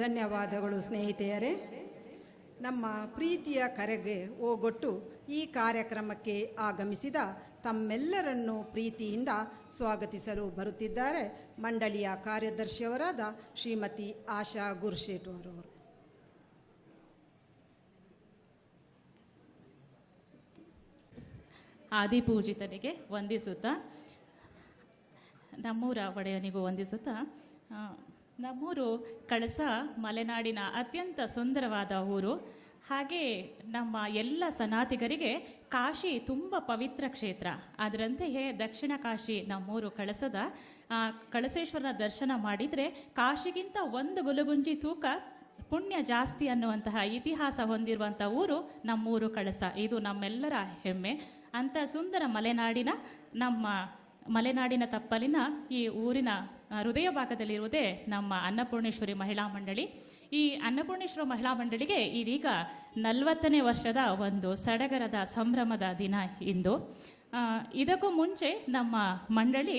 ಧನ್ಯವಾದಗಳು ಸ್ನೇಹಿತೆಯರೇ. ನಮ್ಮ ಪ್ರೀತಿಯ ಕರೆಗೆ ಓಗೊಟ್ಟು ಈ ಕಾರ್ಯಕ್ರಮಕ್ಕೆ ಆಗಮಿಸಿದ ತಮ್ಮೆಲ್ಲರನ್ನು ಪ್ರೀತಿಯಿಂದ ಸ್ವಾಗತಿಸಲು ಬರುತ್ತಿದ್ದಾರೆ ಮಂಡಳಿಯ ಕಾರ್ಯದರ್ಶಿಯವರಾದ ಶ್ರೀಮತಿ ಆಶಾ ಗುರುಶೇಟ್ ಅವರು. ಆದಿಪೂಜಿತನಿಗೆ ವಂದಿಸುತ್ತಾ, ನಮ್ಮೂರ ಒಡೆಯನಿಗೂ ವಂದಿಸುತ್ತಾ, ನಮ್ಮೂರು ಕಳಸ ಮಲೆನಾಡಿನ ಅತ್ಯಂತ ಸುಂದರವಾದ ಊರು. ಹಾಗೆ ನಮ್ಮ ಎಲ್ಲ ಸನಾತಿಗರಿಗೆ ಕಾಶಿ ತುಂಬ ಪವಿತ್ರ ಕ್ಷೇತ್ರ. ಅದರಂತೆಯೇ ದಕ್ಷಿಣ ಕಾಶಿ ನಮ್ಮೂರು ಕಳಸದ ಕಳಸೇಶ್ವರನ ದರ್ಶನ ಮಾಡಿದರೆ ಕಾಶಿಗಿಂತ ಒಂದು ಗುಲಗುಂಜಿ ತೂಕ ಪುಣ್ಯ ಜಾಸ್ತಿ ಅನ್ನುವಂತಹ ಇತಿಹಾಸ ಹೊಂದಿರುವಂಥ ಊರು ನಮ್ಮೂರು ಕಳಸ. ಇದು ನಮ್ಮೆಲ್ಲರ ಹೆಮ್ಮೆ. ಅಂಥ ಸುಂದರ ಮಲೆನಾಡಿನ ತಪ್ಪಲಿನ ಈ ಊರಿನ ಹೃದಯ ಭಾಗದಲ್ಲಿರುವುದೇ ನಮ್ಮ ಅನ್ನಪೂರ್ಣೇಶ್ವರಿ ಮಹಿಳಾ ಮಂಡಳಿ. ಈ ಅನ್ನಪೂರ್ಣೇಶ್ವರಿ ಮಹಿಳಾ ಮಂಡಳಿಗೆ ಇದೀಗ 40ನೇ ವರ್ಷದ ಒಂದು ಸಡಗರದ ಸಂಭ್ರಮದ ದಿನ ಇಂದು. ಇದಕ್ಕೂ ಮುಂಚೆ ನಮ್ಮ ಮಂಡಳಿ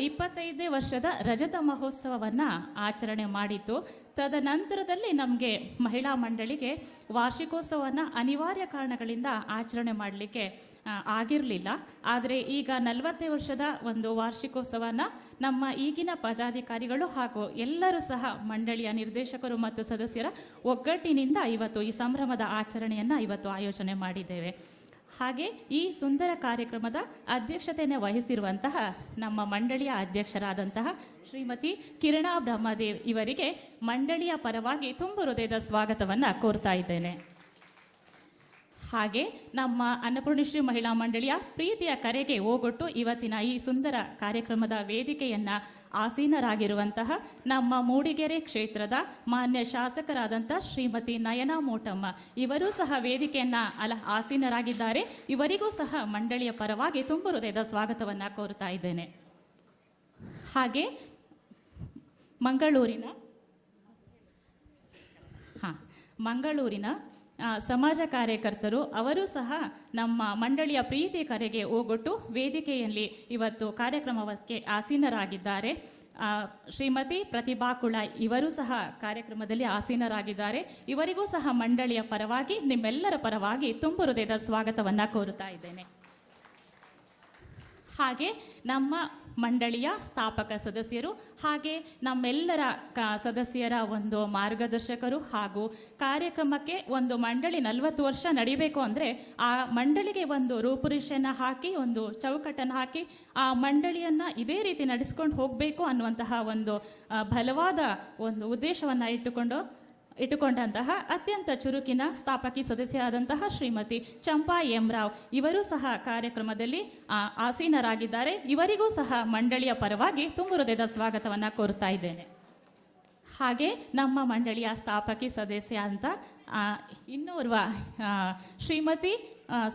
25ನೇ ವರ್ಷದ ರಜತ ಮಹೋತ್ಸವವನ್ನು ಆಚರಣೆ ಮಾಡಿತ್ತು. ತದನಂತರದಲ್ಲಿ ನಮಗೆ ಮಹಿಳಾ ಮಂಡಳಿಗೆ ವಾರ್ಷಿಕೋತ್ಸವವನ್ನು ಅನಿವಾರ್ಯ ಕಾರಣಗಳಿಂದ ಆಚರಣೆ ಮಾಡಲಿಕ್ಕೆ ಆಗಿರಲಿಲ್ಲ. ಆದರೆ ಈಗ 40ನೇ ವರ್ಷದ ಒಂದು ವಾರ್ಷಿಕೋತ್ಸವವನ್ನು ನಮ್ಮ ಈಗಿನ ಪದಾಧಿಕಾರಿಗಳು ಹಾಗೂ ಎಲ್ಲರೂ ಸಹ ಮಂಡಳಿಯ ನಿರ್ದೇಶಕರು ಮತ್ತು ಸದಸ್ಯರ ಒಗ್ಗಟ್ಟಿನಿಂದ ಇವತ್ತು ಈ ಸಂಭ್ರಮದ ಆಚರಣೆಯನ್ನು ಇವತ್ತು ಆಯೋಜನೆ ಮಾಡಿದ್ದೇವೆ. ಹಾಗೆ ಈ ಸುಂದರ ಕಾರ್ಯಕ್ರಮದ ಅಧ್ಯಕ್ಷತೆಯನ್ನು ವಹಿಸಿರುವಂತಹ ನಮ್ಮ ಮಂಡಳಿಯ ಅಧ್ಯಕ್ಷರಾದಂತಹ ಶ್ರೀಮತಿ ಕಿರಣಾ ಬ್ರಹ್ಮದೇವ್ ಇವರಿಗೆ ಮಂಡಳಿಯ ಪರವಾಗಿ ತುಂಬ ಹೃದಯದ ಸ್ವಾಗತವನ್ನು ಕೋರ್ತಾ ಇದ್ದೇನೆ. ಹಾಗೆ ನಮ್ಮ ಅನ್ನಪೂರ್ಣೇಶ್ವರಿ ಮಹಿಳಾ ಮಂಡಳಿಯ ಪ್ರೀತಿಯ ಕರೆಗೆ ಓಗೊಟ್ಟು ಇವತ್ತಿನ ಈ ಸುಂದರ ಕಾರ್ಯಕ್ರಮದ ವೇದಿಕೆಯನ್ನು ಆಸೀನರಾಗಿರುವಂತಹ ನಮ್ಮ ಮೂಡಿಗೆರೆ ಕ್ಷೇತ್ರದ ಮಾನ್ಯ ಶಾಸಕರಾದಂಥ ಶ್ರೀಮತಿ ನಯನಾ ಮೋಟಮ್ಮ ಇವರು ಸಹ ವೇದಿಕೆಯನ್ನು ಆಸೀನರಾಗಿದ್ದಾರೆ. ಇವರಿಗೂ ಸಹ ಮಂಡಳಿಯ ಪರವಾಗಿ ತುಂಬ ಹೃದಯದ ಸ್ವಾಗತವನ್ನು ಕೋರುತ್ತಾ ಇದ್ದೇನೆ. ಹಾಗೆ ಮಂಗಳೂರಿನ ಸಮಾಜ ಕಾರ್ಯಕರ್ತರು ಅವರು ಸಹ ನಮ್ಮ ಮಂಡಳಿಯ ಪ್ರೀತಿ ಕರೆಗೆ ಓಗೊಟ್ಟು ವೇದಿಕೆಯಲ್ಲಿ ಇವತ್ತು ಕಾರ್ಯಕ್ರಮಕ್ಕೆ ಆಸೀನರಾಗಿದ್ದಾರೆ. ಶ್ರೀಮತಿ ಪ್ರತಿಭಾ ಕುಳ ಇವರು ಸಹ ಕಾರ್ಯಕ್ರಮದಲ್ಲಿ ಆಸೀನರಾಗಿದ್ದಾರೆ. ಇವರಿಗೂ ಸಹ ಮಂಡಳಿಯ ಪರವಾಗಿ ನಿಮ್ಮೆಲ್ಲರ ಪರವಾಗಿ ತುಂಬ ಹೃದಯದ ಸ್ವಾಗತವನ್ನು ಕೋರುತ್ತಾ ಇದ್ದೇನೆ. ಹಾಗೆ ನಮ್ಮ ಮಂಡಳಿಯ ಸ್ಥಾಪಕ ಸದಸ್ಯರು ಹಾಗೆ ನಮ್ಮೆಲ್ಲರ ಸದಸ್ಯರ ಒಂದು ಮಾರ್ಗದರ್ಶಕರು ಹಾಗೂ ಕಾರ್ಯಕ್ರಮಕ್ಕೆ ಒಂದು ಮಂಡಳಿ 40 ವರ್ಷ ನಡಿಬೇಕು ಅಂದರೆ ಆ ಮಂಡಳಿಗೆ ಒಂದು ರೂಪುರೇಷೆಯನ್ನು ಹಾಕಿ ಒಂದು ಚೌಕಟ್ಟನ್ನು ಹಾಕಿ ಆ ಮಂಡಳಿಯನ್ನು ಇದೇ ರೀತಿ ನಡೆಸ್ಕೊಂಡು ಹೋಗಬೇಕು ಅನ್ನುವಂತಹ ಒಂದು ಬಲವಾದ ಒಂದು ಉದ್ದೇಶವನ್ನು ಇಟ್ಟುಕೊಂಡಂತಹ ಅತ್ಯಂತ ಚುರುಕಿನ ಸ್ಥಾಪಕಿ ಸದಸ್ಯರಾದಂತಹ ಶ್ರೀಮತಿ ಚಂಪಾ ಎಂ ರಾವ್ ಇವರು ಸಹ ಕಾರ್ಯಕ್ರಮದಲ್ಲಿ ಆಸೀನರಾಗಿದ್ದಾರೆ. ಇವರಿಗೂ ಸಹ ಮಂಡಳಿಯ ಪರವಾಗಿ ತುಂಬ ಹೃದಯದ ಸ್ವಾಗತವನ್ನು ಕೋರುತ್ತಾ ಇದ್ದೇನೆ. ಹಾಗೆ ನಮ್ಮ ಮಂಡಳಿಯ ಸ್ಥಾಪಕಿ ಸದಸ್ಯ ಅಂತ ಇನ್ನೋರ್ವ ಶ್ರೀಮತಿ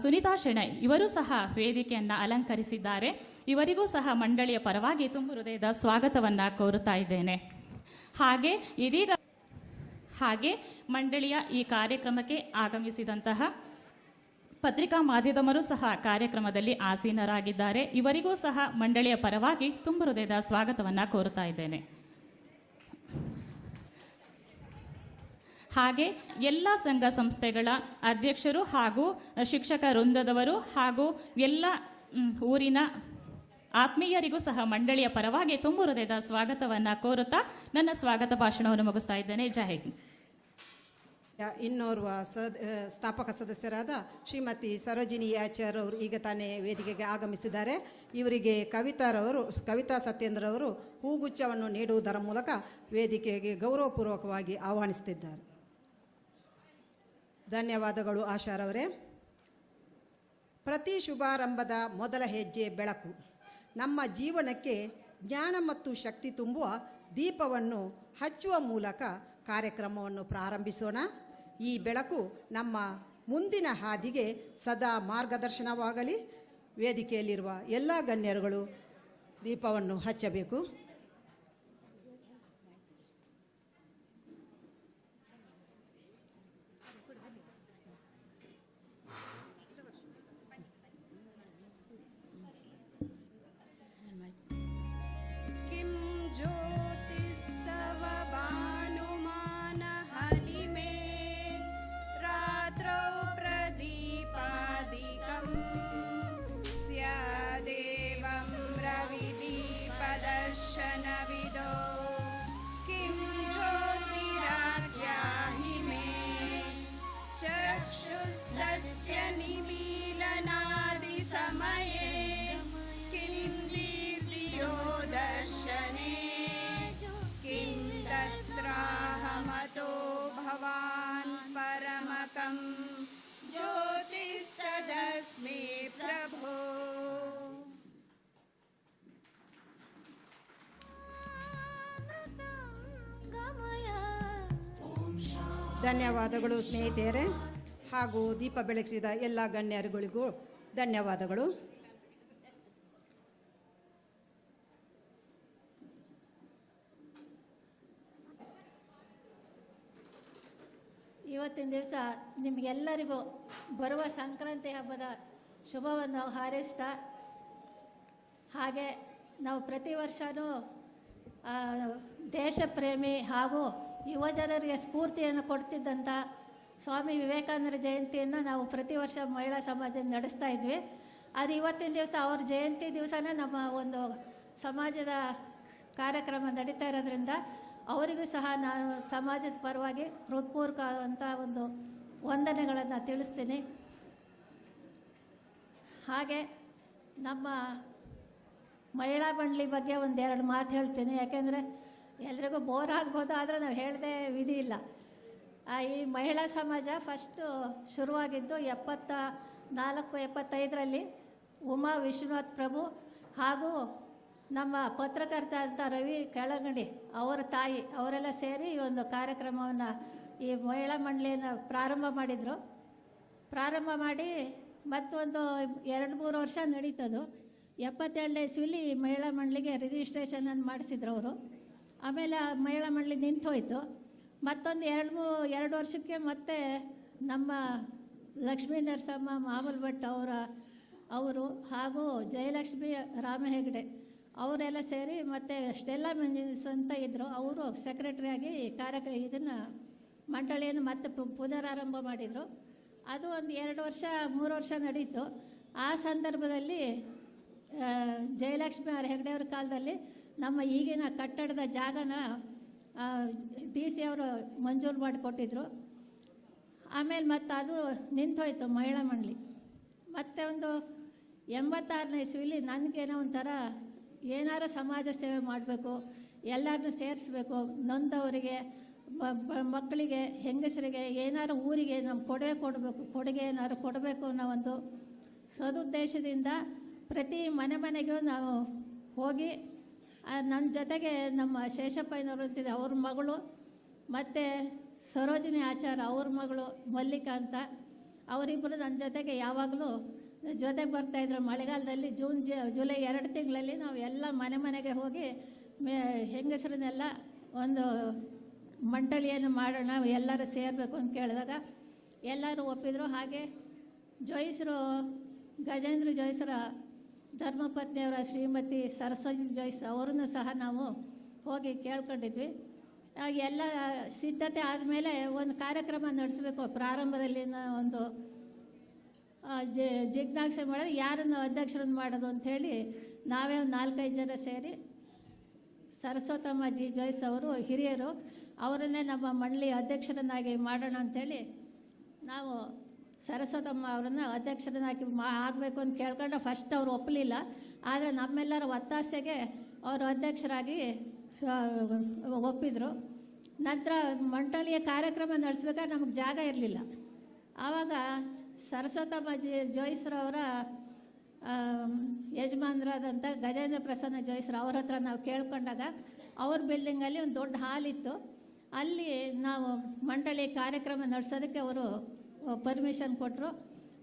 ಸುನೀತಾ ಶೆಣೈ ಇವರು ಸಹ ವೇದಿಕೆಯನ್ನು ಅಲಂಕರಿಸಿದ್ದಾರೆ. ಇವರಿಗೂ ಸಹ ಮಂಡಳಿಯ ಪರವಾಗಿ ತುಂಬ ಹೃದಯದ ಸ್ವಾಗತವನ್ನು ಕೋರುತ್ತಾ ಇದ್ದೇನೆ. ಹಾಗೆ ಮಂಡಳಿಯ ಈ ಕಾರ್ಯಕ್ರಮಕ್ಕೆ ಆಗಮಿಸಿದಂತಹ ಪತ್ರಿಕಾ ಮಾಧ್ಯಮರು ಸಹ ಕಾರ್ಯಕ್ರಮದಲ್ಲಿ ಆಸೀನರಾಗಿದ್ದಾರೆ. ಇವರಿಗೂ ಸಹ ಮಂಡಳಿಯ ಪರವಾಗಿ ತುಂಬ ಹೃದಯದ ಸ್ವಾಗತವನ್ನು ಕೋರುತ್ತಾ ಇದ್ದೇನೆ. ಹಾಗೆ ಎಲ್ಲ ಸಂಘ ಸಂಸ್ಥೆಗಳ ಅಧ್ಯಕ್ಷರು ಹಾಗೂ ಶಿಕ್ಷಕ ವೃಂದದವರು ಹಾಗೂ ಎಲ್ಲ ಊರಿನ ಆತ್ಮೀಯರಿಗೂ ಸಹ ಮಂಡಳಿಯ ಪರವಾಗಿ ತುಂಬ ಹೃದಯದ ಸ್ವಾಗತವನ್ನು ಕೋರುತ್ತಾ ನನ್ನ ಸ್ವಾಗತ ಭಾಷಣವನ್ನು ಮುಗಿಸ್ತಾ ಇದ್ದೇನೆ. ಜೈ ಹಿಂದ್. ಇನ್ನೋರ್ವ ಸ್ಥಾಪಕ ಸದಸ್ಯರಾದ ಶ್ರೀಮತಿ ಸರೋಜಿನಿ ಆಚಾರ್ ಅವರು ಈಗ ತಾನೇ ವೇದಿಕೆಗೆ ಆಗಮಿಸಿದ್ದಾರೆ. ಇವರಿಗೆ ಕವಿತಾ ಸತ್ಯೇಂದ್ರವರು ಹೂಗುಚ್ಛವನ್ನು ನೀಡುವುದರ ಮೂಲಕ ವೇದಿಕೆಗೆ ಗೌರವಪೂರ್ವಕವಾಗಿ ಆಹ್ವಾನಿಸುತ್ತಿದ್ದಾರೆ. ಧನ್ಯವಾದಗಳು ಆಶಾರವರೇ. ಪ್ರತಿ ಶುಭಾರಂಭದ ಮೊದಲ ಹೆಜ್ಜೆ ಬೆಳಕು. ನಮ್ಮ ಜೀವನಕ್ಕೆ ಜ್ಞಾನ ಮತ್ತು ಶಕ್ತಿ ತುಂಬುವ ದೀಪವನ್ನು ಹಚ್ಚುವ ಮೂಲಕ ಕಾರ್ಯಕ್ರಮವನ್ನು ಪ್ರಾರಂಭಿಸೋಣ. ಈ ಬೆಳಕು ನಮ್ಮ ಮುಂದಿನ ಹಾದಿಗೆ ಸದಾ ಮಾರ್ಗದರ್ಶನವಾಗಲಿ. ವೇದಿಕೆಯಲ್ಲಿರುವ ಎಲ್ಲ ಗಣ್ಯರುಗಳು ದೀಪವನ್ನು ಹಚ್ಚಬೇಕು. ಕಿಂ ಜ್ಯೋತಿಸ್ತವ ಭಾನುಮಾನ ज्योतिस्तदस्मि प्रभो। ಧನ್ಯವಾದಗಳು ಸ್ನೇಹಿತರೆ, ಹಾಗೂ ದೀಪ ಬೆಳಗಿಸಿದ ಎಲ್ಲ ಗಣ್ಯರುಗಳಿಗೂ ಧನ್ಯವಾದಗಳು. ಇವತ್ತಿನ ದಿವಸ ನಿಮಗೆಲ್ಲರಿಗೂ ಬರುವ ಸಂಕ್ರಾಂತಿ ಹಬ್ಬದ ಶುಭವನ್ನು ಹಾರೈಸ್ತಾ, ಹಾಗೆ ನಾವು ಪ್ರತಿ ವರ್ಷವೂ ದೇಶ ಪ್ರೇಮಿ ಹಾಗೂ ಯುವ ಜನರಿಗೆ ಸ್ಫೂರ್ತಿಯನ್ನು ಕೊಡ್ತಿದ್ದಂಥ ಸ್ವಾಮಿ ವಿವೇಕಾನಂದರ ಜಯಂತಿಯನ್ನು ನಾವು ಪ್ರತಿ ವರ್ಷ ಮಹಿಳಾ ಸಮಾಜ ನಡೆಸ್ತಾ ಇದ್ವಿ. ಅದು ಇವತ್ತಿನ ದಿವಸ ಅವ್ರ ಜಯಂತಿ ದಿವಸನೇ ನಮ್ಮ ಒಂದು ಸಮಾಜದ ಕಾರ್ಯಕ್ರಮ ನಡೀತಾ ಇರೋದ್ರಿಂದ ಅವರಿಗೂ ಸಹ ನಾನು ಸಮಾಜದ ಪರವಾಗಿ ಹೃತ್ಪೂರ್ವಕವಾದಂಥ ಒಂದು ವಂದನೆಗಳನ್ನು ತಿಳಿಸ್ತೀನಿ. ಹಾಗೆ ನಮ್ಮ ಮಹಿಳಾ ಮಂಡಳಿ ಬಗ್ಗೆ ಒಂದೆರಡು ಮಾತು ಹೇಳ್ತೀನಿ, ಯಾಕೆಂದರೆ ಎಲ್ರಿಗೂ ಬೋರ್ ಆಗ್ಬೋದು, ಆದರೆ ನಾವು ಹೇಳದೆ ವಿಧಿ ಇಲ್ಲ. ಈ ಮಹಿಳಾ ಸಮಾಜ ಫಸ್ಟು ಶುರುವಾಗಿದ್ದು 74-75ರಲ್ಲಿ ಉಮಾ ವಿಶ್ವನಾಥ್ ಪ್ರಭು ಹಾಗೂ ನಮ್ಮ ಪತ್ರಕರ್ತ ಅಂತ ರವಿ ಕೆಳಗಂಡಿ ಅವರ ತಾಯಿ ಅವರೆಲ್ಲ ಸೇರಿ ಈ ಒಂದು ಕಾರ್ಯಕ್ರಮವನ್ನು ಈ ಮಹಿಳಾ ಮಂಡಳಿಯನ್ನು ಪ್ರಾರಂಭ ಮಾಡಿದರು. ಪ್ರಾರಂಭ ಮಾಡಿ ಮತ್ತೊಂದು 2-3 ವರ್ಷ ನಡೀತದು. 77ನೇ ಇಸ್ವಿಲಿ ಮಹಿಳಾ ಮಂಡಳಿಗೆ ರಿಜಿಸ್ಟ್ರೇಷನನ್ನು ಮಾಡಿಸಿದ್ರು ಅವರು. ಆಮೇಲೆ ಆ ಮಹಿಳಾ ಮಂಡಳಿ ನಿಂತು ಹೋಯಿತು. ಮತ್ತೊಂದು 2 ವರ್ಷಕ್ಕೆ ಮತ್ತೆ ನಮ್ಮ ಲಕ್ಷ್ಮೀ ನರಸಮ್ಮ ಮಾಮೂಲ್ ಭಟ್ ಅವರು ಹಾಗೂ ಜಯಲಕ್ಷ್ಮಿ ರಾಮ ಹೆಗ್ಡೆ ಅವರೆಲ್ಲ ಸೇರಿ ಮತ್ತು ಸ್ಟೆಲ್ಲಾ ಮೆಂಜಿನ್ಸ್ ಅಂತ ಇದ್ದರು, ಅವರು ಸೆಕ್ರೆಟ್ರಿಯಾಗಿ ಇದನ್ನು ಮಂಡಳಿಯನ್ನು ಮತ್ತೆ ಪುನರಾರಂಭ ಮಾಡಿದರು. ಅದು ಒಂದು 2-3 ವರ್ಷ ನಡೀತು. ಆ ಸಂದರ್ಭದಲ್ಲಿ ಜಯಲಕ್ಷ್ಮಿ ಹೆಗ್ಡೆ ಅವ್ರ ಕಾಲದಲ್ಲಿ ನಮ್ಮ ಈಗಿನ ಕಟ್ಟಡದ ಜಾಗನ DC ಅವರು ಮಂಜೂರು ಮಾಡಿಕೊಟ್ಟಿದ್ರು. ಆಮೇಲೆ ಮತ್ತು ಅದು ನಿಂತೋಯ್ತು ಮಹಿಳಾ ಮಂಡಳಿ. ಮತ್ತು ಒಂದು 86ನೇ ಇಸ್ವಿಲಿ ನನಗೇನೋ ಒಂಥರ ಏನಾರು ಸಮಾಜ ಸೇವೆ ಮಾಡಬೇಕು, ಎಲ್ಲರನ್ನೂ ಸೇರಿಸ್ಬೇಕು, ನೊಂದವರಿಗೆ, ಮಕ್ಕಳಿಗೆ, ಹೆಂಗಸರಿಗೆ ಏನಾರು ಊರಿಗೆ ನಮ್ಮ ಕೊಡುಗೆ ಏನಾರು ಕೊಡಬೇಕು ಅನ್ನೋ ಒಂದು ಸದುದ್ದೇಶದಿಂದ ಪ್ರತಿ ಮನೆಗೂ ನಾವು ಹೋಗಿ ನನ್ನ ಜೊತೆಗೆ ನಮ್ಮ ಶೇಷಪ್ಪಯ್ಯನವರು ಅಂತಿದೆ ಅವ್ರ ಮಗಳು ಮತ್ತು ಸರೋಜಿನಿ ಆಚಾರ ಅವ್ರ ಮಗಳು ಮಲ್ಲಿಕಾ ಅಂತ, ಅವರಿಬ್ಬರು ನನ್ನ ಜೊತೆಗೆ ಯಾವಾಗಲೂ ಜೊತೆಗೆ ಬರ್ತಾಯಿದ್ರು. ಮಳೆಗಾಲದಲ್ಲಿ ಜುಲೈ 2 ತಿಂಗಳಲ್ಲಿ ನಾವು ಎಲ್ಲ ಮನೆಗೆ ಹೋಗಿ ಹೆಂಗಸರನ್ನೆಲ್ಲ ಒಂದು ಮಂಡಳಿಯನ್ನು ಮಾಡೋಣ, ಎಲ್ಲರೂ ಸೇರಬೇಕು ಅಂತ ಕೇಳಿದಾಗ ಎಲ್ಲರೂ ಒಪ್ಪಿದ್ರು. ಹಾಗೆ ಜೋಯಿಸರು ಗಜೇಂದ್ರ ಜೋಯಿಸರ ಧರ್ಮಪತ್ನಿಯವರ ಶ್ರೀಮತಿ ಸರಸ್ವತಿ ಜೋಯಿಸ್ ಅವರನ್ನು ಸಹ ನಾವು ಹೋಗಿ ಕೇಳ್ಕೊಂಡಿದ್ವಿ. ಎಲ್ಲ ಸಿದ್ಧತೆ ಆದಮೇಲೆ ಒಂದು ಕಾರ್ಯಕ್ರಮ ನಡೆಸಬೇಕು. ಪ್ರಾರಂಭದಲ್ಲಿ ಒಂದು ಜಿಜ್ಞಾಸೆ ಮಾಡೋದು ಯಾರನ್ನು ಅಧ್ಯಕ್ಷರನ್ನು ಮಾಡೋದು ಅಂಥೇಳಿ ನಾವೇ ಒಂದು 4-5 ಜನ ಸೇರಿ ಸರಸ್ವತಮ್ಮ ಜೋಯಿಸ್ ಅವರು ಹಿರಿಯರು, ಅವರನ್ನೇ ನಮ್ಮ ಮಂಡಳಿ ಅಧ್ಯಕ್ಷರನ್ನಾಗಿ ಮಾಡೋಣ ಅಂಥೇಳಿ ನಾವು ಸರಸ್ವತಮ್ಮ ಅವರನ್ನು ಅಧ್ಯಕ್ಷರನ್ನಾಗಿ ಆಗಬೇಕು ಅಂತ ಕೇಳ್ಕೊಂಡು ಫಸ್ಟ್ ಅವರು ಒಪ್ಪಲಿಲ್ಲ. ಆದರೆ ನಮ್ಮೆಲ್ಲರ ಒತ್ತಾಸೆಗೆ ಅವರು ಅಧ್ಯಕ್ಷರಾಗಿ ಒಪ್ಪಿದರು. ನಂತರ ಮಂಡಳಿಯ ಕಾರ್ಯಕ್ರಮ ನಡೆಸ್ಬೇಕಾದ್ರೆ ನಮಗೆ ಜಾಗ ಇರಲಿಲ್ಲ. ಆವಾಗ ಸರಸ್ವತಮ್ಮ ಜೋಯಿಸ್ರವರ ಯಜಮಾನರಾದಂಥ ಗಜೇಂದ್ರ ಪ್ರಸನ್ನ ಜೋಯಿಸ್ರು ಅವ್ರ ಹತ್ರ ನಾವು ಕೇಳ್ಕೊಂಡಾಗ ಅವ್ರ ಬಿಲ್ಡಿಂಗಲ್ಲಿ ಒಂದು ದೊಡ್ಡ ಹಾಲ್ ಇತ್ತು. ಅಲ್ಲಿ ನಾವು ಮಂಡಳಿ ಕಾರ್ಯಕ್ರಮ ನಡೆಸೋದಕ್ಕೆ ಅವರು ಪರ್ಮಿಷನ್ ಕೊಟ್ಟರು.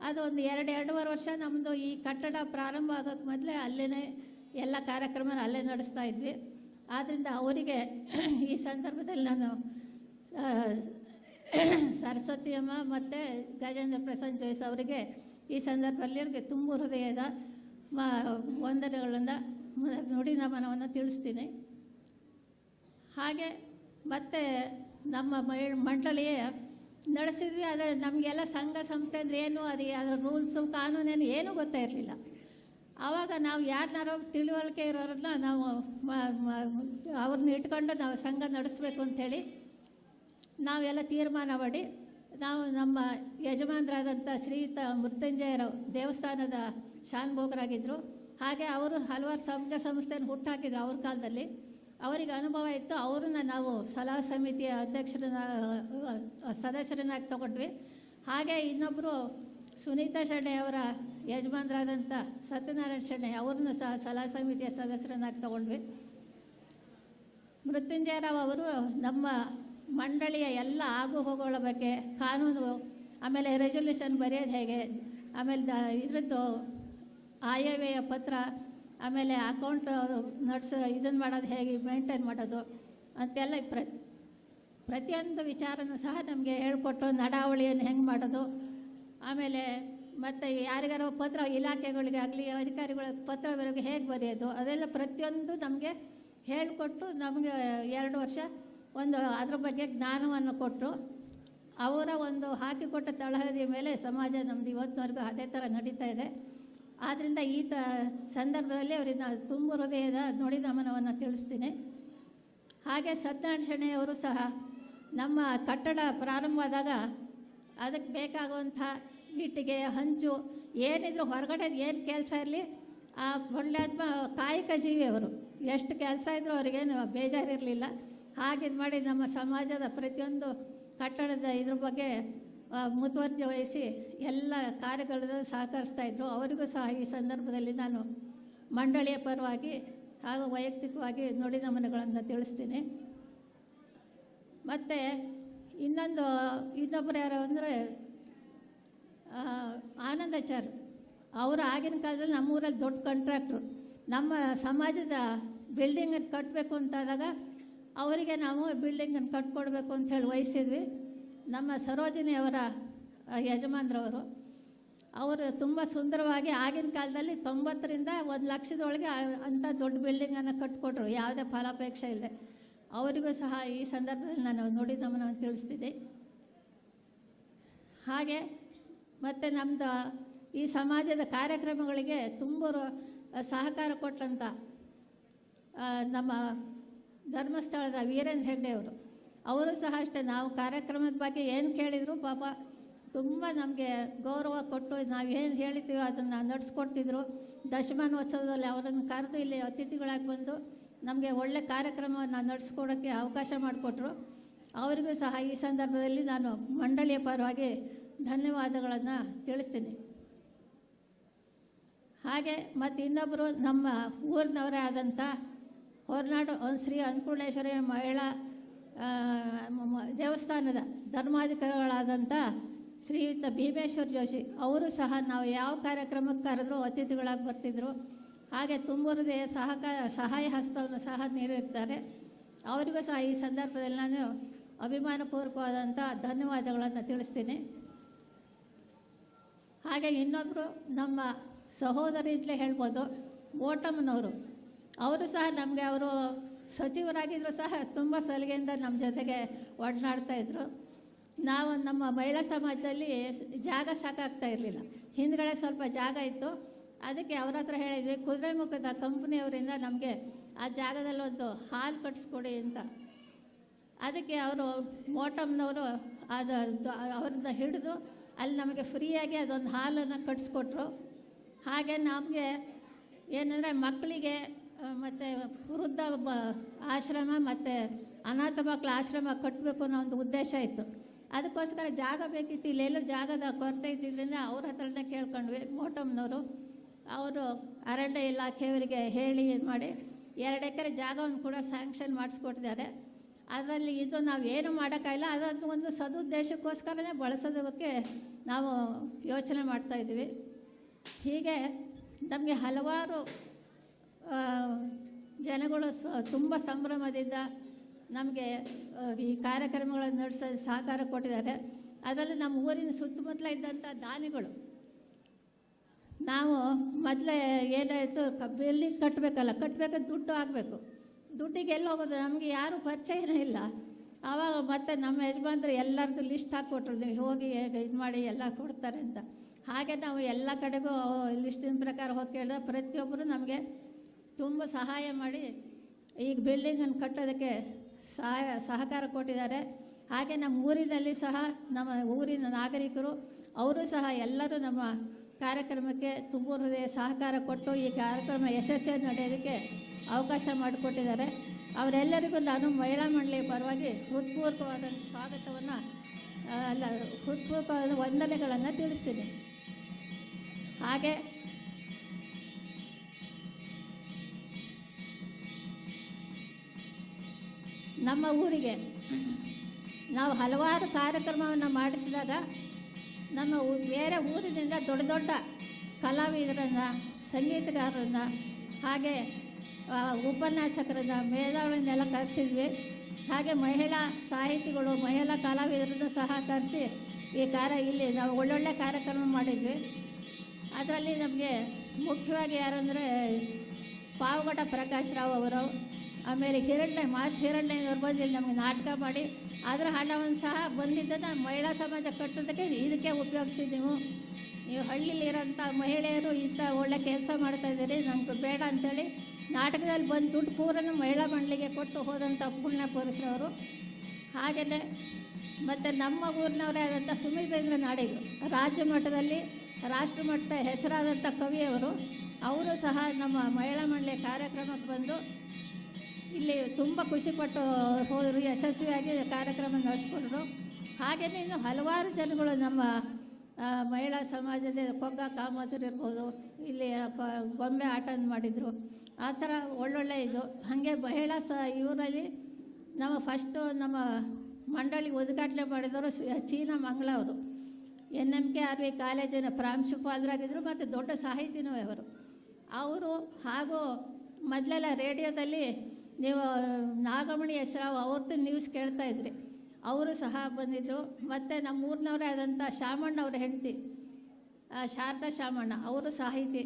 ಅದು ಒಂದು 2-2.5 ವರ್ಷ ನಮ್ಮದು ಈ ಕಟ್ಟಡ ಪ್ರಾರಂಭ ಆಗೋಕ್ಕೆ ಮೊದಲೇ ಅಲ್ಲೇ ಎಲ್ಲ ಕಾರ್ಯಕ್ರಮ ಅಲ್ಲೇ ನಡೆಸ್ತಾ ಇದ್ವಿ. ಆದ್ದರಿಂದ ಅವರಿಗೆ ಈ ಸಂದರ್ಭದಲ್ಲಿ ನಾನು ಸರಸ್ವತಿ ಅಮ್ಮ ಮತ್ತು ಗಜೇಂದ್ರ ಪ್ರಸನ್ನ ಜೋಯಿಸ್ ಅವರಿಗೆ ಈ ಸಂದರ್ಭದಲ್ಲಿ ಅವರಿಗೆ ತುಂಬ ಹೃದಯದ ವಂದನೆಗಳಿಂದ ನುಡಿ ನಮನವನ್ನು ತಿಳಿಸ್ತೀನಿ. ಹಾಗೆ ಮತ್ತು ನಮ್ಮ ಮಂಡಳಿಯೇ ನಡೆಸಿದ್ವಿ. ಆದರೆ ನಮಗೆಲ್ಲ ಸಂಘ ಸಂಸ್ಥೆ ಅಂದರೆ ಏನು, ಅದರ ರೂಲ್ಸು ಕಾನೂನೇನು ಏನೂ ಗೊತ್ತೇ ಇರಲಿಲ್ಲ. ಆವಾಗ ನಾವು ಯಾರನ್ನಾರೋ ತಿಳುವಳಿಕೆ ಇರೋರನ್ನ ನಾವು ಅವ್ರನ್ನ ಇಟ್ಕೊಂಡು ನಾವು ಸಂಘ ನಡೆಸಬೇಕು ಅಂಥೇಳಿ ನಾವೆಲ್ಲ ತೀರ್ಮಾನ ಮಾಡಿ ನಾವು ನಮ್ಮ ಯಜಮಾನರಾದಂಥ ಶ್ರೀಯುತ ಮೃತ್ಯುಂಜಯರ ದೇವಸ್ಥಾನದ ಶಾನ್ಭೋಗರಾಗಿದ್ದರು. ಹಾಗೆ ಅವರು ಹಲವಾರು ಸಂಘ ಸಂಸ್ಥೆಯನ್ನು ಹುಟ್ಟಾಕಿದ್ರು ಅವ್ರ ಕಾಲದಲ್ಲಿ. ಅವರಿಗೆ ಅನುಭವ ಇತ್ತು. ಅವರನ್ನು ನಾವು ಸಲಹಾ ಸಮಿತಿಯ ಸದಸ್ಯರನ್ನಾಗಿ ತಗೊಂಡ್ವಿ. ಹಾಗೆ ಇನ್ನೊಬ್ಬರು ಸುನೀತಾ ಶೆಣೈ ಅವರ ಯಜಮಾನರಾದಂಥ ಸತ್ಯನಾರಾಯಣ ಶೆಣೈ ಅವ್ರನ್ನೂ ಸಹ ಸಲಹಾ ಸಮಿತಿಯ ಸದಸ್ಯರನ್ನಾಗಿ ತಗೊಂಡ್ವಿ. ಮೃತ್ಯುಂಜಯರಾವ್ ಅವರು ನಮ್ಮ ಮಂಡಳಿಯ ಎಲ್ಲ ಆಗು ಹೋಗುಗಳ ಬಗ್ಗೆ ಕಾನೂನು, ಆಮೇಲೆ ರೆಸೊಲ್ಯೂಷನ್ ಬರೆಯೋದು ಹೇಗೆ, ಆಮೇಲೆ ಇದ್ರದ್ದು ಆಯವ್ಯಯ ಪತ್ರ, ಆಮೇಲೆ ಅಕೌಂಟ್ ಇದನ್ನು ಮಾಡೋದು ಹೇಗೆ, ಮೇಂಟೈನ್ ಮಾಡೋದು ಅಂತೆಲ್ಲ ಪ್ರತಿಯೊಂದು ವಿಚಾರನೂ ಸಹ ನಮಗೆ ಹೇಳಿಕೊಟ್ಟು ನಡಾವಳಿಯನ್ನು ಹೆಂಗೆ ಮಾಡೋದು, ಆಮೇಲೆ ಮತ್ತು ಯಾರಿಗಾರು ಪತ್ರ ಇಲಾಖೆಗಳಿಗಾಗಲಿ ಅಧಿಕಾರಿಗಳಿಗೆ ಪತ್ರವರೆಗೆ ಹೇಗೆ ಬರೆಯೋದು, ಅದೆಲ್ಲ ಪ್ರತಿಯೊಂದು ನಮಗೆ ಹೇಳಿಕೊಟ್ಟು ನಮಗೆ 2 ವರ್ಷ ಅದ್ರ ಬಗ್ಗೆ ಜ್ಞಾನವನ್ನು ಕೊಟ್ಟರು. ಅವರ ಹಾಕಿಕೊಟ್ಟ ತಳಹದಿಯ ಮೇಲೆ ಸಮಾಜ ನಮ್ಮದು ಇವತ್ತಿನವರೆಗೂ ಅದೇ ಥರ ನಡೀತಾ ಇದೆ. ಆದ್ದರಿಂದ ಈ ಸಂದರ್ಭದಲ್ಲಿ ಅವರಿಗೆ ನಾನು ತುಂಬ ಹೃದಯದ ನುಡಿ ನಮನವನ್ನು ತಿಳಿಸ್ತೀನಿ. ಹಾಗೆ ಸತ್ಯನಾರಾಯಣ ಶೆಣೈ ಅವರು ಸಹ ನಮ್ಮ ಕಟ್ಟಡ ಪ್ರಾರಂಭವಾದಾಗ ಅದಕ್ಕೆ ಬೇಕಾಗುವಂಥ ಇಟ್ಟಿಗೆ, ಹಂಚು ಏನಿದ್ರು ಹೊರಗಡೆ ಏನು ಕೆಲಸ ಇರಲಿ, ಆ ಪುಣ್ಯಾತ್ಮ ಕಾಯಕ ಜೀವಿ ಅವರು, ಎಷ್ಟು ಕೆಲಸ ಇದ್ದರೂ ಅವ್ರಿಗೇನು ಬೇಜಾರಿರಲಿಲ್ಲ. ಹಾಗೆ ಮಾಡಿ ನಮ್ಮ ಸಮಾಜದ ಪ್ರತಿಯೊಂದು ಕಟ್ಟಡದ ಇದ್ರ ಬಗ್ಗೆ ಮುತುವರ್ಜಿ ವಹಿಸಿ ಎಲ್ಲ ಕಾರ್ಯಗಳನ್ನು ಸಹಕರಿಸ್ತಾಯಿದ್ರು. ಅವರಿಗೂ ಸಹ ಈ ಸಂದರ್ಭದಲ್ಲಿ ನಾನು ಮಂಡಳಿಯ ಪರವಾಗಿ ಹಾಗೂ ವೈಯಕ್ತಿಕವಾಗಿ ನುಡಿ ನಮನಗಳನ್ನು ತಿಳಿಸ್ತೀನಿ. ಮತ್ತು ಇನ್ನೊಬ್ಬರು ಯಾರು ಅಂದರೆ ಆನಂದಾಚಾರ್ ಅವರು ಆಗಿನ ಕಾಲದಲ್ಲಿ ನಮ್ಮೂರಲ್ಲಿ ದೊಡ್ಡ ಕಾಂಟ್ರಾಕ್ಟ್ರು. ನಮ್ಮ ಸಮಾಜದ ಬಿಲ್ಡಿಂಗನ್ನು ಕಟ್ಟಬೇಕು ಅಂತಾದಾಗ ಅವರಿಗೆ ನಾವು ಬಿಲ್ಡಿಂಗನ್ನು ಕಟ್ಕೊಡ್ಬೇಕು ಅಂಥೇಳಿ ವಹಿಸಿದ್ವಿ. ನಮ್ಮ ಸರೋಜಿನಿ ಅವರ ಯಜಮಾನ್ರವರು ಅವರು ತುಂಬ ಸುಂದರವಾಗಿ ಆಗಿನ ಕಾಲದಲ್ಲಿ 90ರಿಂದ 1 ಲಕ್ಷದೊಳಗೆ ಅಂಥ ದೊಡ್ಡ ಬಿಲ್ಡಿಂಗನ್ನು ಕಟ್ಕೊಟ್ರು, ಯಾವುದೇ ಫಲಾಪೇಕ್ಷೆ ಇಲ್ಲದೆ. ಅವರಿಗೂ ಸಹ ಈ ಸಂದರ್ಭದಲ್ಲಿ ನಾನು ನುಡಿ ನಮನವನ್ನು ತಿಳಿಸ್ತೀನಿ. ಹಾಗೆ ಮತ್ತು ನಮ್ಮದು ಈ ಸಮಾಜದ ಕಾರ್ಯಕ್ರಮಗಳಿಗೆ ತುಂಬ ಸಹಕಾರ ಕೊಟ್ಟಂಥ ನಮ್ಮ ಧರ್ಮಸ್ಥಳದ ವೀರೇಂದ್ರ ಹೆಗ್ಡೆ ಅವರು ಸಹ ಅಷ್ಟೇ, ನಾವು ಕಾರ್ಯಕ್ರಮದ ಬಗ್ಗೆ ಏನು ಕೇಳಿದ್ರು ಪಾಪ ತುಂಬ ನಮಗೆ ಗೌರವ ಕೊಟ್ಟು ನಾವೇನು ಹೇಳಿದ್ದೀವೋ ಅದನ್ನು ನಡೆಸ್ಕೊಡ್ತಿದ್ರು. ದಶಮಾನೋತ್ಸವದಲ್ಲಿ ಅವರನ್ನು ಕರೆದು ಇಲ್ಲಿ ಅತಿಥಿಗಳಾಗಿ ಬಂದು ನಮಗೆ ಒಳ್ಳೆ ಕಾರ್ಯಕ್ರಮವನ್ನು ನಡೆಸ್ಕೊಡೋಕ್ಕೆ ಅವಕಾಶ ಮಾಡಿಕೊಟ್ರು. ಅವರಿಗೂ ಸಹ ಈ ಸಂದರ್ಭದಲ್ಲಿ ನಾನು ಮಂಡಳಿಯ ಪರವಾಗಿ ಧನ್ಯವಾದಗಳನ್ನು ತಿಳಿಸ್ತೀನಿ. ಹಾಗೆ ಮತ್ತು ಇನ್ನೊಬ್ಬರು ನಮ್ಮ ಊರಿನವರೇ ಆದಂಥ ಹೊರನಾಡು ಶ್ರೀ ಅನ್ನಪೂರ್ಣೇಶ್ವರಿ ಮಹಿಳಾ ದೇವಸ್ಥಾನದ ಧರ್ಮಾಧಿಕಾರಿಗಳಾದಂಥ ಶ್ರೀಯುತ ಭೀಮೇಶ್ವರ್ ಜೋಶಿ ಅವರು ಸಹ ನಾವು ಯಾವ ಕಾರ್ಯಕ್ರಮಕ್ಕೆ ಕರೆದ್ರೂ ಅತಿಥಿಗಳಾಗಿ ಬರ್ತಿದ್ರು. ಹಾಗೆ ತುಂಬುರದೇ ಸಹಾಯ ಹಸ್ತವನ್ನು ಸಹ ನೀಡಿರ್ತಾರೆ. ಅವರಿಗೂ ಸಹ ಈ ಸಂದರ್ಭದಲ್ಲಿ ನಾನು ಅಭಿಮಾನಪೂರ್ವಕವಾದಂಥ ಧನ್ಯವಾದಗಳನ್ನು ತಿಳಿಸ್ತೀನಿ. ಹಾಗೆ ಇನ್ನೊಬ್ಬರು ನಮ್ಮ ಸಹೋದರಿಯಿಂದಲೇ ಹೇಳ್ಬೋದು, ಓಟಮ್ಮನವರು. ಅವರು ಸಹ ನಮಗೆ ಅವರು ಸಚಿವರಾಗಿದ್ದರೂ ಸಹ ತುಂಬ ಸಲಿಗೆಯಿಂದ ನಮ್ಮ ಜೊತೆಗೆ ಒಡನಾಡ್ತಾಯಿದ್ರು. ನಾವು ನಮ್ಮ ಮಹಿಳಾ ಸಮಾಜದಲ್ಲಿ ಜಾಗ ಸಾಕಾಗ್ತಾ ಇರಲಿಲ್ಲ. ಹಿಂದ್ಗಡೆ ಸ್ವಲ್ಪ ಜಾಗ ಇತ್ತು, ಅದಕ್ಕೆ ಅವ್ರ ಹತ್ರ ಹೇಳಿದ್ವಿ, ಕುದುರೆಮುಖದ ಕಂಪ್ನಿಯವರಿಂದ ನಮಗೆ ಆ ಜಾಗದಲ್ಲಿ ಒಂದು ಹಾಲ್ ಕಟ್ಸ್ಕೊಡಿ ಅಂತ. ಅದಕ್ಕೆ ಅವರು ಮೋಟಮ್ನವರು ಅವ್ರನ್ನ ಹಿಡಿದು ಅಲ್ಲಿ ನಮಗೆ ಫ್ರೀಯಾಗಿ ಅದೊಂದು ಹಾಲನ್ನು ಕಟ್ಸ್ಕೊಟ್ರು. ಹಾಗೆ ನಮಗೆ ಏನಂದರೆ ಮಕ್ಕಳಿಗೆ ಮತ್ತು ವೃದ್ಧ ಆಶ್ರಮ ಮತ್ತು ಅನಾಥ ಮಕ್ಕಳ ಆಶ್ರಮ ಕಟ್ಟಬೇಕು ಅನ್ನೋ ಒಂದು ಉದ್ದೇಶ ಇತ್ತು. ಅದಕ್ಕೋಸ್ಕರ ಜಾಗ ಬೇಕಿತ್ತು. ಇಲ್ಲೆಲ್ಲೂ ಜಾಗದ ಕೊರತೆ ಇದ್ದಿದ್ದರಿಂದ ಅವ್ರ ಹತ್ರನೇ ಕೇಳ್ಕೊಂಡ್ವಿ. ಮೋಟಮ್ನವರು ಅವರು ಅರಣ್ಯ ಇಲಾಖೆಯವರಿಗೆ ಹೇಳಿ ಮಾಡಿ 2 ಎಕರೆ ಜಾಗವನ್ನು ಕೂಡ ಸ್ಯಾಂಕ್ಷನ್ ಮಾಡಿಸ್ಕೊಟ್ಟಿದ್ದಾರೆ. ಅದರಲ್ಲಿ ಇದು ನಾವೇನು ಮಾಡೋಕ್ಕಾಗಿಲ್ಲ, ಅದನ್ನು ಒಂದು ಸದುದ್ದೇಶಕ್ಕೋಸ್ಕರನೇ ಬಳಸೋದಕ್ಕೆ ನಾವು ಯೋಚನೆ ಮಾಡ್ತಾಯಿದ್ವಿ. ಹೀಗೆ ನಮಗೆ ಹಲವಾರು ಜನಗಳು ತುಂಬ ಸಂಭ್ರಮದಿಂದ ನಮಗೆ ಈ ಕಾರ್ಯಕ್ರಮಗಳನ್ನು ನಡೆಸೋ ಸಹಕಾರ ಕೊಟ್ಟಿದ್ದಾರೆ. ಅದರಲ್ಲಿ ನಮ್ಮ ಊರಿನ ಸುತ್ತಮುತ್ತಲ ಇದ್ದಂಥ ದಾನಿಗಳು, ನಾವು ಮೊದಲೇ ಏನಾಯಿತು, ಬಿಲ್ಡಿಂಗ್ ಕಟ್ಟಬೇಕಾದ್ರೆ ದುಡ್ಡು ಆಗಬೇಕು. ದುಡ್ಡಿಗೆ ಎಲ್ಲಿ ಹೋಗೋದು, ನಮಗೆ ಯಾರೂ ಪರಿಚಯನೇ ಇಲ್ಲ. ಆವಾಗ ಮತ್ತೆ ನಮ್ಮ ಯಜಮಾನ್ರು ಎಲ್ಲರದ್ದು ಲಿಸ್ಟ್ ಹಾಕ್ಕೊಟ್ರು, ನೀವು ಹೋಗಿ ಇದು ಮಾಡಿ ಎಲ್ಲ ಕೊಡ್ತಾರೆ ಅಂತ. ಹಾಗೆ ನಾವು ಎಲ್ಲ ಕಡೆಗೂ ಲಿಸ್ಟಿನ ಪ್ರಕಾರ ಹೋಗಿ ಕೇಳಿದ್ರೆ ಪ್ರತಿಯೊಬ್ಬರು ನಮಗೆ ತುಂಬ ಸಹಾಯ ಮಾಡಿ ಈಗ ಬಿಲ್ಡಿಂಗನ್ನು ಕಟ್ಟೋದಕ್ಕೆ ಸಹಕಾರ ಕೊಟ್ಟಿದ್ದಾರೆ. ಹಾಗೆ ನಮ್ಮ ಊರಿನಲ್ಲಿ ಸಹ ನಮ್ಮ ಊರಿನ ನಾಗರಿಕರು ಅವರು ಸಹ ಎಲ್ಲರೂ ನಮ್ಮ ಕಾರ್ಯಕ್ರಮಕ್ಕೆ ತುಂಬ ಹೃದಯ ಸಹಕಾರ ಕೊಟ್ಟು ಈ ಕಾರ್ಯಕ್ರಮ ಯಶಸ್ವಿಯಾಗಿ ನಡೆಯೋದಕ್ಕೆ ಅವಕಾಶ ಮಾಡಿಕೊಟ್ಟಿದ್ದಾರೆ. ಅವರೆಲ್ಲರಿಗೂ ನಾನು ಮಹಿಳಾ ಮಂಡಳಿಯ ಪರವಾಗಿ ಹೃತ್ಪೂರ್ವಕವಾದ ಸ್ವಾಗತವನ್ನು ಅಲ್ಲ ಹೃತ್ಪೂರ್ವಕವಾದ ವಂದನೆಗಳನ್ನು ತಿಳಿಸ್ತೀನಿ. ಹಾಗೆ ನಮ್ಮ ಊರಿಗೆ ನಾವು ಹಲವಾರು ಕಾರ್ಯಕ್ರಮವನ್ನು ಮಾಡಿಸಿದಾಗ ನಮ್ಮ ಬೇರೆ ಊರಿನಿಂದ ದೊಡ್ಡ ದೊಡ್ಡ ಕಲಾವಿದರನ್ನು, ಸಂಗೀತಗಾರರನ್ನು, ಹಾಗೆ ಉಪನ್ಯಾಸಕರನ್ನು, ಮೇಧಾವಿಗಳನ್ನೆಲ್ಲ ಕರೆಸಿದ್ವಿ. ಹಾಗೆ ಮಹಿಳಾ ಸಾಹಿತಿಗಳು, ಮಹಿಳಾ ಕಲಾವಿದರನ್ನು ಸಹ ಕರೆಸಿ ಇಲ್ಲಿ ನಾವು ಒಳ್ಳೊಳ್ಳೆ ಕಾರ್ಯಕ್ರಮ ಮಾಡಿದ್ವಿ. ಅದರಲ್ಲಿ ನಮಗೆ ಮುಖ್ಯವಾಗಿ ಯಾರಂದರೆ ಪಾವಗಡ ಪ್ರಕಾಶ್ ರಾವ್ ಅವರು, ಆಮೇಲೆ ಮಾಸ್ಟರ್ ಹಿರಣ್ಯವ್ರು ಬಂದು ಇಲ್ಲಿ ನಮಗೆ ನಾಟಕ ಮಾಡಿ ಅದರ ಹಣವನ್ನು ಸಹ ಬಂದಿದ್ದನ್ನು ಮಹಿಳಾ ಸಮಾಜ ಕಟ್ಟೋದಕ್ಕೆ ಇದಕ್ಕೆ ಉಪಯೋಗಿಸಿದ್ದೀವಿ. ನೀವು ಹಳ್ಳಿಲಿರೋಂಥ ಮಹಿಳೆಯರು ಇಂಥ ಒಳ್ಳೆ ಕೆಲಸ ಮಾಡ್ತಾಯಿದ್ದೀರಿ, ನಮ್ಗೆ ಬೇಡ ಅಂಥೇಳಿ ನಾಟಕದಲ್ಲಿ ಬಂದು ದುಡ್ಡು ಪೂರನ್ನು ಮಹಿಳಾ ಮಂಡಳಿಗೆ ಕೊಟ್ಟು ಹೋದಂಥ ಪುಣ್ಯ ಪುರುಷರವರು. ಹಾಗೆಯೇ ಮತ್ತು ನಮ್ಮ ಊರಿನವರೇ ಆದಂಥ ಸುಮಿತ್ರೇಂದ್ರ ನಾಡಿಗರು, ರಾಜ್ಯ ಮಟ್ಟದಲ್ಲಿ ರಾಷ್ಟ್ರ ಮಟ್ಟ ಹೆಸರಾದಂಥ ಕವಿಯವರು, ಅವರು ಸಹ ನಮ್ಮ ಮಹಿಳಾ ಮಂಡಳಿಯ ಕಾರ್ಯಕ್ರಮಕ್ಕೆ ಬಂದು ಇಲ್ಲಿ ತುಂಬ ಖುಷಿಪಟ್ಟು ಹೋದರು, ಯಶಸ್ವಿಯಾಗಿ ಕಾರ್ಯಕ್ರಮ ನಡೆಸ್ಕೊಂಡ್ರು. ಹಾಗೆಯೇ ಇನ್ನು ಹಲವಾರು ಜನಗಳು ನಮ್ಮ ಮಹಿಳಾ ಸಮಾಜದ ಕೊಗ್ಗ ಕಾಮತರು ಇರ್ಬೋದು, ಇಲ್ಲಿ ಗೊಂಬೆ ಆಟ ಮಾಡಿದರು. ಆ ಥರ ಒಳ್ಳೊಳ್ಳೆ ಇದು. ಹಾಗೆ ಮಹಿಳಾ ಇವರಲ್ಲಿ ಫಸ್ಟು ನಮ್ಮ ಮಂಡಳಿ ಉದ್ಘಾಟನೆ ಮಾಡಿದವರು ಚೀನಾ ಮಂಗಳ ಅವರು, NMKRV ಕಾಲೇಜಿನ ಪ್ರಾಂಶುಪಾಲರಾಗಿದ್ದರು ಮತ್ತು ದೊಡ್ಡ ಸಾಹಿತಿನೂ ಅವರು. ಹಾಗೂ ಮೊದಲೆಲ್ಲ ರೇಡಿಯೋದಲ್ಲಿ ನೀವು ನಾಗಮಣಿ ಹೆಸರಾವ್ ಅವ್ರದ್ದು ನ್ಯೂಸ್ ಕೇಳ್ತಾಯಿದ್ರಿ, ಅವರು ಸಹ ಬಂದಿದ್ದರು. ಮತ್ತು ನಮ್ಮ ಊರಿನವರೇ ಆದಂಥ ಶಾಮಣ್ಣ ಅವರ ಹೆಂಡತಿ ಶಾರದಾ ಶಾಮಣ್ಣ, ಅವರು ಸಾಹಿತಿ,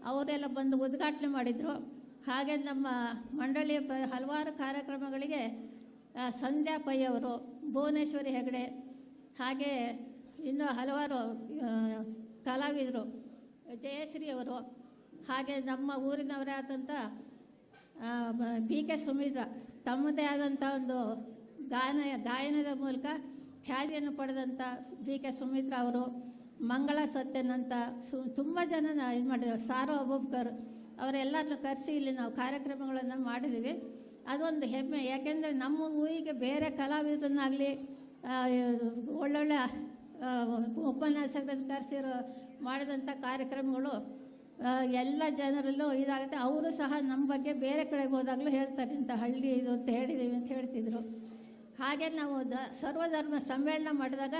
ಅವರೆಲ್ಲ ಬಂದು ಉದ್ಘಾಟನೆ ಮಾಡಿದರು. ಹಾಗೆ ನಮ್ಮ ಮಂಡಳಿಯ ಹಲವಾರು ಕಾರ್ಯಕ್ರಮಗಳಿಗೆ ಸಂಧ್ಯಾ ಪೈ ಅವರು, ಭುವನೇಶ್ವರಿ ಹೆಗಡೆ, ಹಾಗೆ ಇನ್ನೂ ಹಲವಾರು ಕಲಾವಿದರು, ಜಯಶ್ರೀ ಅವರು, ಹಾಗೆ ನಮ್ಮ ಊರಿನವರೇ ಆದಂಥ BK ಸುಮಿತ್ರಾ, ತಮ್ಮದೇ ಆದಂಥ ಒಂದು ಗಾಯನದ ಮೂಲಕ ಖ್ಯಾತಿಯನ್ನು ಪಡೆದಂಥ BK ಸುಮಿತ್ರಾ ಅವರು, ಮಂಗಳ ಸತ್ಯನ್ ಅಂತ ತುಂಬ ಜನ ಇದು ಮಾಡಿದ್ದಾರೆ, ಸಾರೋ ಅಬೂಬ್ಕರ್ ಅವರೆಲ್ಲರನ್ನು ಕರೆಸಿ ಇಲ್ಲಿ ನಾವು ಕಾರ್ಯಕ್ರಮಗಳನ್ನು ಮಾಡಿದ್ದೀವಿ. ಅದೊಂದು ಹೆಮ್ಮೆ. ಯಾಕೆಂದರೆ ನಮ್ಮ ಊರಿಗೆ ಬೇರೆ ಕಲಾವಿದರನ್ನಾಗಲಿ ಒಳ್ಳೊಳ್ಳೆ ಉಪನ್ಯಾಸಕರನ್ನು ಕರೆಸಿರೋ ಮಾಡಿದಂಥ ಕಾರ್ಯಕ್ರಮಗಳು ಎಲ್ಲ ಜನರಲ್ಲೂ ಇದಾಗುತ್ತೆ. ಅವರು ಸಹ ನಮ್ಮ ಬಗ್ಗೆ ಬೇರೆ ಕಡೆಗೆ ಹೋದಾಗಲೂ ಹೇಳ್ತಾರೆ, ಇಂಥ ಹಳ್ಳಿ ಇದು ಅಂತ ಹೇಳಿದ್ದೀವಿ ಅಂತ ಹೇಳ್ತಿದ್ರು. ಹಾಗೆ ನಾವು ಸರ್ವಧರ್ಮ ಸಮ್ಮೇಳನ ಮಾಡಿದಾಗ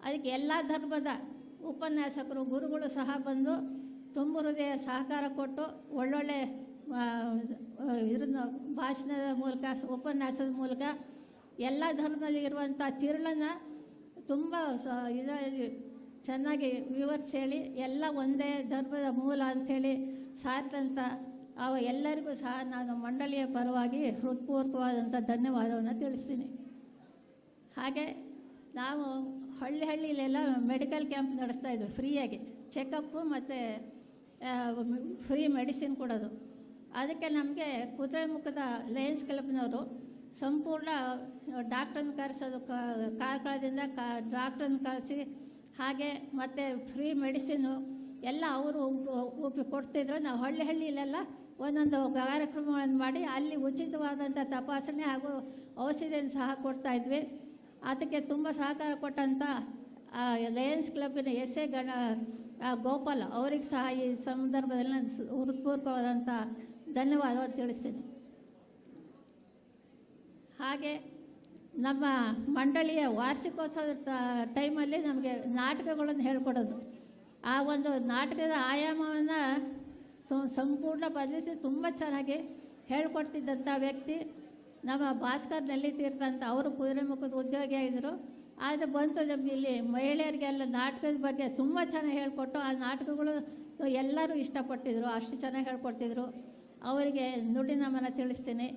ಅದಕ್ಕೆ ಎಲ್ಲ ಧರ್ಮದ ಉಪನ್ಯಾಸಕರು, ಗುರುಗಳು ಸಹ ಬಂದು ತುಂಬ ಹೃದಯ ಸಹಕಾರ ಕೊಟ್ಟು ಒಳ್ಳೊಳ್ಳೆ ಇದನ್ನು ಭಾಷಣದ ಮೂಲಕ, ಉಪನ್ಯಾಸದ ಮೂಲಕ ಎಲ್ಲ ಧರ್ಮದಲ್ಲಿ ಇರುವಂಥ ತಿರುಳನ್ನು ತುಂಬ ಇದರಲ್ಲಿ ಚೆನ್ನಾಗಿ ವಿವರಿಸಿ ಹೇಳಿ ಎಲ್ಲ ಒಂದೇ ಧರ್ಮದ ಮೂಲ ಅಂಥೇಳಿ ಸಾರ್ತಂಥ ಎಲ್ಲರಿಗೂ ಸಹ ನಾನು ಮಂಡಳಿಯ ಪರವಾಗಿ ಹೃತ್ಪೂರ್ವಕವಾದಂಥ ಧನ್ಯವಾದವನ್ನು ತಿಳಿಸ್ತೀನಿ. ಹಾಗೆ ನಾವು ಹಳ್ಳಿಲೆಲ್ಲ ಮೆಡಿಕಲ್ ಕ್ಯಾಂಪ್ ನಡೆಸ್ತಾಯಿದ್ವಿ, ಫ್ರೀಯಾಗಿ ಚೆಕಪ್ಪು ಮತ್ತು ಫ್ರೀ ಮೆಡಿಸಿನ್ ಕೊಡೋದು. ಅದಕ್ಕೆ ನಮಗೆ ಕುದುರೆಮುಖದ ಲಯನ್ಸ್ ಕ್ಲಬ್ನವರು ಸಂಪೂರ್ಣ ಡಾಕ್ಟ್ರನ್ನ ಕರೆಸೋದು, ಕಾರ್ಕಳದಿಂದ ಡಾಕ್ಟ್ರನ್ನ ಕಳಿಸಿ, ಹಾಗೆ ಮತ್ತು ಫ್ರೀ ಮೆಡಿಸಿನ್ನು ಎಲ್ಲ ಅವರು ಕೊಡ್ತಿದ್ರು. ನಾವು ಹಳ್ಳಿಲೆಲ್ಲ ಒಂದೊಂದು ಕಾರ್ಯಕ್ರಮಗಳನ್ನು ಮಾಡಿ ಅಲ್ಲಿ ಉಚಿತವಾದಂಥ ತಪಾಸಣೆ ಹಾಗೂ ಔಷಧಿಯನ್ನು ಸಹ ಕೊಡ್ತಾಯಿದ್ವಿ. ಅದಕ್ಕೆ ತುಂಬ ಸಹಕಾರ ಕೊಟ್ಟಂಥ ಲಯನ್ಸ್ ಕ್ಲಬ್ಬಿನ SA ಗೋಪಾಲ್ ಅವ್ರಿಗೆ ಸಹ ಈ ಸಂದರ್ಭದಲ್ಲಿ ನಾನು ಹೃತ್ಪೂರ್ವಕವಾದಂಥ ಧನ್ಯವಾದವನ್ನು ತಿಳಿಸ್ತೀನಿ. ಹಾಗೆ ನಮ್ಮ ಮಂಡಳಿಯ ವಾರ್ಷಿಕೋತ್ಸವದ ಟೈಮಲ್ಲಿ ನಮಗೆ ನಾಟಕಗಳನ್ನು ಹೇಳ್ಕೊಡೋದು, ಆ ಒಂದು ನಾಟಕದ ಆಯಾಮವನ್ನು ಸಂಪೂರ್ಣ ಬದಲಿಸಿ ತುಂಬ ಚೆನ್ನಾಗಿ ಹೇಳ್ಕೊಡ್ತಿದ್ದಂಥ ವ್ಯಕ್ತಿ ನಮ್ಮ ಭಾಸ್ಕರ್ ನೆಲ್ಲಿತೀರ್ಥ ಅಂತ. ಅವರು ಕುದುರೆಮುಖದ ಉದ್ಯೋಗಿಯಾಗಿದ್ದರು. ಆದರೆ ಬಂತು ನಮಗೆ ಇಲ್ಲಿ ಮಹಿಳೆಯರಿಗೆಲ್ಲ ನಾಟಕದ ಬಗ್ಗೆ ತುಂಬ ಚೆನ್ನಾಗಿ ಹೇಳ್ಕೊಟ್ಟು ಆ ನಾಟಕಗಳು ಎಲ್ಲರೂ ಇಷ್ಟಪಟ್ಟಿದ್ರು, ಅಷ್ಟು ಚೆನ್ನಾಗಿ ಹೇಳ್ಕೊಡ್ತಿದ್ರು. ಅವರಿಗೆ ನುಡಿ ನಮನ ತಿಳಿಸ್ತೀನಿ.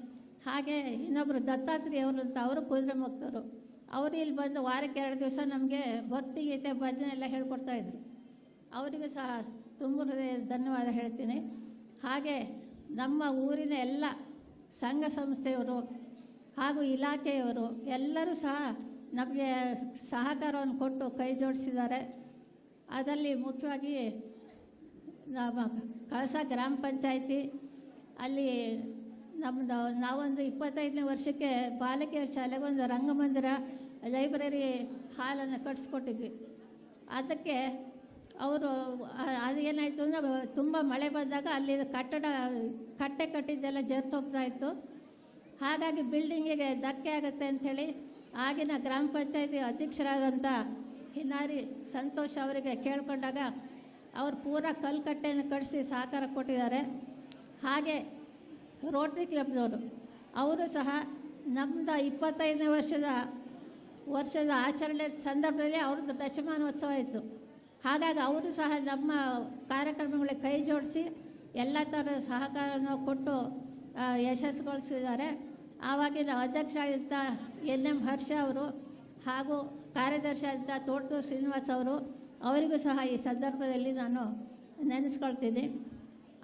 ಹಾಗೆ ಇನ್ನೊಬ್ಬರು ದತ್ತಾತ್ರೇಯ ಅವರು ಅಂತ, ಅವರು ಕುದುರೆಮುಖದವರು. ಅವರು ಇಲ್ಲಿ ಬಂದು ವಾರಕ್ಕೆ 2 ದಿವಸ ನಮಗೆ ಭಕ್ತಿಗೀತೆ ಭಜನೆ ಎಲ್ಲ ಹೇಳ್ಕೊಡ್ತಾಯಿದ್ರು. ಅವರಿಗೂ ಸಹ ತುಂಬ ಧನ್ಯವಾದ ಹೇಳ್ತೀನಿ. ಹಾಗೆ ನಮ್ಮ ಊರಿನ ಎಲ್ಲ ಸಂಘ ಸಂಸ್ಥೆಯವರು ಹಾಗೂ ಇಲಾಖೆಯವರು ಎಲ್ಲರೂ ಸಹ ನಮಗೆ ಸಹಕಾರವನ್ನು ಕೊಟ್ಟು ಕೈ ಜೋಡಿಸಿದ್ದಾರೆ. ಅದರಲ್ಲಿ ಮುಖ್ಯವಾಗಿ ನಮ್ಮ ಕಳಸ ಗ್ರಾಮ ಪಂಚಾಯಿತಿ ಅಲ್ಲಿ ನಾವೊಂದು 25ನೇ ವರ್ಷಕ್ಕೆ ಬಾಲಕಿಯರ ಶಾಲೆಗೆ ಒಂದು ರಂಗಮಂದಿರ ಲೈಬ್ರರಿ ಹಾಲನ್ನು ಕಟ್ಸ್ಕೊಟ್ಟಿದ್ವಿ. ಅದಕ್ಕೆ ಅವರು ಅದೇನಾಯಿತು ಅಂದರೆ ತುಂಬ ಮಳೆ ಬಂದಾಗ ಅಲ್ಲಿ ಕಟ್ಟೆ ಕಟ್ಟಿದ್ದೆಲ್ಲ ಜರ್ತೋಗ್ತಾ ಇತ್ತು. ಹಾಗಾಗಿ ಬಿಲ್ಡಿಂಗಿಗೆ ಧಕ್ಕೆ ಆಗುತ್ತೆ ಅಂಥೇಳಿ ಆಗಿನ ಗ್ರಾಮ ಪಂಚಾಯತಿ ಅಧ್ಯಕ್ಷರಾದಂಥ ಹಿನ್ನಾರಿ ಸಂತೋಷ್ ಅವರಿಗೆ ಕೇಳ್ಕೊಂಡಾಗ ಅವರು ಪೂರಾ ಕಲ್ಕಟ್ಟೆಯನ್ನು ಕಟ್ಟಿಸಿ ಸಹಕಾರ ಕೊಟ್ಟಿದ್ದಾರೆ. ಹಾಗೆ ರೋಟ್ರಿ ಕ್ಲಬ್ನವರು ಅವರು ಸಹ ನಮ್ಮದು 25ನೇ ವರ್ಷದ ಆಚರಣೆ ಸಂದರ್ಭದಲ್ಲಿ ಅವ್ರದ್ದು ದಶಮಾನೋತ್ಸವ ಇತ್ತು. ಹಾಗಾಗಿ ಅವರು ಸಹ ನಮ್ಮ ಕಾರ್ಯಕ್ರಮಗಳಿಗೆ ಕೈ ಜೋಡಿಸಿ ಎಲ್ಲ ಥರದ ಸಹಕಾರವನ್ನು ಕೊಟ್ಟು ಯಶಸ್ಸುಗೊಳಿಸಿದ್ದಾರೆ. ಆವಾಗಿನ ಅಧ್ಯಕ್ಷರಾಗಿದ್ದ NM ಹರ್ಷ ಅವರು ಹಾಗೂ ಕಾರ್ಯದರ್ಶಿ ಆಗಿದ್ದ ತೋಟದೂರು ಶ್ರೀನಿವಾಸ್ ಅವರಿಗೂ ಸಹ ಈ ಸಂದರ್ಭದಲ್ಲಿ ನಾನು ನೆನೆಸ್ಕೊಳ್ತೀನಿ.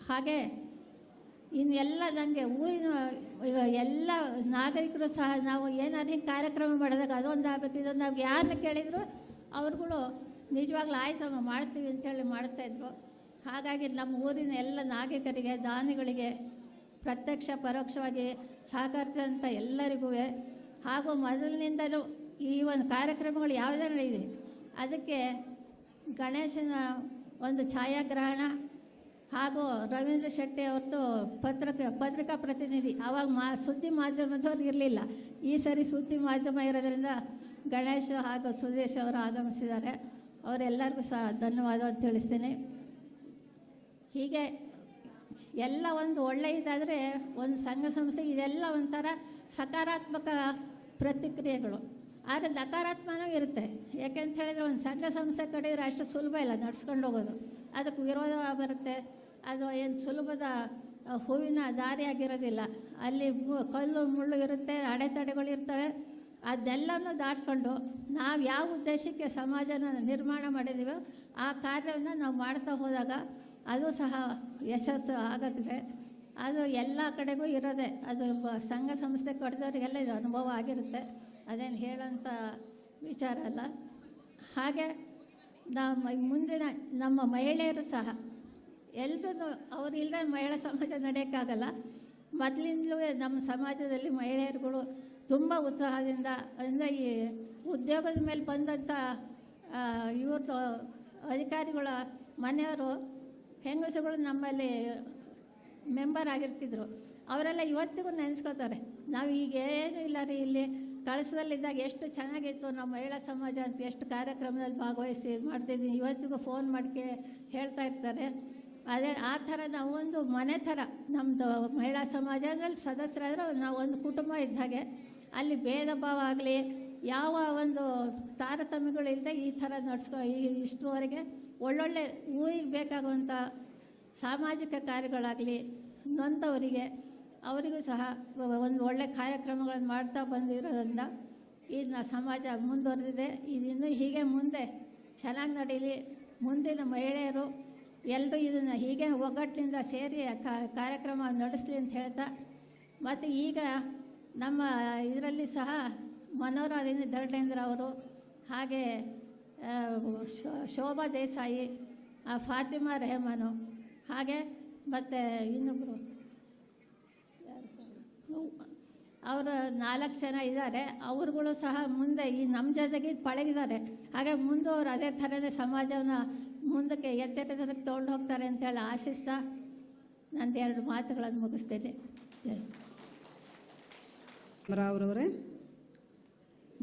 ಹಾಗೆ ಇನ್ನೆಲ್ಲ ನನಗೆ ಊರಿನ ಎಲ್ಲ ನಾಗರಿಕರು ಸಹ ನಾವು ಏನಾದರೂ ಕಾರ್ಯಕ್ರಮ ಮಾಡಿದಾಗ ಅದೊಂದು ಆಗಬೇಕು ಇದೊಂದು ನಾವು ಯಾರನ್ನ ಕೇಳಿದ್ರು ಅವ್ರುಗಳು ನಿಜವಾಗ್ಲೂ ಆಯ್ತಮ್ಮ ಮಾಡ್ತೀವಿ ಅಂತೇಳಿ ಮಾಡ್ತಾಯಿದ್ರು. ಹಾಗಾಗಿ ನಮ್ಮ ಊರಿನ ಎಲ್ಲ ನಾಗರಿಕರಿಗೆ ದಾನಿಗಳಿಗೆ ಪ್ರತ್ಯಕ್ಷ ಪರೋಕ್ಷವಾಗಿ ಸಹಕರಿಸಿದಂಥ ಎಲ್ಲರಿಗೂ ಹಾಗೂ ಮೊದಲಿನಿಂದಲೂ ಈ ಒಂದು ಕಾರ್ಯಕ್ರಮಗಳು ಯಾವುದೇ ನಡೆಯಿದೆ ಅದಕ್ಕೆ ಗಣೇಶನ ಒಂದು ಛಾಯಾಗ್ರಹಣ ಹಾಗೂ ರವೀಂದ್ರ ಶೆಟ್ಟಿ ಅವ್ರದ್ದು ಪತ್ರಿಕಾ ಪ್ರತಿನಿಧಿ. ಆವಾಗ ಸುದ್ದಿ ಮಾಧ್ಯಮದವ್ರು ಇರಲಿಲ್ಲ. ಈ ಸರಿ ಸುದ್ದಿ ಮಾಧ್ಯಮ ಇರೋದ್ರಿಂದ ಗಣೇಶ್ ಹಾಗೂ ಸುದೇಶ್ ಅವರು ಆಗಮಿಸಿದ್ದಾರೆ. ಅವರೆಲ್ಲರಿಗೂ ಸಹ ಧನ್ಯವಾದವನ್ನು ತಿಳಿಸ್ತೀನಿ. ಹೀಗೆ ಎಲ್ಲ ಒಂದು ಒಳ್ಳೆಯದಾದರೆ ಒಂದು ಸಂಘ ಸಂಸ್ಥೆ ಇದೆಲ್ಲ ಒಂಥರ ಸಕಾರಾತ್ಮಕ ಪ್ರತಿಕ್ರಿಯೆಗಳು. ಆದರೆ ನಕಾರಾತ್ಮಕವೂ ಇರುತ್ತೆ. ಯಾಕೆಂತ ಹೇಳಿದ್ರೆ ಒಂದು ಸಂಘ ಸಂಸ್ಥೆ ಕಡೆದ್ರೆ ಅಷ್ಟು ಸುಲಭ ಇಲ್ಲ ನಡ್ಸ್ಕೊಂಡು ಹೋಗೋದು. ಅದಕ್ಕೆ ವಿರೋಧ ಬರುತ್ತೆ. ಅದು ಏನು ಸುಲಭದ ಹೂವಿನ ದಾರಿಯಾಗಿರೋದಿಲ್ಲ. ಅಲ್ಲಿ ಕಲ್ಲು ಮುಳ್ಳು ಇರುತ್ತೆ, ಅಡೆತಡೆಗಳು ಇರ್ತವೆ. ಅದೆಲ್ಲನೂ ದಾಟ್ಕೊಂಡು ನಾವು ಯಾವ ಉದ್ದೇಶಕ್ಕೆ ಸಮಾಜನ ನಿರ್ಮಾಣ ಮಾಡಿದ್ದೀವೋ ಆ ಕಾರ್ಯವನ್ನು ನಾವು ಮಾಡ್ತಾ ಹೋದಾಗ ಅದು ಸಹ ಯಶಸ್ಸು ಆಗುತ್ತೆ. ಅದು ಎಲ್ಲ ಕಡೆಗೂ ಇರೋದೆ. ಅದು ಸಂಘ ಸಂಸ್ಥೆ ಕಟ್ಟಿದವರಿಗೆಲ್ಲ ಇದು ಅನುಭವ ಆಗಿರುತ್ತೆ. ಅದೇನು ಹೇಳೋಂಥ ವಿಚಾರ ಅಲ್ಲ. ಹಾಗೆ ಮುಂದಿನ ನಮ್ಮ ಮಹಿಳೆಯರು ಸಹ ಎಲ್ಲರೂ ಅವರಿಲ್ಲದೆ ಮಹಿಳಾ ಸಮಾಜ ನಡೆಯೋಕ್ಕಾಗಲ್ಲ. ಮೊದಲಿಂದಲೂ ನಮ್ಮ ಸಮಾಜದಲ್ಲಿ ಮಹಿಳೆಯರುಗಳು ತುಂಬ ಉತ್ಸಾಹದಿಂದ ಅಂದರೆ ಈ ಉದ್ಯೋಗದ ಮೇಲೆ ಬಂದಂಥ ಇವ್ರದ್ದು ಅಧಿಕಾರಿಗಳ ಮನೆಯವರು ಹೆಂಗಸುಗಳು ನಮ್ಮಲ್ಲಿ ಮೆಂಬರ್ ಆಗಿರ್ತಿದ್ರು. ಅವರೆಲ್ಲ ಇವತ್ತಿಗೂ ನೆನೆಸ್ಕೋತಾರೆ. ನಾವು ಈಗೇನು ಇಲ್ಲ ರೀ, ಇಲ್ಲಿ ಕಳಸದಲ್ಲಿದ್ದಾಗ ಎಷ್ಟು ಚೆನ್ನಾಗಿತ್ತು ನಮ್ಮ ಮಹಿಳಾ ಸಮಾಜ ಅಂತ, ಎಷ್ಟು ಕಾರ್ಯಕ್ರಮದಲ್ಲಿ ಭಾಗವಹಿಸಿ ಮಾಡ್ತಿದ್ವಿ. ಇವತ್ತಿಗೂ ಫೋನ್ ಮಾಡಿ ಹೇಳ್ತಾ ಇರ್ತಾರೆ. ಅದೇ ಆ ಥರ ನಾವೊಂದು ಮನೆ ಥರ ನಮ್ಮದು ಮಹಿಳಾ ಸಮಾಜದಲ್ಲಿ ಸದಸ್ಯರಾದರೆ ನಾವು ಒಂದು ಕುಟುಂಬ ಇದ್ದಾಗೆ. ಅಲ್ಲಿ ಭೇದ ಭಾವ ಆಗಲಿ ಯಾವ ಒಂದು ತಾರತಮ್ಯಗಳಿಲ್ಲದೆ ಈ ಥರ ಇಷ್ಟರವರೆಗೆ ಒಳ್ಳೊಳ್ಳೆ ಊರಿಗೆ ಬೇಕಾಗುವಂಥ ಸಾಮಾಜಿಕ ಕಾರ್ಯಗಳಾಗಲಿ ನೊಂದವರಿಗೆ ಅವರಿಗೂ ಸಹ ಒಂದು ಒಳ್ಳೆ ಕಾರ್ಯಕ್ರಮಗಳನ್ನು ಮಾಡ್ತಾ ಬಂದಿರೋದ್ರಿಂದ ಈ ಸಮಾಜ ಮುಂದುವರೆದಿದೆ. ಇದನ್ನು ಹೀಗೆ ಮುಂದೆ ಚೆನ್ನಾಗಿ ನಡೀಲಿ. ಮುಂದಿನ ಮಹಿಳೆಯರು ಎಲ್ಲರೂ ಇದನ್ನು ಹೀಗೆ ಒಗ್ಗಟ್ಟಿನಿಂದ ಸೇರಿ ಕಾರ್ಯಕ್ರಮ ನಡೆಸಲಿ ಅಂತ ಹೇಳ್ತಾ, ಮತ್ತು ಈಗ ನಮ್ಮ ಇದರಲ್ಲಿ ಸಹ ಮನೋರಾಧಿನಿ ಧರ್ಮೇಂದ್ರ ಅವರು, ಹಾಗೆ ಶೋಭಾ ದೇಸಾಯಿ, ಫಾತಿಮಾ ರೆಹಮಾನು, ಹಾಗೆ ಮತ್ತು ಇನ್ನೊಬ್ಬರು ಅವರು 4 ಜನ ಇದ್ದಾರೆ. ಅವ್ರುಗಳು ಸಹ ಮುಂದೆ ಈ ನಮ್ಮ ಜೊತೆಗೆ ಪಳಗಿದ್ದಾರೆ. ಹಾಗೆ ಮುಂದೆ ಅವರು ಅದೇ ಥರನೇ ಸಮಾಜವನ್ನು ಮುಂದಕ್ಕೆ ಎತ್ತೆತ್ತರಕ್ಕೆ ತೊಗೊಂಡು ಹೋಗ್ತಾರೆ ಅಂತೇಳಿ ಆಶಿಸ್ತಾ ನಂದು 2 ಮಾತುಗಳನ್ನು ಮುಗಿಸ್ತೇನೆ. ಜೈ ರಾವ್ರವರೇ,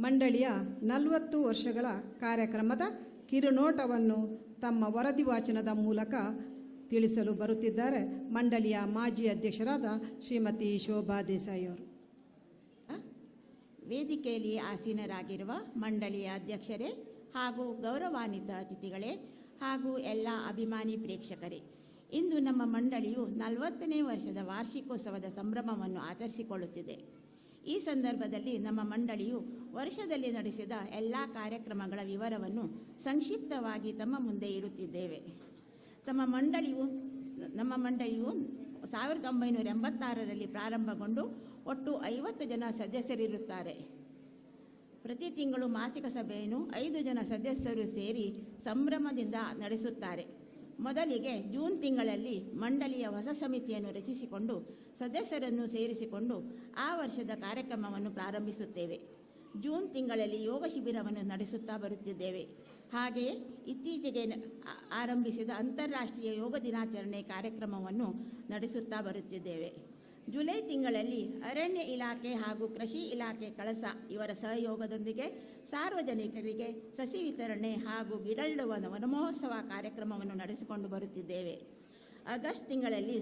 ಮಂಡಳಿಯ 40 ವರ್ಷಗಳ ಕಾರ್ಯಕ್ರಮದ ಕಿರುನೋಟವನ್ನು ತಮ್ಮ ವರದಿ ವಾಚನದ ಮೂಲಕ ತಿಳಿಸಲು ಬರುತ್ತಿದ್ದಾರೆ ಮಂಡಳಿಯ ಮಾಜಿ ಅಧ್ಯಕ್ಷರಾದ ಶ್ರೀಮತಿ ಶೋಭಾ ದೇಸಾಯಿ ಅವರು. ವೇದಿಕೆಯಲ್ಲಿ ಆಸೀನರಾಗಿರುವ ಮಂಡಳಿಯ ಅಧ್ಯಕ್ಷರೇ ಹಾಗೂ ಗೌರವಾನ್ವಿತ ಅತಿಥಿಗಳೇ ಹಾಗೂ ಎಲ್ಲ ಅಭಿಮಾನಿ ಪ್ರೇಕ್ಷಕರೇ, ಇಂದು ನಮ್ಮ ಮಂಡಳಿಯು 40ನೇ ವರ್ಷದ ವಾರ್ಷಿಕೋತ್ಸವದ ಸಂಭ್ರಮವನ್ನು ಆಚರಿಸಿಕೊಳ್ಳುತ್ತಿದೆ. ಈ ಸಂದರ್ಭದಲ್ಲಿ ನಮ್ಮ ಮಂಡಳಿಯು ವರ್ಷದಲ್ಲಿ ನಡೆಸಿದ ಎಲ್ಲ ಕಾರ್ಯಕ್ರಮಗಳ ವಿವರವನ್ನು ಸಂಕ್ಷಿಪ್ತವಾಗಿ ತಮ್ಮ ಮುಂದೆ ಇಡುತ್ತಿದ್ದೇವೆ. ನಮ್ಮ ಮಂಡಳಿಯು 1986ರಲ್ಲಿ ಪ್ರಾರಂಭಗೊಂಡು ಒಟ್ಟು 50 ಜನ ಸದಸ್ಯರಿರುತ್ತಾರೆ. ಪ್ರತಿ ತಿಂಗಳು ಮಾಸಿಕ ಸಭೆಯನ್ನು 5 ಜನ ಸದಸ್ಯರು ಸೇರಿ ಸಂಭ್ರಮದಿಂದ ನಡೆಸುತ್ತಾರೆ. ಮೊದಲಿಗೆ ಜೂನ್ ತಿಂಗಳಲ್ಲಿ ಮಂಡಳಿಯ ಹೊಸ ಸಮಿತಿಯನ್ನು ರಚಿಸಿಕೊಂಡು ಸದಸ್ಯರನ್ನು ಸೇರಿಸಿಕೊಂಡು ಆ ವರ್ಷದ ಕಾರ್ಯಕ್ರಮವನ್ನು ಪ್ರಾರಂಭಿಸುತ್ತೇವೆ. ಜೂನ್ ತಿಂಗಳಲ್ಲಿ ಯೋಗ ಶಿಬಿರವನ್ನು ನಡೆಸುತ್ತಾ ಬರುತ್ತಿದ್ದೇವೆ. ಹಾಗೆಯೇ ಇತ್ತೀಚೆಗೆ ಆರಂಭಿಸಿದ ಅಂತಾರಾಷ್ಟ್ರೀಯ ಯೋಗ ದಿನಾಚರಣೆ ಕಾರ್ಯಕ್ರಮವನ್ನು ನಡೆಸುತ್ತಾ ಬರುತ್ತಿದ್ದೇವೆ. ಜುಲೈ ತಿಂಗಳಲ್ಲಿ ಅರಣ್ಯ ಇಲಾಖೆ ಹಾಗೂ ಕೃಷಿ ಇಲಾಖೆ ಕಳಸ ಇವರ ಸಹಯೋಗದೊಂದಿಗೆ ಸಾರ್ವಜನಿಕರಿಗೆ ಸಸಿ ವಿತರಣೆ ಹಾಗೂ ಗಿಡನೆಡುವ ವನಮಹೋತ್ಸವ ಕಾರ್ಯಕ್ರಮವನ್ನು ನಡೆಸಿಕೊಂಡು ಬರುತ್ತಿದ್ದೇವೆ. ಆಗಸ್ಟ್ ತಿಂಗಳಲ್ಲಿ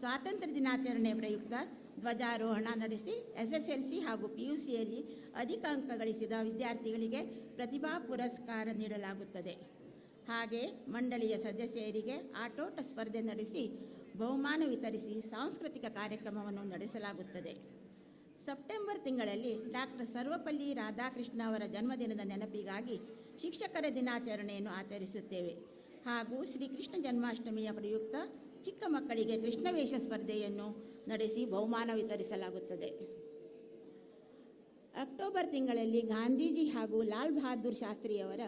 ಸ್ವಾತಂತ್ರ್ಯ ದಿನಾಚರಣೆ ಪ್ರಯುಕ್ತ ಧ್ವಜಾರೋಹಣ ನಡೆಸಿ SSLC ಹಾಗೂ PUCಯಲ್ಲಿ ಅಧಿಕ ಅಂಕ ಗಳಿಸಿದ ವಿದ್ಯಾರ್ಥಿಗಳಿಗೆ ಪ್ರತಿಭಾ ಪುರಸ್ಕಾರ ನೀಡಲಾಗುತ್ತದೆ. ಹಾಗೆ ಮಂಡಳಿಯ ಸದಸ್ಯರಿಗೆ ಆಟೋಟ ಸ್ಪರ್ಧೆ ನಡೆಸಿ ಬಹುಮಾನ ವಿತರಿಸಿ ಸಾಂಸ್ಕೃತಿಕ ಕಾರ್ಯಕ್ರಮವನ್ನು ನಡೆಸಲಾಗುತ್ತದೆ. ಸೆಪ್ಟೆಂಬರ್ ತಿಂಗಳಲ್ಲಿ ಡಾಕ್ಟರ್ ಸರ್ವಪಲ್ಲಿ ರಾಧಾಕೃಷ್ಣ ಅವರ ಜನ್ಮದಿನದ ನೆನಪಿಗಾಗಿ ಶಿಕ್ಷಕರ ದಿನಾಚರಣೆಯನ್ನು ಆಚರಿಸುತ್ತೇವೆ. ಹಾಗೂ ಶ್ರೀಕೃಷ್ಣ ಜನ್ಮಾಷ್ಟಮಿಯ ಪ್ರಯುಕ್ತ ಚಿಕ್ಕ ಮಕ್ಕಳಿಗೆ ಕೃಷ್ಣವೇಷ ಸ್ಪರ್ಧೆಯನ್ನು ನಡೆಸಿ ಬಹುಮಾನ ವಿತರಿಸಲಾಗುತ್ತದೆ. ಅಕ್ಟೋಬರ್ ತಿಂಗಳಲ್ಲಿ ಗಾಂಧೀಜಿ ಹಾಗೂ ಲಾಲ್ ಬಹದ್ದೂರ್ ಶಾಸ್ತ್ರಿಯವರ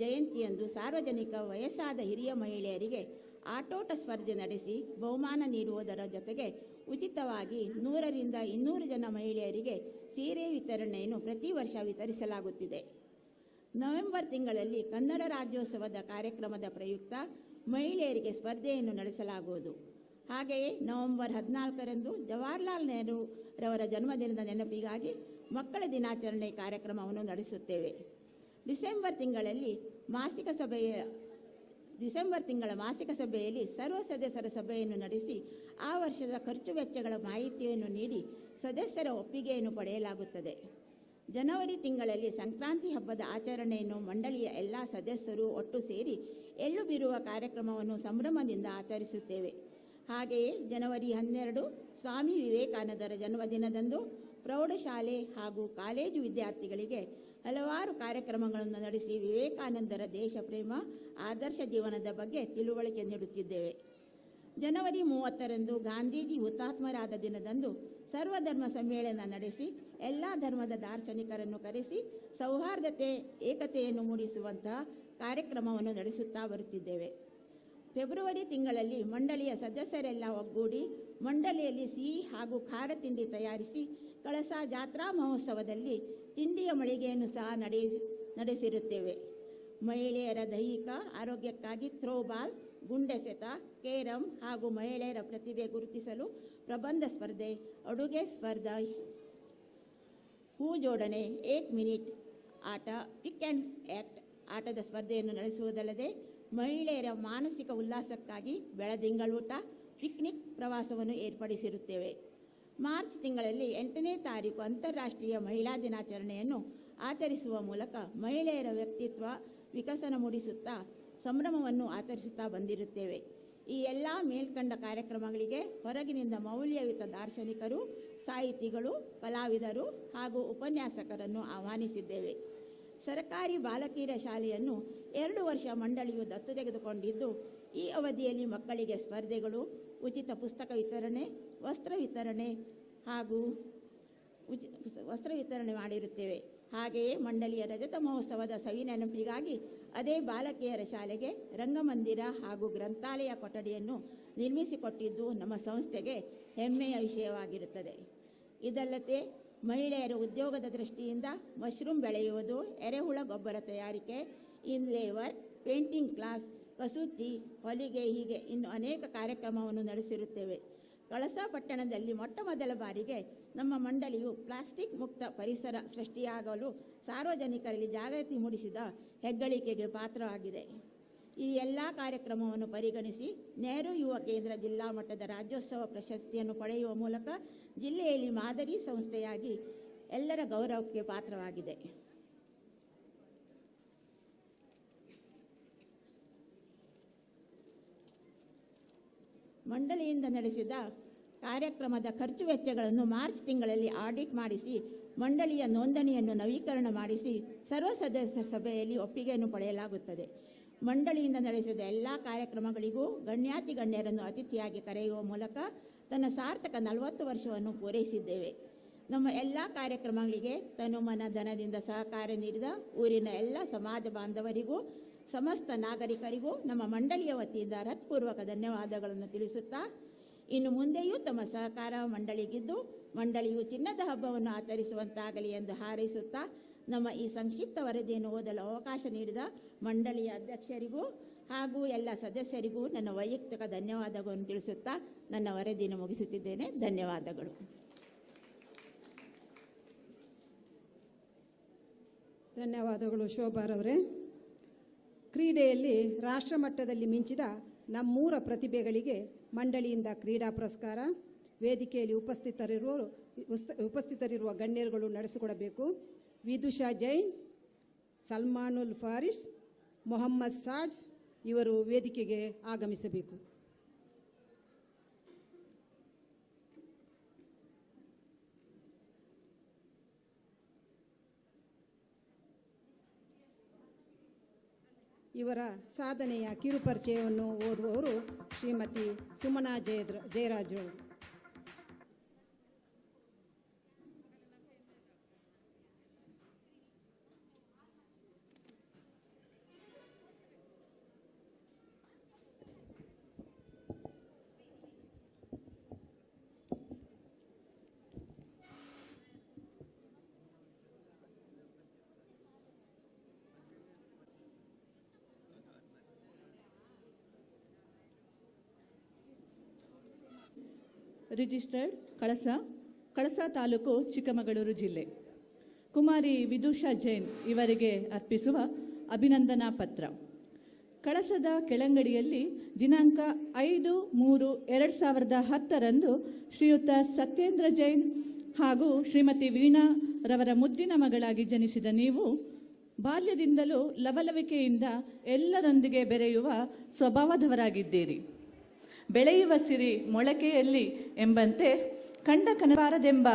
ಜಯಂತಿಯಂದು ಸಾರ್ವಜನಿಕ ವಯಸ್ಸಾದ ಹಿರಿಯ ಮಹಿಳೆಯರಿಗೆ ಆಟೋಟ ಸ್ಪರ್ಧೆ ನಡೆಸಿ ಬಹುಮಾನ ನೀಡುವುದರ ಜೊತೆಗೆ ಉಚಿತವಾಗಿ 100ರಿಂದ 200 ಜನ ಮಹಿಳೆಯರಿಗೆ ಸೀರೆ ವಿತರಣೆಯನ್ನು ಪ್ರತಿ ವರ್ಷ ವಿತರಿಸಲಾಗುತ್ತಿದೆ. ನವೆಂಬರ್ ತಿಂಗಳಲ್ಲಿ ಕನ್ನಡ ರಾಜ್ಯೋತ್ಸವದ ಕಾರ್ಯಕ್ರಮದ ಪ್ರಯುಕ್ತ ಮಹಿಳೆಯರಿಗೆ ಸ್ಪರ್ಧೆಯನ್ನು ನಡೆಸಲಾಗುವುದು. ಹಾಗೆಯೇ ನವೆಂಬರ್ 14ರಂದು ಜವಾಹರ್ಲಾಲ್ ನೆಹರು ರವರ ಜನ್ಮದಿನದ ನೆನಪಿಗಾಗಿ ಮಕ್ಕಳ ದಿನಾಚರಣೆ ಕಾರ್ಯಕ್ರಮವನ್ನು ನಡೆಸುತ್ತೇವೆ. ಡಿಸೆಂಬರ್ ತಿಂಗಳ ಮಾಸಿಕ ಸಭೆಯಲ್ಲಿ ಸರ್ವ ಸದಸ್ಯರ ಸಭೆಯನ್ನು ನಡೆಸಿ ಆ ವರ್ಷದ ಖರ್ಚು ವೆಚ್ಚಗಳ ಮಾಹಿತಿಯನ್ನು ನೀಡಿ ಸದಸ್ಯರ ಒಪ್ಪಿಗೆಯನ್ನು ಪಡೆಯಲಾಗುತ್ತದೆ. ಜನವರಿ ತಿಂಗಳಲ್ಲಿ ಸಂಕ್ರಾಂತಿ ಹಬ್ಬದ ಆಚರಣೆಯನ್ನು ಮಂಡಳಿಯ ಎಲ್ಲ ಸದಸ್ಯರು ಒಟ್ಟು ಸೇರಿ ಎಳ್ಳು ಬೀರುವ ಕಾರ್ಯಕ್ರಮವನ್ನು ಸಂಭ್ರಮದಿಂದ ಆಚರಿಸುತ್ತೇವೆ. ಹಾಗೆಯೇ ಜನವರಿ 12 ಸ್ವಾಮಿ ವಿವೇಕಾನಂದರ ಜನ್ಮದಿನದಂದು ಪ್ರೌಢಶಾಲೆ ಹಾಗೂ ಕಾಲೇಜು ವಿದ್ಯಾರ್ಥಿಗಳಿಗೆ ಹಲವಾರು ಕಾರ್ಯಕ್ರಮಗಳನ್ನು ನಡೆಸಿ ವಿವೇಕಾನಂದರ ದೇಶ ಪ್ರೇಮ ಆದರ್ಶ ಜೀವನದ ಬಗ್ಗೆ ತಿಳುವಳಿಕೆ ನೀಡುತ್ತಿದ್ದೇವೆ. ಜನವರಿ 30ರಂದು ಗಾಂಧೀಜಿ ಹುತಾತ್ಮರಾದ ದಿನದಂದು ಸರ್ವಧರ್ಮ ಸಮ್ಮೇಳನ ನಡೆಸಿ ಎಲ್ಲ ಧರ್ಮದ ದಾರ್ಶನಿಕರನ್ನು ಕರೆಸಿ ಸೌಹಾರ್ದತೆ ಏಕತೆಯನ್ನು ಮೂಡಿಸುವಂತಹ ಕಾರ್ಯಕ್ರಮವನ್ನು ನಡೆಸುತ್ತಾ ಬರುತ್ತಿದ್ದೇವೆ. ಫೆಬ್ರವರಿ ತಿಂಗಳಲ್ಲಿ ಮಂಡಳಿಯ ಸದಸ್ಯರೆಲ್ಲ ಒಗ್ಗೂಡಿ ಮಂಡಳಿಯಲ್ಲಿ ಸಿಹಿ ಹಾಗೂ ಖಾರ ತಿಂಡಿ ತಯಾರಿಸಿ ಕಳಸ ಜಾತ್ರಾ ಮಹೋತ್ಸವದಲ್ಲಿ ತಿಂಡಿಯ ಮಳಿಗೆಯನ್ನು ಸಹ ನಡೆಸಿರುತ್ತೇವೆ. ಮಹಿಳೆಯರ ದೈಹಿಕ ಆರೋಗ್ಯಕ್ಕಾಗಿ ಥ್ರೋಬಾಲ್, ಗುಂಡೆಸೆತ, ಕೇರಂ ಹಾಗೂ ಮಹಿಳೆಯರ ಪ್ರತಿಭೆ ಗುರುತಿಸಲು ಪ್ರಬಂಧ ಸ್ಪರ್ಧೆ, ಅಡುಗೆ ಸ್ಪರ್ಧೆ, ಹೂ ಜೋಡಣೆ, 1 ಮಿನಿಟ್ ಆಟ, ಪಿಕ್ ಆ್ಯಂಡ್ ಆ್ಯಕ್ಟ್ ಆಟದ ಸ್ಪರ್ಧೆಯನ್ನು ನಡೆಸುವುದಲ್ಲದೆ ಮಹಿಳೆಯರ ಮಾನಸಿಕ ಉಲ್ಲಾಸಕ್ಕಾಗಿ ಬೆಳದಿಂಗಳೂಟ, ಪಿಕ್ನಿಕ್ ಪ್ರವಾಸವನ್ನು ಏರ್ಪಡಿಸಿರುತ್ತೇವೆ. ಮಾರ್ಚ್ ತಿಂಗಳಲ್ಲಿ 8ನೇ ತಾರೀಕು ಅಂತಾರಾಷ್ಟ್ರೀಯ ಮಹಿಳಾ ದಿನಾಚರಣೆಯನ್ನು ಆಚರಿಸುವ ಮೂಲಕ ಮಹಿಳೆಯರ ವ್ಯಕ್ತಿತ್ವ ವಿಕಸನ ಮೂಡಿಸುತ್ತಾ ಸಂಭ್ರಮವನ್ನು ಆಚರಿಸುತ್ತಾ ಬಂದಿರುತ್ತೇವೆ. ಈ ಎಲ್ಲ ಮೇಲ್ಕಂಡ ಕಾರ್ಯಕ್ರಮಗಳಿಗೆ ಹೊರಗಿನಿಂದ ಮೌಲ್ಯಯುತ ದಾರ್ಶನಿಕರು, ಸಾಹಿತಿಗಳು, ಕಲಾವಿದರು ಹಾಗೂ ಉಪನ್ಯಾಸಕರನ್ನು ಆಹ್ವಾನಿಸಿದ್ದೇವೆ. ಸರ್ಕಾರಿ ಬಾಲಕಿಯರ ಶಾಲೆಯನ್ನು 2 ವರ್ಷ ಮಂಡಳಿಯು ದತ್ತು ತೆಗೆದುಕೊಂಡಿದ್ದು, ಈ ಅವಧಿಯಲ್ಲಿ ಮಕ್ಕಳಿಗೆ ಸ್ಪರ್ಧೆಗಳು, ಉಚಿತ ಪುಸ್ತಕ ವಿತರಣೆ, ವಸ್ತ್ರ ವಿತರಣೆ ಮಾಡಿರುತ್ತೇವೆ. ಹಾಗೆಯೇ ಮಂಡಳಿಯ ರಜತ ಮಹೋತ್ಸವದ ಸವಿ ನೆನಪಿಗಾಗಿ ಅದೇ ಬಾಲಕಿಯರ ಶಾಲೆಗೆ ರಂಗಮಂದಿರ ಹಾಗೂ ಗ್ರಂಥಾಲಯ ಕೊಠಡಿಯನ್ನು ನಿರ್ಮಿಸಿಕೊಟ್ಟಿದ್ದು ನಮ್ಮ ಸಂಸ್ಥೆಗೆ ಹೆಮ್ಮೆಯ ವಿಷಯವಾಗಿರುತ್ತದೆ. ಇದಲ್ಲದೆ ಮಹಿಳೆಯರ ಉದ್ಯೋಗದ ದೃಷ್ಟಿಯಿಂದ ಮಶ್ರೂಮ್ ಬೆಳೆಯುವುದು, ಎರೆಹುಳ ಗೊಬ್ಬರ ತಯಾರಿಕೆ, ಇನ್ಲೇವರ್, ಪೇಂಟಿಂಗ್ ಕ್ಲಾಸ್, ಕಸೂತಿ, ಹೊಲಿಗೆ ಹೀಗೆ ಇನ್ನು ಅನೇಕ ಕಾರ್ಯಕ್ರಮವನ್ನು ನಡೆಸಿರುತ್ತೇವೆ. ಕಳಸ ಪಟ್ಟಣದಲ್ಲಿ ಮೊಟ್ಟಮೊದಲ ಬಾರಿಗೆ ನಮ್ಮ ಮಂಡಳಿಯು ಪ್ಲಾಸ್ಟಿಕ್ ಮುಕ್ತ ಪರಿಸರ ಸೃಷ್ಟಿಯಾಗಲು ಸಾರ್ವಜನಿಕರಲ್ಲಿ ಜಾಗೃತಿ ಮೂಡಿಸಿದ ಹೆಗ್ಗಳಿಕೆಗೆ ಪಾತ್ರವಾಗಿದೆ. ಈ ಎಲ್ಲ ಕಾರ್ಯಕ್ರಮವನ್ನು ಪರಿಗಣಿಸಿ ನೆಹರು ಯುವ ಕೇಂದ್ರ ಜಿಲ್ಲಾ ಮಟ್ಟದ ರಾಜ್ಯೋತ್ಸವ ಪ್ರಶಸ್ತಿಯನ್ನು ಪಡೆಯುವ ಮೂಲಕ ಜಿಲ್ಲೆಯಲ್ಲಿ ಮಾದರಿ ಸಂಸ್ಥೆಯಾಗಿ ಎಲ್ಲರ ಗೌರವಕ್ಕೆ ಪಾತ್ರವಾಗಿದೆ. ಮಂಡಳಿಯಿಂದ ನಡೆಸಿದ ಕಾರ್ಯಕ್ರಮದ ಖರ್ಚು ವೆಚ್ಚಗಳನ್ನು ಮಾರ್ಚ್ ತಿಂಗಳಲ್ಲಿ ಆಡಿಟ್ ಮಾಡಿಸಿ ಮಂಡಳಿಯ ನೋಂದಣಿಯನ್ನು ನವೀಕರಣ ಮಾಡಿಸಿ ಸರ್ವ ಸದಸ್ಯ ಸಭೆಯಲ್ಲಿ ಒಪ್ಪಿಗೆಯನ್ನು ಪಡೆಯಲಾಗುತ್ತದೆ. ಮಂಡಳಿಯಿಂದ ನಡೆಸಿದ ಎಲ್ಲ ಕಾರ್ಯಕ್ರಮಗಳಿಗೂ ಗಣ್ಯಾತಿ ಗಣ್ಯರನ್ನು ಅತಿಥಿಯಾಗಿ ಕರೆಯುವ ಮೂಲಕ ತನ್ನ ಸಾರ್ಥಕ 40 ವರ್ಷವನ್ನು ಪೂರೈಸಿದ್ದೇವೆ. ನಮ್ಮ ಎಲ್ಲ ಕಾರ್ಯಕ್ರಮಗಳಿಗೆ ತನುಮನ ಧನದಿಂದ ಸಹಕಾರ ನೀಡಿದ ಊರಿನ ಎಲ್ಲ ಸಮಾಜ ಬಾಂಧವರಿಗೂ ಸಮಸ್ತ ನಾಗರಿಕರಿಗೂ ನಮ್ಮ ಮಂಡಳಿಯ ವತಿಯಿಂದ ಹೃತ್ಪೂರ್ವಕ ಧನ್ಯವಾದಗಳನ್ನು ತಿಳಿಸುತ್ತಾ, ಇನ್ನು ಮುಂದೆಯೂ ತಮ್ಮ ಸಹಕಾರ ಮಂಡಳಿಗಿದ್ದು ಮಂಡಳಿಯು ಚಿನ್ನದ ಹಬ್ಬವನ್ನು ಆಚರಿಸುವಂತಾಗಲಿ ಎಂದು ಹಾರೈಸುತ್ತಾ ನಮ್ಮ ಈ ಸಂಕ್ಷಿಪ್ತ ವರದಿಯನ್ನು ಓದಲು ಅವಕಾಶ ನೀಡಿದ ಮಂಡಳಿಯ ಅಧ್ಯಕ್ಷರಿಗೂ ಹಾಗೂ ಎಲ್ಲ ಸದಸ್ಯರಿಗೂ ನನ್ನ ವೈಯಕ್ತಿಕ ಧನ್ಯವಾದಗಳನ್ನು ತಿಳಿಸುತ್ತಾ ನನ್ನ ವರದಿಯನ್ನು ಮುಗಿಸುತ್ತಿದ್ದೇನೆ. ಧನ್ಯವಾದಗಳು. ಧನ್ಯವಾದಗಳು ಶೋಭಾರವರೇ. ಕ್ರೀಡೆಯಲ್ಲಿ ರಾಷ್ಟ್ರಮಟ್ಟದಲ್ಲಿ ಮಿಂಚಿದ ನಮ್ಮೂರ ಪ್ರತಿಭೆಗಳಿಗೆ ಮಂಡಳಿಯಿಂದ ಕ್ರೀಡಾ ಪುರಸ್ಕಾರ, ವೇದಿಕೆಯಲ್ಲಿ ಉಪಸ್ಥಿತರಿರುವ ಗಣ್ಯರುಗಳು ನಡೆಸಿಕೊಡಬೇಕು. ವಿದುಷಾ ಜೈನ್, ಸಲ್ಮಾನುಲ್ ಫಾರಿಸ್, ಮೊಹಮ್ಮದ್ ಸಾಜ್ ಇವರು ವೇದಿಕೆಗೆ ಆಗಮಿಸಬೇಕು. ಇವರ ಸಾಧನೆಯ ಕಿರುಪರಿಚಯವನ್ನು ಓದುವವರು ಶ್ರೀಮತಿ ಸುಮನಾ ಜಯರಾಜ್ ಅವರು. ರಿಜಿಸ್ಟರ್ಡ್ ಕಳಸ ತಾಲೂಕು, ಚಿಕ್ಕಮಗಳೂರು ಜಿಲ್ಲೆ. ಕುಮಾರಿ ವಿದುಷಾ ಜೈನ್ ಇವರಿಗೆ ಅರ್ಪಿಸುವ ಅಭಿನಂದನಾ ಪತ್ರ. ಕಳಸದ ಕೆಳಂಗಡಿಯಲ್ಲಿ ದಿನಾಂಕ 5/3/2010 ಶ್ರೀಯುತ ಸತ್ಯೇಂದ್ರ ಜೈನ್ ಹಾಗೂ ಶ್ರೀಮತಿ ವೀಣಾ ರವರ ಮುದ್ದಿನ ಮಗಳಾಗಿ ಜನಿಸಿದ ನೀವು ಬಾಲ್ಯದಿಂದಲೂ ಲವಲವಿಕೆಯಿಂದ ಎಲ್ಲರೊಂದಿಗೆ ಬೆರೆಯುವ ಸ್ವಭಾವದವರಾಗಿದ್ದೀರಿ. ಬೆಳೆಯುವ ಸಿರಿ ಮೊಳಕೆಯಲ್ಲಿ ಎಂಬಂತೆ ಕಂಡ ಕನಬಾರದೆಂಬ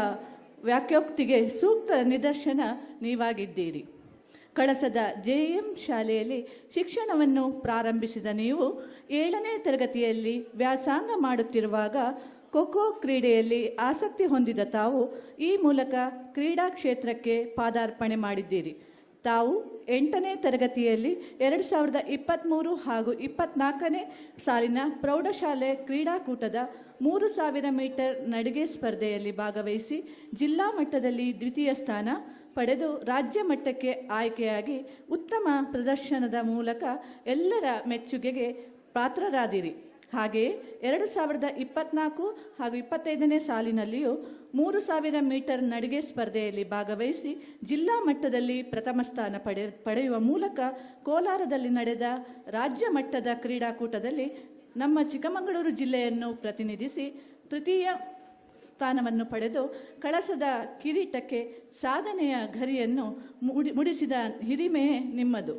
ವ್ಯಾಖ್ಯೋಕ್ತಿಗೆ ಸೂಕ್ತ ನಿದರ್ಶನ ನೀವಾಗಿದ್ದೀರಿ. ಕಳಸದ JM ಶಾಲೆಯಲ್ಲಿ ಶಿಕ್ಷಣವನ್ನು ಪ್ರಾರಂಭಿಸಿದ ನೀವು 7ನೇ ತರಗತಿಯಲ್ಲಿ ವ್ಯಾಸಂಗ ಮಾಡುತ್ತಿರುವಾಗ ಖೋಖೋ ಕ್ರೀಡೆಯಲ್ಲಿ ಆಸಕ್ತಿ ಹೊಂದಿದ ತಾವು ಈ ಮೂಲಕ ಕ್ರೀಡಾ ಕ್ಷೇತ್ರಕ್ಕೆ ಪಾದಾರ್ಪಣೆ ಮಾಡಿದ್ದೀರಿ. ತಾವು 8ನೇ ತರಗತಿಯಲ್ಲಿ 2023 ಹಾಗೂ 24ನೇ ಸಾಲಿನ ಪ್ರೌಢಶಾಲೆ ಕ್ರೀಡಾಕೂಟದ 3000 ಮೀಟರ್ ನಡಿಗೆ ಸ್ಪರ್ಧೆಯಲ್ಲಿ ಭಾಗವಹಿಸಿ ಜಿಲ್ಲಾ ಮಟ್ಟದಲ್ಲಿ ದ್ವಿತೀಯ ಸ್ಥಾನ ಪಡೆದು ರಾಜ್ಯ ಮಟ್ಟಕ್ಕೆ ಆಯ್ಕೆಯಾಗಿ ಉತ್ತಮ ಪ್ರದರ್ಶನದ ಮೂಲಕ ಎಲ್ಲರ ಮೆಚ್ಚುಗೆಗೆ ಪಾತ್ರರಾದಿರಿ. ಹಾಗೆಯೇ 2024 ಹಾಗೂ 25ನೇ ಸಾಲಿನಲ್ಲಿಯೂ 3000 ಮೀಟರ್ ನಡಿಗೆ ಸ್ಪರ್ಧೆಯಲ್ಲಿ ಭಾಗವಹಿಸಿ ಜಿಲ್ಲಾ ಮಟ್ಟದಲ್ಲಿ ಪ್ರಥಮ ಸ್ಥಾನ ಪಡೆಯುವ ಮೂಲಕ ಕೋಲಾರದಲ್ಲಿ ನಡೆದ ರಾಜ್ಯ ಮಟ್ಟದ ಕ್ರೀಡಾಕೂಟದಲ್ಲಿ ನಮ್ಮ ಚಿಕ್ಕಮಗಳೂರು ಜಿಲ್ಲೆಯನ್ನು ಪ್ರತಿನಿಧಿಸಿ ತೃತೀಯ ಸ್ಥಾನವನ್ನು ಪಡೆದು ಕಳಸದ ಕಿರೀಟಕ್ಕೆ ಸಾಧನೆಯ ಗರಿಯನ್ನು ಮುಡಿಸಿದ ಹಿರಿಮೆಯೇ ನಿಮ್ಮದು.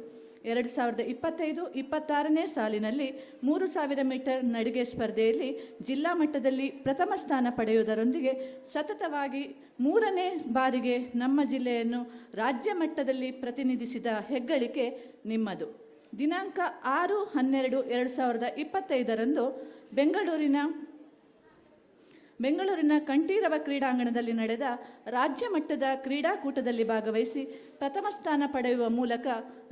2025-26ನೇ ಸಾಲಿನಲ್ಲಿ 3000 ಮೀಟರ್ ನಡಿಗೆ ಸ್ಪರ್ಧೆಯಲ್ಲಿ ಜಿಲ್ಲಾ ಮಟ್ಟದಲ್ಲಿ ಪ್ರಥಮ ಸ್ಥಾನ ಪಡೆಯುವುದರೊಂದಿಗೆ ಸತತವಾಗಿ 3ನೇ ಬಾರಿಗೆ ನಮ್ಮ ಜಿಲ್ಲೆಯನ್ನು ರಾಜ್ಯ ಮಟ್ಟದಲ್ಲಿ ಪ್ರತಿನಿಧಿಸಿದ ಹೆಗ್ಗಳಿಕೆ ನಿಮ್ಮದು. ದಿನಾಂಕ 6/12/2025 ಬೆಂಗಳೂರಿನ ಕಂಠೀರವ ಕ್ರೀಡಾಂಗಣದಲ್ಲಿ ನಡೆದ ರಾಜ್ಯ ಮಟ್ಟದ ಕ್ರೀಡಾಕೂಟದಲ್ಲಿ ಭಾಗವಹಿಸಿ ಪ್ರಥಮ ಸ್ಥಾನ ಪಡೆಯುವ ಮೂಲಕ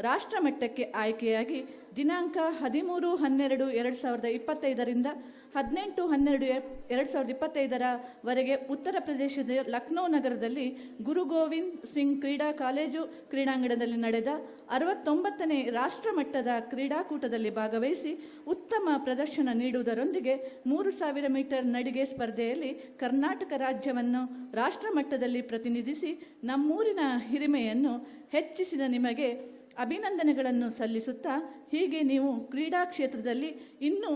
ರಾಷ್ಟ್ರ ಮಟ್ಟಕ್ಕೆ ಆಯ್ಕೆಯಾಗಿ ದಿನಾಂಕ 13/12/2025 18/12/2025 ಉತ್ತರ ಪ್ರದೇಶದ ಲಕ್ನೋ ನಗರದಲ್ಲಿ ಗುರು ಗೋವಿಂದ್ ಸಿಂಗ್ ಕ್ರೀಡಾ ಕಾಲೇಜು ಕ್ರೀಡಾಂಗಣದಲ್ಲಿ ನಡೆದ 69ನೇ ರಾಷ್ಟ್ರ ಮಟ್ಟದ ಕ್ರೀಡಾಕೂಟದಲ್ಲಿ ಭಾಗವಹಿಸಿ ಉತ್ತಮ ಪ್ರದರ್ಶನ ನೀಡುವುದರೊಂದಿಗೆ 3000 ಮೀಟರ್ ನಡಿಗೆ ಸ್ಪರ್ಧೆಯಲ್ಲಿ ಕರ್ನಾಟಕ ರಾಜ್ಯವನ್ನು ರಾಷ್ಟ್ರ ಮಟ್ಟದಲ್ಲಿ ಪ್ರತಿನಿಧಿಸಿ ನಮ್ಮೂರಿನ ಹಿರಿಮೆಯನ್ನು ಹೆಚ್ಚಿಸಿದ ನಿಮಗೆ ಅಭಿನಂದನೆಗಳನ್ನು ಸಲ್ಲಿಸುತ್ತಾ, ಹೀಗೆ ನೀವು ಕ್ರೀಡಾ ಕ್ಷೇತ್ರದಲ್ಲಿ ಇನ್ನೂ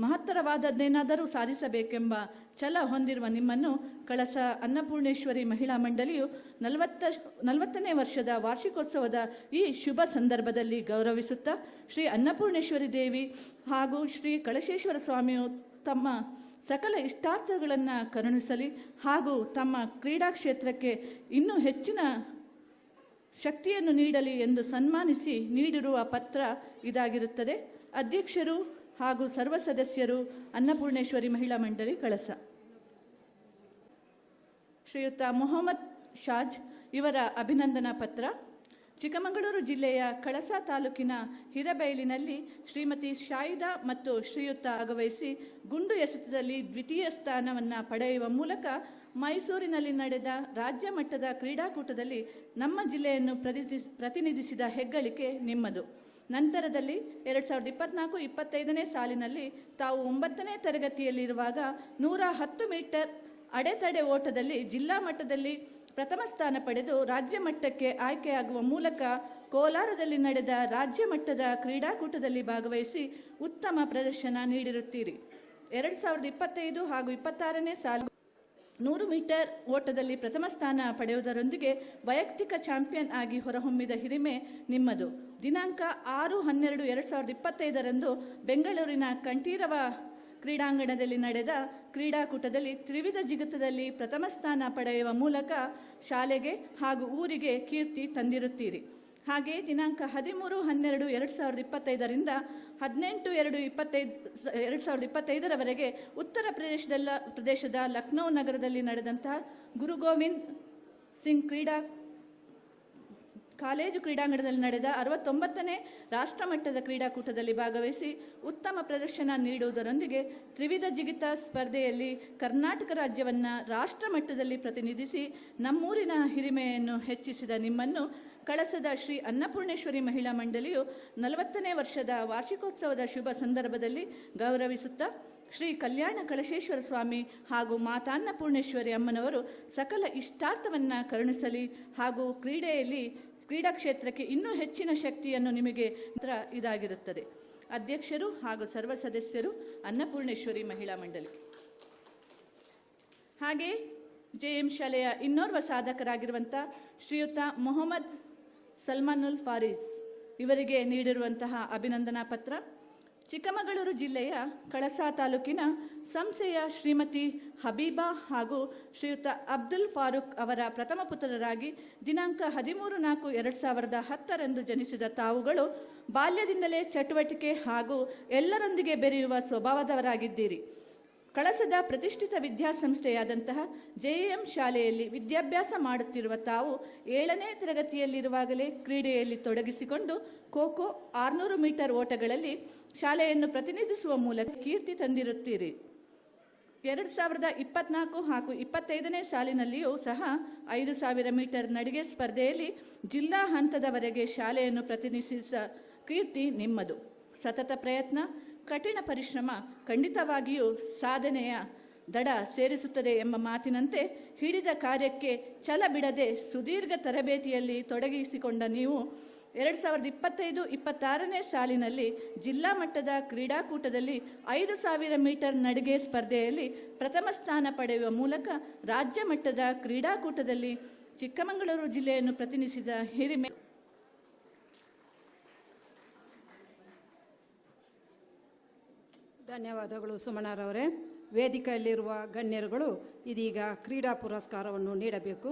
ಮಹತ್ತರವಾದದ್ದೇನಾದರೂ ಸಾಧಿಸಬೇಕೆಂಬ ಛಲ ಹೊಂದಿರುವ ನಿಮ್ಮನ್ನು ಕಳಸ ಅನ್ನಪೂರ್ಣೇಶ್ವರಿ ಮಹಿಳಾ ಮಂಡಳಿಯು 40ನೇ ವರ್ಷದ ವಾರ್ಷಿಕೋತ್ಸವದ ಈ ಶುಭ ಸಂದರ್ಭದಲ್ಲಿ ಗೌರವಿಸುತ್ತಾ, ಶ್ರೀ ಅನ್ನಪೂರ್ಣೇಶ್ವರಿ ದೇವಿ ಹಾಗೂ ಶ್ರೀ ಕಳಶೇಶ್ವರ ಸ್ವಾಮಿಯು ತಮ್ಮ ಸಕಲ ಇಷ್ಟಾರ್ಥಗಳನ್ನು ಕರುಣಿಸಲಿ ಹಾಗೂ ತಮ್ಮ ಕ್ರೀಡಾ ಕ್ಷೇತ್ರಕ್ಕೆ ಇನ್ನೂ ಹೆಚ್ಚಿನ ಶಕ್ತಿಯನ್ನು ನೀಡಲಿ ಎಂದು ಸನ್ಮಾನಿಸಿ ನೀಡಿರುವ ಪತ್ರ ಇದಾಗಿರುತ್ತದೆ. ಅಧ್ಯಕ್ಷರು ಹಾಗೂ ಸರ್ವ ಸದಸ್ಯರು, ಅನ್ನಪೂರ್ಣೇಶ್ವರಿ ಮಹಿಳಾ ಮಂಡಳಿ ಕಳಸ. ಶ್ರೀಯುತ ಮೊಹಮ್ಮದ್ ಶಾಜ್ ಇವರ ಅಭಿನಂದನಾ ಪತ್ರ. ಚಿಕ್ಕಮಗಳೂರು ಜಿಲ್ಲೆಯ ಕಳಸ ತಾಲೂಕಿನ ಹಿರಬೈಲಿನಲ್ಲಿ ಶ್ರೀಮತಿ ಶಾಯಿದಾ ಮತ್ತು ಶ್ರೀಯುತ ಭಾಗವಹಿಸಿ ಗುಂಡು ಎಸೆತದಲ್ಲಿ ದ್ವಿತೀಯ ಸ್ಥಾನವನ್ನು ಪಡೆಯುವ ಮೂಲಕ ಮೈಸೂರಿನಲ್ಲಿ ನಡೆದ ರಾಜ್ಯ ಮಟ್ಟದ ಕ್ರೀಡಾಕೂಟದಲ್ಲಿ ನಮ್ಮ ಜಿಲ್ಲೆಯನ್ನು ಪ್ರತಿನಿಧಿಸಿದ ಹೆಗ್ಗಳಿಕೆ ನಿಮ್ಮದು. ನಂತರದಲ್ಲಿ 2024-25ನೇ ಸಾಲಿನಲ್ಲಿ ತಾವು 9ನೇ ತರಗತಿಯಲ್ಲಿರುವಾಗ 110 ಮೀಟರ್ ಅಡೆತಡೆ ಓಟದಲ್ಲಿ ಜಿಲ್ಲಾ ಮಟ್ಟದಲ್ಲಿ ಪ್ರಥಮ ಸ್ಥಾನ ಪಡೆದು ರಾಜ್ಯ ಮಟ್ಟಕ್ಕೆ ಆಯ್ಕೆಯಾಗುವ ಮೂಲಕ ಕೋಲಾರದಲ್ಲಿ ನಡೆದ ರಾಜ್ಯ ಮಟ್ಟದ ಕ್ರೀಡಾಕೂಟದಲ್ಲಿ ಭಾಗವಹಿಸಿ ಉತ್ತಮ ಪ್ರದರ್ಶನ ನೀಡಿರುತ್ತೀರಿ. 2025 ಹಾಗೂ 26ನೇ ಸಾಲು 100 ಮೀಟರ್ ಓಟದಲ್ಲಿ ಪ್ರಥಮ ಸ್ಥಾನ ಪಡೆಯುವುದರೊಂದಿಗೆ ವೈಯಕ್ತಿಕ ಚಾಂಪಿಯನ್ ಆಗಿ ಹೊರಹೊಮ್ಮಿದ ಹಿರಿಮೆ ನಿಮ್ಮದು. ದಿನಾಂಕ 6/12/2025 ಬೆಂಗಳೂರಿನ ಕಂಠೀರವ ಕ್ರೀಡಾಂಗಣದಲ್ಲಿ ನಡೆದ ಕ್ರೀಡಾಕೂಟದಲ್ಲಿ ತ್ರಿವಿಧ ಜಿಗಿತದಲ್ಲಿ ಪ್ರಥಮ ಸ್ಥಾನ ಪಡೆಯುವ ಮೂಲಕ ಶಾಲೆಗೆ ಹಾಗೂ ಊರಿಗೆ ಕೀರ್ತಿ ತಂದಿರುತ್ತೀರಿ. ಹಾಗೆಯೇ ದಿನಾಂಕ 13/12/2025 18/2/2025 ಉತ್ತರ ಪ್ರದೇಶದ ಲಕ್ನೋ ನಗರದಲ್ಲಿ ನಡೆದಂತಹ ಗುರು ಗೋವಿಂದ್ ಸಿಂಗ್ ಕಾಲೇಜು ಕ್ರೀಡಾಂಗಣದಲ್ಲಿ ನಡೆದ 69ನೇ ರಾಷ್ಟ್ರಮಟ್ಟದ ಕ್ರೀಡಾಕೂಟದಲ್ಲಿ ಭಾಗವಹಿಸಿ ಉತ್ತಮ ಪ್ರದರ್ಶನ ನೀಡುವುದರೊಂದಿಗೆ ತ್ರಿವಿಧ ಜಿಗಿತ ಸ್ಪರ್ಧೆಯಲ್ಲಿ ಕರ್ನಾಟಕ ರಾಜ್ಯವನ್ನು ರಾಷ್ಟ್ರಮಟ್ಟದಲ್ಲಿ ಪ್ರತಿನಿಧಿಸಿ ನಮ್ಮೂರಿನ ಹಿರಿಮೆಯನ್ನು ಹೆಚ್ಚಿಸಿದ ನಿಮ್ಮನ್ನು ಕಳಸದ ಶ್ರೀ ಅನ್ನಪೂರ್ಣೇಶ್ವರಿ ಮಹಿಳಾ ಮಂಡಳಿಯು 40ನೇ ವರ್ಷದ ವಾರ್ಷಿಕೋತ್ಸವದ ಶುಭ ಸಂದರ್ಭದಲ್ಲಿ ಗೌರವಿಸುತ್ತಾ ಶ್ರೀ ಕಲ್ಯಾಣ ಕಳಶೇಶ್ವರ ಸ್ವಾಮಿ ಹಾಗೂ ಮಾತಾನ್ನಪೂರ್ಣೇಶ್ವರಿ ಅಮ್ಮನವರು ಸಕಲ ಇಷ್ಟಾರ್ಥವನ್ನು ಕರುಣಿಸಲಿ ಹಾಗೂ ಕ್ರೀಡಾ ಕ್ಷೇತ್ರಕ್ಕೆ ಇನ್ನೂ ಹೆಚ್ಚಿನ ಶಕ್ತಿಯನ್ನು ನಿಮಗೆ ಇದಾಗಿರುತ್ತದೆ. ಅಧ್ಯಕ್ಷರು ಹಾಗೂ ಸರ್ವ ಸದಸ್ಯರು ಅನ್ನಪೂರ್ಣೇಶ್ವರಿ ಮಹಿಳಾ ಮಂಡಳಿ. ಹಾಗೆ JM ಶಾಲೆಯ ಇನ್ನೋರ್ವ ಸಾಧಕರಾಗಿರುವಂಥ ಶ್ರೀಯುತ ಮೊಹಮ್ಮದ್ ಸಲ್ಮಾನುಲ್ ಫಾರೀಸ್ ಇವರಿಗೆ ನೀಡಿರುವಂತಹ ಅಭಿನಂದನಾ ಪತ್ರ. ಚಿಕ್ಕಮಗಳೂರು ಜಿಲ್ಲೆಯ ಕಳಸ ತಾಲೂಕಿನ ಸಂಸೆಯ ಶ್ರೀಮತಿ ಹಬೀಬಾ ಹಾಗೂ ಶ್ರೀಯುತ ಅಬ್ದುಲ್ ಫಾರೂಕ್ ಅವರ ಪ್ರಥಮ ಪುತ್ರರಾಗಿ ದಿನಾಂಕ 13/4/2010 ಜನಿಸಿದ ತಾವುಗಳು ಬಾಲ್ಯದಿಂದಲೇ ಚಟುವಟಿಕೆ ಹಾಗೂ ಎಲ್ಲರೊಂದಿಗೆ ಬೆರೆಯುವ ಸ್ವಭಾವದವರಾಗಿದ್ದೀರಿ. ಕಳಸದ ಪ್ರತಿಷ್ಠಿತ ವಿದ್ಯಾಸಂಸ್ಥೆಯಾದಂತಹ JM ಶಾಲೆಯಲ್ಲಿ ವಿದ್ಯಾಭ್ಯಾಸ ಮಾಡುತ್ತಿರುವ ತಾವು 7ನೇ ತರಗತಿಯಲ್ಲಿರುವಾಗಲೇ ಕ್ರೀಡೆಯಲ್ಲಿ ತೊಡಗಿಸಿಕೊಂಡು ಖೋ-ಖೋ 600 ಮೀಟರ್ ಓಟಗಳಲ್ಲಿ ಶಾಲೆಯನ್ನು ಪ್ರತಿನಿಧಿಸುವ ಮೂಲಕ ಕೀರ್ತಿ ತಂದಿರುತ್ತೀರಿ. 2024 ಹಾಗೂ 25ನೇ ಸಾಲಿನಲ್ಲಿಯೂ ಸಹ 5000 ಮೀಟರ್ ನಡಿಗೆ ಸ್ಪರ್ಧೆಯಲ್ಲಿ ಜಿಲ್ಲಾ ಹಂತದವರೆಗೆ ಶಾಲೆಯನ್ನು ಪ್ರತಿನಿಧಿಸಿದ ಕೀರ್ತಿ ನಿಮ್ಮದು. ಸತತ ಪ್ರಯತ್ನ, ಕಠಿಣ ಪರಿಶ್ರಮ ಖಂಡಿತವಾಗಿಯೂ ಸಾಧನೆಯ ದಡ ಸೇರಿಸುತ್ತದೆ ಎಂಬ ಮಾತಿನಂತೆ ಹಿಡಿದ ಕಾರ್ಯಕ್ಕೆ ಛಲ ಬಿಡದೆ ಸುದೀರ್ಘ ತರಬೇತಿಯಲ್ಲಿ ತೊಡಗಿಸಿಕೊಂಡ ನೀವು 2025-26ನೇ ಸಾಲಿನಲ್ಲಿ ಜಿಲ್ಲಾ ಮಟ್ಟದ ಕ್ರೀಡಾಕೂಟದಲ್ಲಿ 5000 ಮೀಟರ್ ನಡಿಗೆ ಸ್ಪರ್ಧೆಯಲ್ಲಿ ಪ್ರಥಮ ಸ್ಥಾನ ಪಡೆಯುವ ಮೂಲಕ ರಾಜ್ಯ ಮಟ್ಟದ ಕ್ರೀಡಾಕೂಟದಲ್ಲಿ ಚಿಕ್ಕಮಗಳೂರು ಜಿಲ್ಲೆಯನ್ನು ಪ್ರತಿನಿಧಿಸಿದ ಹಿರಿಮೆ. ಧನ್ಯವಾದಗಳು ಸುಮನಾರವರೇ. ವೇದಿಕೆಯಲ್ಲಿರುವ ಗಣ್ಯರುಗಳು ಇದೀಗ ಕ್ರೀಡಾ ಪುರಸ್ಕಾರವನ್ನು ನೀಡಬೇಕು.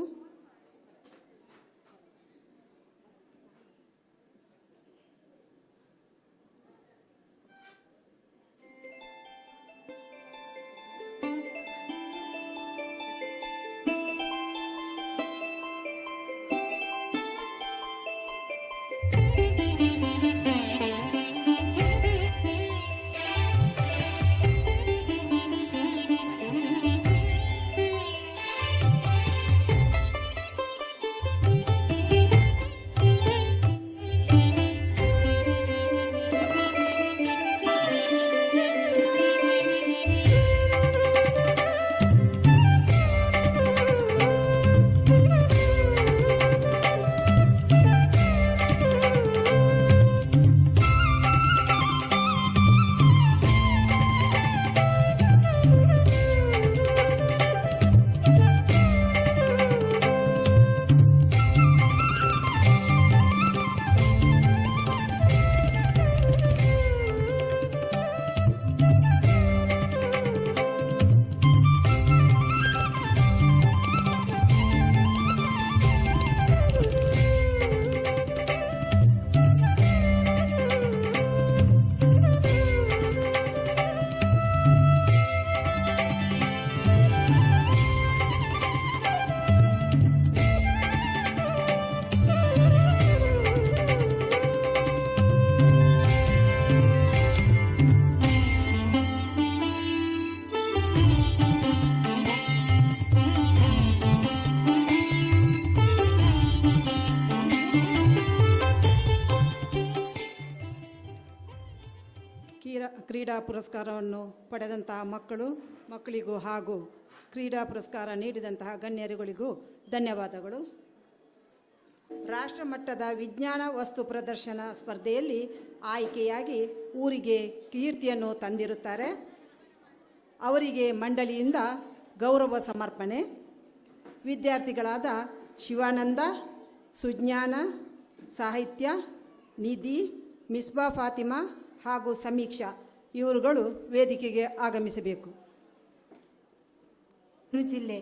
ಕ್ರೀಡಾ ಪುರಸ್ಕಾರವನ್ನು ಪಡೆದಂತಹ ಮಕ್ಕಳಿಗೂ ಹಾಗೂ ಕ್ರೀಡಾ ಪುರಸ್ಕಾರ ನೀಡಿದಂತಹ ಗಣ್ಯರುಗಳಿಗೂ ಧನ್ಯವಾದಗಳು. ರಾಷ್ಟ್ರಮಟ್ಟದ ವಿಜ್ಞಾನ ವಸ್ತು ಪ್ರದರ್ಶನ ಸ್ಪರ್ಧೆಯಲ್ಲಿ ಆಯ್ಕೆಯಾಗಿ ಊರಿಗೆ ಕೀರ್ತಿಯನ್ನು ತಂದಿರುತ್ತಾರೆ. ಅವರಿಗೆ ಮಂಡಳಿಯಿಂದ ಗೌರವ ಸಮರ್ಪಣೆ. ವಿದ್ಯಾರ್ಥಿಗಳಾದ ಶಿವಾನಂದ, ಸುಜ್ಞಾನ, ಸಾಹಿತ್ಯ, ನಿಧಿ, ಮಿಸ್ಬಾ ಫಾತಿಮಾ ಹಾಗೂ ಸಮೀಕ್ಷಾ ಇವರುಗಳು ವೇದಿಕೆಗೆ ಆಗಮಿಸಬೇಕು. ಜಿಲ್ಲೆ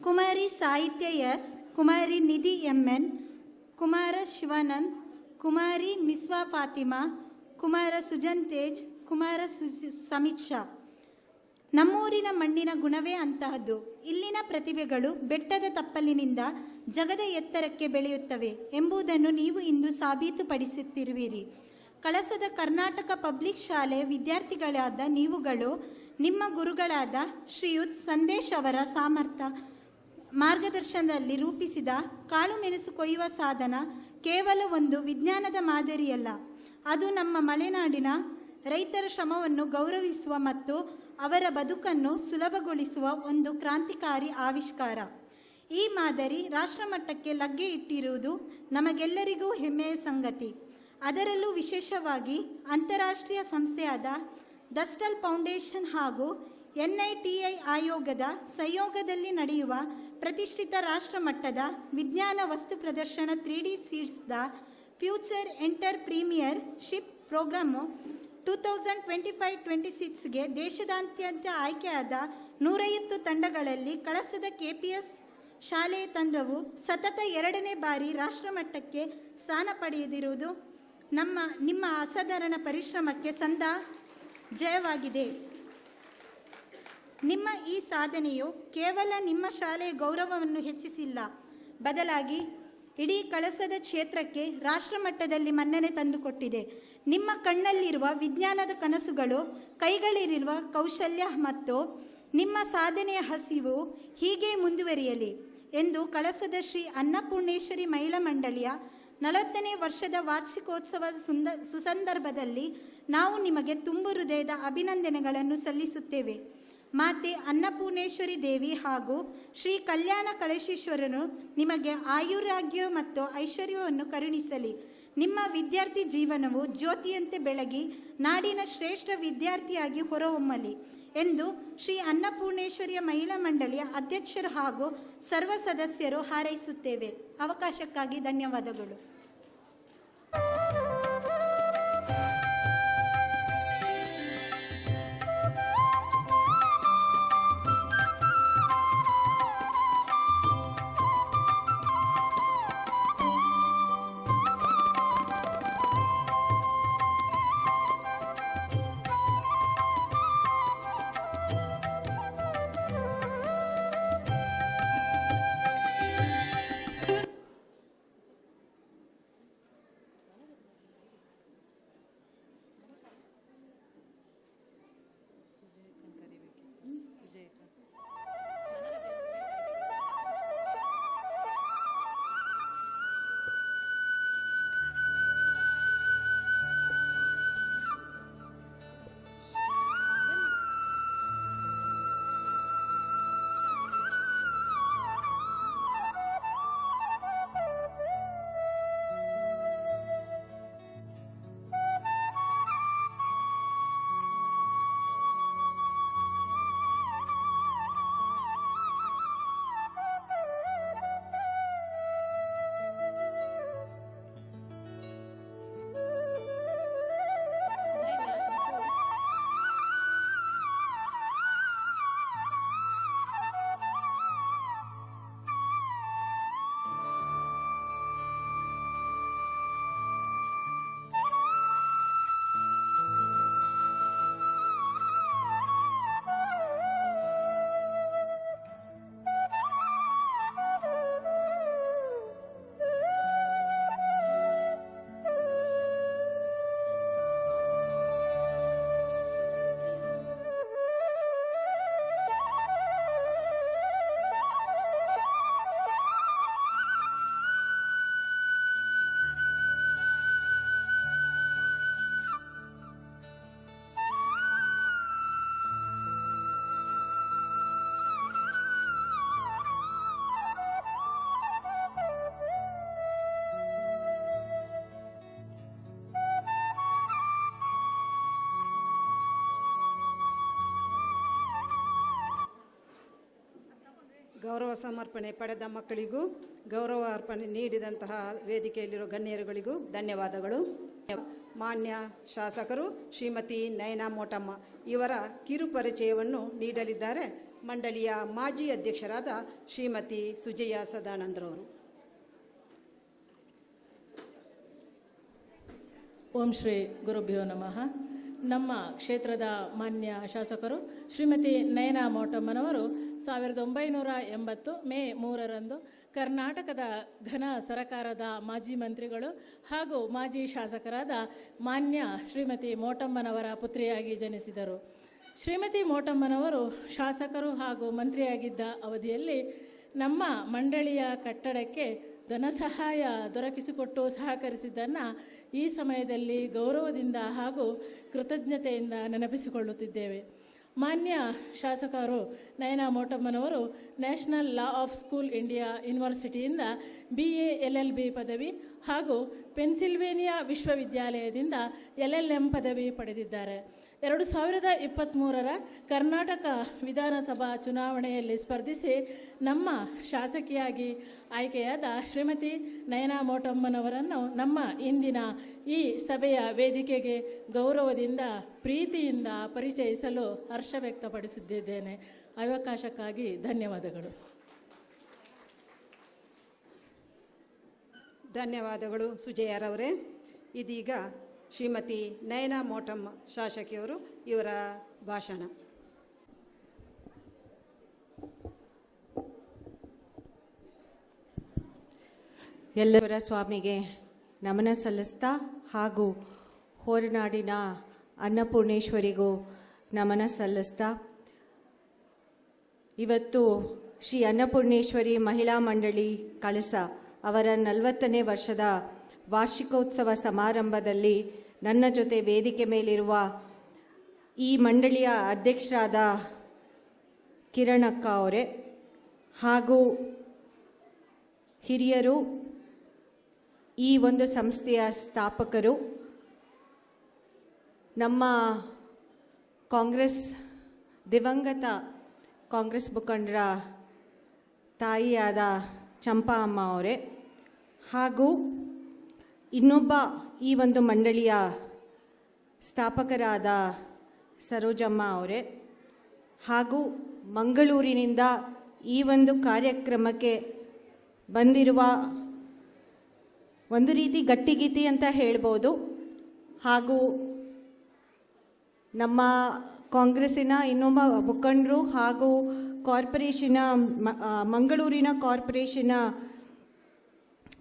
ಕುಮಾರಿ ಸಾಹಿತ್ಯ ಎಸ್, ಕುಮಾರಿ ನಿಧಿ ಎಂಎನ್, ಕುಮಾರ ಶಿವಾನಂದ್, ಕುಮಾರಿ ಮಿಸ್ವಾ ಫಾತಿಮಾ, ಕುಮಾರ ಸುಜನ್ ತೇಜ್, ಕುಮಾರ ಸಮೀಕ್ಷಾ. ನಮ್ಮೂರಿನ ಮಣ್ಣಿನ ಗುಣವೇ ಅಂತಹದ್ದು. ಇಲ್ಲಿನ ಪ್ರತಿಭೆಗಳು ಬೆಟ್ಟದ ತಪ್ಪಲಿನಿಂದ ಜಗದ ಎತ್ತರಕ್ಕೆ ಬೆಳೆಯುತ್ತವೆ ಎಂಬುದನ್ನು ನೀವು ಇಂದು ಸಾಬೀತುಪಡಿಸುತ್ತಿರುವಿರಿ. ಕಳಸದ ಕರ್ನಾಟಕ ಪಬ್ಲಿಕ್ ಶಾಲೆ ವಿದ್ಯಾರ್ಥಿಗಳಾದ ನೀವುಗಳು ನಿಮ್ಮ ಗುರುಗಳಾದ ಶ್ರೀಯುತ್ ಸಂದೇಶ್ ಅವರ ಸಾಮರ್ಥ್ಯ ಮಾರ್ಗದರ್ಶನದಲ್ಲಿ ರೂಪಿಸಿದ ಕಾಳುಮೆಣಸು ಕೊಯ್ಯುವ ಸಾಧನ ಕೇವಲ ಒಂದು ವಿಜ್ಞಾನದ ಮಾದರಿಯಲ್ಲ, ಅದು ನಮ್ಮ ಮಲೆನಾಡಿನ ರೈತರ ಶ್ರಮವನ್ನು ಗೌರವಿಸುವ ಮತ್ತು ಅವರ ಬದುಕನ್ನು ಸುಲಭಗೊಳಿಸುವ ಒಂದು ಕ್ರಾಂತಿಕಾರಿ ಆವಿಷ್ಕಾರ. ಈ ಮಾದರಿ ರಾಷ್ಟ್ರಮಟ್ಟಕ್ಕೆ ಲಗ್ಗೆ ಇಟ್ಟಿರುವುದು ನಮಗೆಲ್ಲರಿಗೂ ಹೆಮ್ಮೆಯ ಸಂಗತಿ. ಅದರಲ್ಲೂ ವಿಶೇಷವಾಗಿ ಅಂತಾರಾಷ್ಟ್ರೀಯ ಸಂಸ್ಥೆಯಾದ ದಸ್ಟಲ್ ಫೌಂಡೇಶನ್ ಹಾಗೂ NITI ಆಯೋಗದ ಸಹಯೋಗದಲ್ಲಿ ನಡೆಯುವ ಪ್ರತಿಷ್ಠಿತ ರಾಷ್ಟ್ರಮಟ್ಟದ ವಿಜ್ಞಾನ ವಸ್ತು ಪ್ರದರ್ಶನ 3D seeds the future entrepreneurship programme 2025-26ಗೆ ದೇಶದಾದ್ಯಂತ ಆಯ್ಕೆಯಾದ 150 ತಂಡಗಳಲ್ಲಿ ಕಳಸದ KPS ಶಾಲೆಯ ತಂಡವು ಸತತ 2ನೇ ಬಾರಿ ರಾಷ್ಟ್ರಮಟ್ಟಕ್ಕೆ ಸ್ಥಾನ ಪಡೆದಿರುವುದು ನಿಮ್ಮ ಅಸಾಧಾರಣ ಪರಿಶ್ರಮಕ್ಕೆ ಸಂದ ಜಯವಾಗಿದೆ. ನಿಮ್ಮ ಈ ಸಾಧನೆಯು ಕೇವಲ ನಿಮ್ಮ ಶಾಲೆಯ ಗೌರವವನ್ನು ಹೆಚ್ಚಿಸಿಲ್ಲ, ಬದಲಾಗಿ ಇಡೀ ಕಳಸದ ಕ್ಷೇತ್ರಕ್ಕೆ ರಾಷ್ಟ್ರಮಟ್ಟದಲ್ಲಿ ಮನ್ನಣೆ ತಂದುಕೊಟ್ಟಿದೆ. ನಿಮ್ಮ ಕಣ್ಣಲ್ಲಿರುವ ವಿಜ್ಞಾನದ ಕನಸುಗಳು, ಕೈಗಳಿರುವ ಕೌಶಲ್ಯ ಮತ್ತು ನಿಮ್ಮ ಸಾಧನೆಯ ಹಸಿವು ಹೀಗೆ ಮುಂದುವರಿಯಲಿ ಎಂದು ಕಳಸದ ಶ್ರೀ ಅನ್ನಪೂರ್ಣೇಶ್ವರಿ ಮಹಿಳಾ ಮಂಡಳಿಯ 40ನೇ ವರ್ಷದ ವಾರ್ಷಿಕೋತ್ಸವದ ಸುಸಂದರ್ಭದಲ್ಲಿ ನಾವು ನಿಮಗೆ ತುಂಬು ಹೃದಯದ ಅಭಿನಂದನೆಗಳನ್ನು ಸಲ್ಲಿಸುತ್ತೇವೆ. ಮಾತೆ ಅನ್ನಪೂರ್ಣೇಶ್ವರಿ ದೇವಿ ಹಾಗೂ ಶ್ರೀ ಕಲ್ಯಾಣ ಕಳಶೇಶ್ವರನು ನಿಮಗೆ ಆಯುರಾಗ್ಯ ಮತ್ತು ಐಶ್ವರ್ಯವನ್ನು ಕರುಣಿಸಲಿ. ನಿಮ್ಮ ವಿದ್ಯಾರ್ಥಿ ಜೀವನವು ಜ್ಯೋತಿಯಂತೆ ಬೆಳಗಿ ನಾಡಿನ ಶ್ರೇಷ್ಠ ವಿದ್ಯಾರ್ಥಿಯಾಗಿ ಹೊರಹೊಮ್ಮಲಿ ಎಂದು ಶ್ರೀ ಅನ್ನಪೂರ್ಣೇಶ್ವರಿಯ ಮಹಿಳಾ ಮಂಡಳಿಯ ಅಧ್ಯಕ್ಷರು ಹಾಗೂ ಸರ್ವ ಸದಸ್ಯರು ಹಾರೈಸುತ್ತೇವೆ. ಅವಕಾಶಕ್ಕಾಗಿ ಧನ್ಯವಾದಗಳು. ಗೌರವ ಸಮರ್ಪಣೆ ಪಡೆದ ಮಕ್ಕಳಿಗೂ ಗೌರವ ಅರ್ಪಣೆ ನೀಡಿದಂತಹ ವೇದಿಕೆಯಲ್ಲಿರುವ ಗಣ್ಯರುಗಳಿಗೂ ಧನ್ಯವಾದಗಳು. ಮಾನ್ಯ ಶಾಸಕರು ಶ್ರೀಮತಿ ನಯನಾ ಮೋಟಮ್ಮ ಇವರ ಕಿರುಪರಿಚಯವನ್ನು ನೀಡಲಿದ್ದಾರೆ ಮಂಡಳಿಯ ಮಾಜಿ ಅಧ್ಯಕ್ಷರಾದ ಶ್ರೀಮತಿ ಸುಜಯ ಸದಾನಂದರವರು. ಓಂ ಶ್ರೀ ಗುರುಭ್ಯೋ ನಮಃ. ನಮ್ಮ ಕ್ಷೇತ್ರದ ಮಾನ್ಯ ಶಾಸಕರು ಶ್ರೀಮತಿ ನಯನಾ ಮೋಟಮ್ಮನವರು 1980 ಮೇ 3ರಂದು ಕರ್ನಾಟಕದ ಘನ ಸರಕಾರದ ಮಾಜಿ ಮಂತ್ರಿಗಳು ಹಾಗೂ ಮಾಜಿ ಶಾಸಕರಾದ ಮಾನ್ಯ ಶ್ರೀಮತಿ ಮೋಟಮ್ಮನವರ ಪುತ್ರಿಯಾಗಿ ಜನಿಸಿದರು. ಶ್ರೀಮತಿ ಮೋಟಮ್ಮನವರು ಶಾಸಕರು ಹಾಗೂ ಮಂತ್ರಿಯಾಗಿದ್ದ ಅವಧಿಯಲ್ಲಿ ನಮ್ಮ ಮಂಡಳಿಯ ಕಟ್ಟಡಕ್ಕೆ ಧನಸಹಾಯ ದೊರಕಿಸಿಕೊಟ್ಟು ಸಹಕರಿಸಿದ್ದನ್ನು ಈ ಸಮಯದಲ್ಲಿ ಗೌರವದಿಂದ ಹಾಗೂ ಕೃತಜ್ಞತೆಯಿಂದ ನೆನಪಿಸಿಕೊಳ್ಳುತ್ತಿದ್ದೇವೆ. ಮಾನ್ಯ ಶಾಸಕರು ನಯನಾ ಮೋಟಮ್ಮನವರು national law of school India ಯೂನಿವರ್ಸಿಟಿಯಿಂದ BA LLB ಪದವಿ ಹಾಗೂ ಪೆನ್ಸಿಲ್ವೇನಿಯಾ ವಿಶ್ವವಿದ್ಯಾಲಯದಿಂದ LLM ಪದವಿ ಪಡೆದಿದ್ದಾರೆ. 2023ರ ಕರ್ನಾಟಕ ವಿಧಾನಸಭಾ ಚುನಾವಣೆಯಲ್ಲಿ ಸ್ಪರ್ಧಿಸಿ ನಮ್ಮ ಶಾಸಕಿಯಾಗಿ ಆಯ್ಕೆಯಾದ ಶ್ರೀಮತಿ ನಯನಾ ಮೋಟಮ್ಮನವರನ್ನು ನಮ್ಮ ಇಂದಿನ ಈ ಸಭೆಯ ವೇದಿಕೆಗೆ ಗೌರವದಿಂದ ಪ್ರೀತಿಯಿಂದ ಪರಿಚಯಿಸಲು ಹರ್ಷ ವ್ಯಕ್ತಪಡಿಸುತ್ತಿದ್ದೇನೆ. ಅವಕಾಶಕ್ಕಾಗಿ ಧನ್ಯವಾದಗಳು. ಧನ್ಯವಾದಗಳು ಸುಜಯರವರೇ. ಇದೀಗ ಶ್ರೀಮತಿ ನಯನಾ ಮೋಟಮ್ಮ ಶಾಸಕಿಯವರು ಇವರ ಭಾಷಣ. ಎಲ್ಲರ ಸ್ವಾಮಿಗೆ ನಮನ ಸಲ್ಲಿಸ್ತಾ ಹಾಗೂ ಹೊರನಾಡಿನ ಅನ್ನಪೂರ್ಣೇಶ್ವರಿಗೂ ನಮನ ಸಲ್ಲಿಸ್ತಾ ಇವತ್ತು ಶ್ರೀ ಅನ್ನಪೂರ್ಣೇಶ್ವರಿ ಮಹಿಳಾ ಮಂಡಳಿ ಕಳಸ ಅವರ 40ನೇ ವರ್ಷದ ವಾರ್ಷಿಕೋತ್ಸವ ಸಮಾರಂಭದಲ್ಲಿ ನನ್ನ ಜೊತೆ ವೇದಿಕೆ ಮೇಲಿರುವ ಈ ಮಂಡಳಿಯ ಅಧ್ಯಕ್ಷರಾದ ಕಿರಣಕ್ಕ ಅವರೇ ಹಾಗೂ ಹಿರಿಯರು, ಈ ಒಂದು ಸಂಸ್ಥೆಯ ಸ್ಥಾಪಕರು, ನಮ್ಮ ದಿವಂಗತ ಕಾಂಗ್ರೆಸ್ ಮುಖಂಡರ ತಾಯಿಯಾದ ಚಂಪಾ ಅಮ್ಮ ಅವರೇ ಹಾಗೂ ಇನ್ನೊಬ್ಬ ಈ ಒಂದು ಮಂಡಳಿಯ ಸ್ಥಾಪಕರಾದ ಸರೋಜಮ್ಮ ಅವರೇ ಹಾಗೂ ಮಂಗಳೂರಿನಿಂದ ಈ ಒಂದು ಕಾರ್ಯಕ್ರಮಕ್ಕೆ ಬಂದಿರುವ ಒಂದು ರೀತಿ ಗಟ್ಟಿಗೀತಿ ಅಂತ ಹೇಳ್ಬೋದು, ಹಾಗೂ ನಮ್ಮ ಕಾಂಗ್ರೆಸ್ಸಿನ ಇನ್ನೊಬ್ಬ ಮುಖಂಡರು ಹಾಗೂ ಮಂಗಳೂರಿನ ಕಾರ್ಪೊರೇಷನ್ನ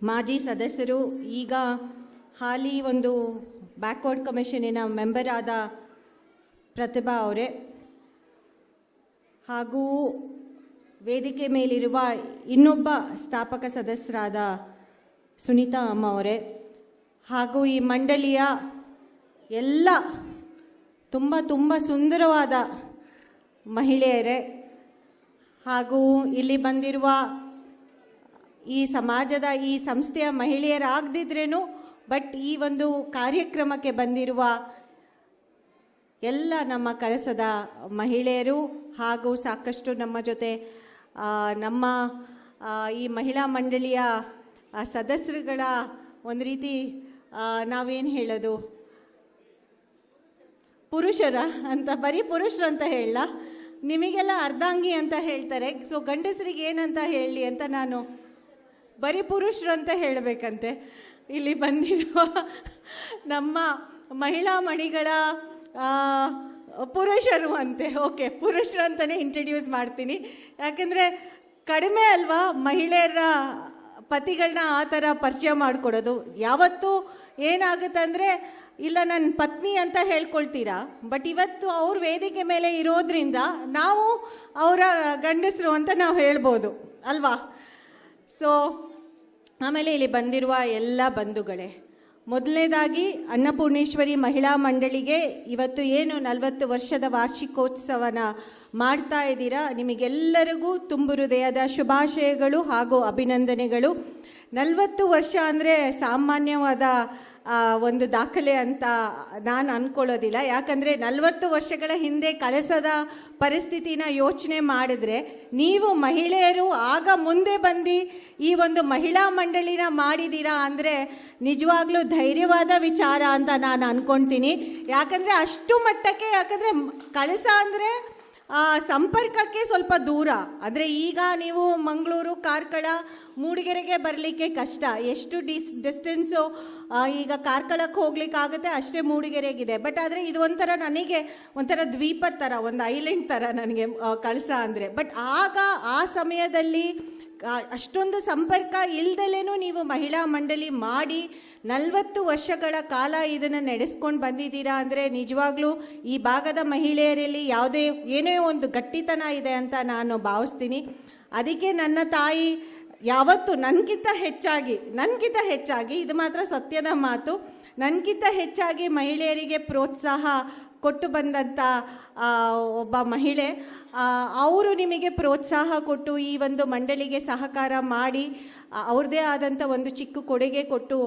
ಮಾಜಿ ಸದಸ್ಯರು, ಈಗ ಹಾಲಿ ಒಂದು ಬ್ಯಾಕ್ವರ್ಡ್ ಕಮಿಷನಿನ ಮೆಂಬರ್ ಆದ ಪ್ರತಿಭಾ ಅವರೇ ಹಾಗೂ ವೇದಿಕೆ ಮೇಲಿರುವ ಇನ್ನೊಬ್ಬ ಸ್ಥಾಪಕ ಸದಸ್ಯರಾದ ಸುನೀತಾ ಅಮ್ಮ ಅವರೇ ಹಾಗೂ ಈ ಮಂಡಳಿಯ ಎಲ್ಲ ತುಂಬ ಸುಂದರವಾದ ಮಹಿಳೆಯರೇ ಹಾಗೂ ಇಲ್ಲಿ ಬಂದಿರುವ ಈ ಸಮಾಜದ ಈ ಸಂಸ್ಥೆಯ ಮಹಿಳೆಯರಾಗದಿದ್ರೇನು ಬಟ್ ಈ ಒಂದು ಕಾರ್ಯಕ್ರಮಕ್ಕೆ ಬಂದಿರುವ ಎಲ್ಲ ನಮ್ಮ ಕಳಸದ ಮಹಿಳೆಯರು ಹಾಗೂ ಸಾಕಷ್ಟು ನಮ್ಮ ಜೊತೆ ನಮ್ಮ ಈ ಮಹಿಳಾ ಮಂಡಳಿಯ ಸದಸ್ಯರುಗಳ ಒಂದು ರೀತಿ ನಾವೇನು ಹೇಳೋದು ಪುರುಷರ ಅಂತ, ಬರೀ ಪುರುಷರು ಅಂತ ಹೇಳಲ್ಲ, ನಿಮಗೆಲ್ಲ ಅರ್ಧಾಂಗಿ ಅಂತ ಹೇಳ್ತಾರೆ. ಸೊ ಗಂಡಸರಿಗೆ ಏನಂತ ಹೇಳಲಿ ಅಂತ ನಾನು ಬರೀ ಪುರುಷರು ಅಂತ ಹೇಳಬೇಕಂತೆ. ಇಲ್ಲಿ ಬಂದಿರುವ ನಮ್ಮ ಮಹಿಳಾ ಮಣಿಗಳ ಪುರುಷರು ಅಂತೆ. ಓಕೆ, ಪುರುಷರು ಅಂತಲೇ ಇಂಟ್ರಡ್ಯೂಸ್ ಮಾಡ್ತೀನಿ. ಯಾಕೆಂದರೆ ಕಡಿಮೆ ಅಲ್ವಾ ಮಹಿಳೆಯರ ಪತಿಗಳನ್ನ ಆ ಥರ ಪರಿಚಯ ಮಾಡಿಕೊಡೋದು. ಯಾವತ್ತೂ ಏನಾಗುತ್ತೆ ಅಂದರೆ ಇಲ್ಲ ನನ್ನ ಪತ್ನಿ ಅಂತ ಹೇಳ್ಕೊಳ್ತೀರಾ, ಬಟ್ ಇವತ್ತು ಅವ್ರ ವೇದಿಕೆ ಮೇಲೆ ಇರೋದ್ರಿಂದ ನಾವು ಅವರ ಗಂಡಸರು ಅಂತ ನಾವು ಹೇಳ್ಬೋದು ಅಲ್ವಾ. ಸೊ ಆಮೇಲೆ ಇಲ್ಲಿ ಬಂದಿರುವ ಎಲ್ಲ ಬಂಧುಗಳೇ, ಮೊದಲನೇದಾಗಿ ಅನ್ನಪೂರ್ಣೇಶ್ವರಿ ಮಹಿಳಾ ಮಂಡಳಿಗೆ ಇವತ್ತು ಏನು 40 ವರ್ಷದ ವಾರ್ಷಿಕೋತ್ಸವನ ಮಾಡ್ತಾ ಇದ್ದೀರಾ, ನಿಮಗೆಲ್ಲರಿಗೂ ತುಂಬು ಹೃದಯದ ಶುಭಾಶಯಗಳು ಹಾಗೂ ಅಭಿನಂದನೆಗಳು. 40 ವರ್ಷ ಅಂದರೆ ಸಾಮಾನ್ಯವಾದ ಒಂದು ದಾಖಲೆ ಅಂತ ನಾನು ಅಂದ್ಕೊಳ್ಳೋದಿಲ್ಲ. ಯಾಕಂದರೆ 40 ವರ್ಷಗಳ ಹಿಂದೆ ಕಳಸದ ಪರಿಸ್ಥಿತಿನ ಯೋಚನೆ ಮಾಡಿದ್ರೆ ನೀವು ಮಹಿಳೆಯರು ಆಗ ಮುಂದೆ ಬಂದು ಈ ಒಂದು ಮಹಿಳಾ ಮಂಡಳಿನ ಮಾಡಿದ್ದೀರಾ ಅಂದರೆ ನಿಜವಾಗ್ಲೂ ಧೈರ್ಯವಾದ ವಿಚಾರ ಅಂತ ನಾನು ಅಂದ್ಕೊಳ್ತೀನಿ. ಯಾಕಂದರೆ ಅಷ್ಟು ಮಟ್ಟಕ್ಕೆ, ಯಾಕಂದರೆ ಕಳಸ ಅಂದರೆ ಸಂಪರ್ಕಕ್ಕೆ ಸ್ವಲ್ಪ ದೂರ. ಅಂದರೆ ಈಗ ನೀವು ಮಂಗಳೂರು, ಕಾರ್ಕಳ, ಮೂಡಿಗೆರೆಗೆ ಬರಲಿಕ್ಕೆ ಕಷ್ಟ. ಎಷ್ಟು ಡಿಸ್ಟೆನ್ಸು ಈಗ ಕಾರ್ಕಳಕ್ಕೆ ಹೋಗ್ಲಿಕ್ಕಾಗುತ್ತೆ ಅಷ್ಟೇ ಮೂಡಿಗೆರೆಗಿದೆ. ಬಟ್ ಆದರೆ ಇದು ನನಗೆ ಒಂಥರ ದ್ವೀಪದ ಥರ, ಒಂದು ಐಲ್ಯಾಂಡ್ ಥರ ನನಗೆ ಕಳಸ ಅಂದರೆ. ಬಟ್ ಆಗ ಆ ಸಮಯದಲ್ಲಿ ಅಷ್ಟೊಂದು ಸಂಪರ್ಕ ಇಲ್ದಲೇನೂ ನೀವು ಮಹಿಳಾ ಮಂಡಳಿ ಮಾಡಿ 40 ವರ್ಷಗಳ ಕಾಲ ಇದನ್ನು ನಡೆಸ್ಕೊಂಡು ಬಂದಿದ್ದೀರಾ ಅಂದರೆ ನಿಜವಾಗ್ಲೂ ಈ ಭಾಗದ ಮಹಿಳೆಯರಲ್ಲಿ ಏನೋ ಒಂದು ಗಟ್ಟಿತನ ಇದೆ ಅಂತ ನಾನು ಭಾವಿಸ್ತೀನಿ. ಅದಕ್ಕೆ ನನ್ನ ತಾಯಿ ಯಾವತ್ತು ನನಗಿಂತ ಹೆಚ್ಚಾಗಿ ಇದು ಮಾತ್ರ ಸತ್ಯದ ಮಾತು, ನನಗಿಂತ ಹೆಚ್ಚಾಗಿ ಮಹಿಳೆಯರಿಗೆ ಪ್ರೋತ್ಸಾಹ ಕೊಟ್ಟು ಬಂದಂಥ ಒಬ್ಬ ಮಹಿಳೆ. ಅವರು ನಿಮಗೆ ಪ್ರೋತ್ಸಾಹ ಕೊಟ್ಟು ಈ ಒಂದು ಮಂಡಳಿಗೆ ಸಹಕಾರ ಮಾಡಿ ಅವ್ರದ್ದೇ ಆದಂಥ ಒಂದು ಚಿಕ್ಕ ಕೊಡುಗೆ ಕೊಟ್ಟು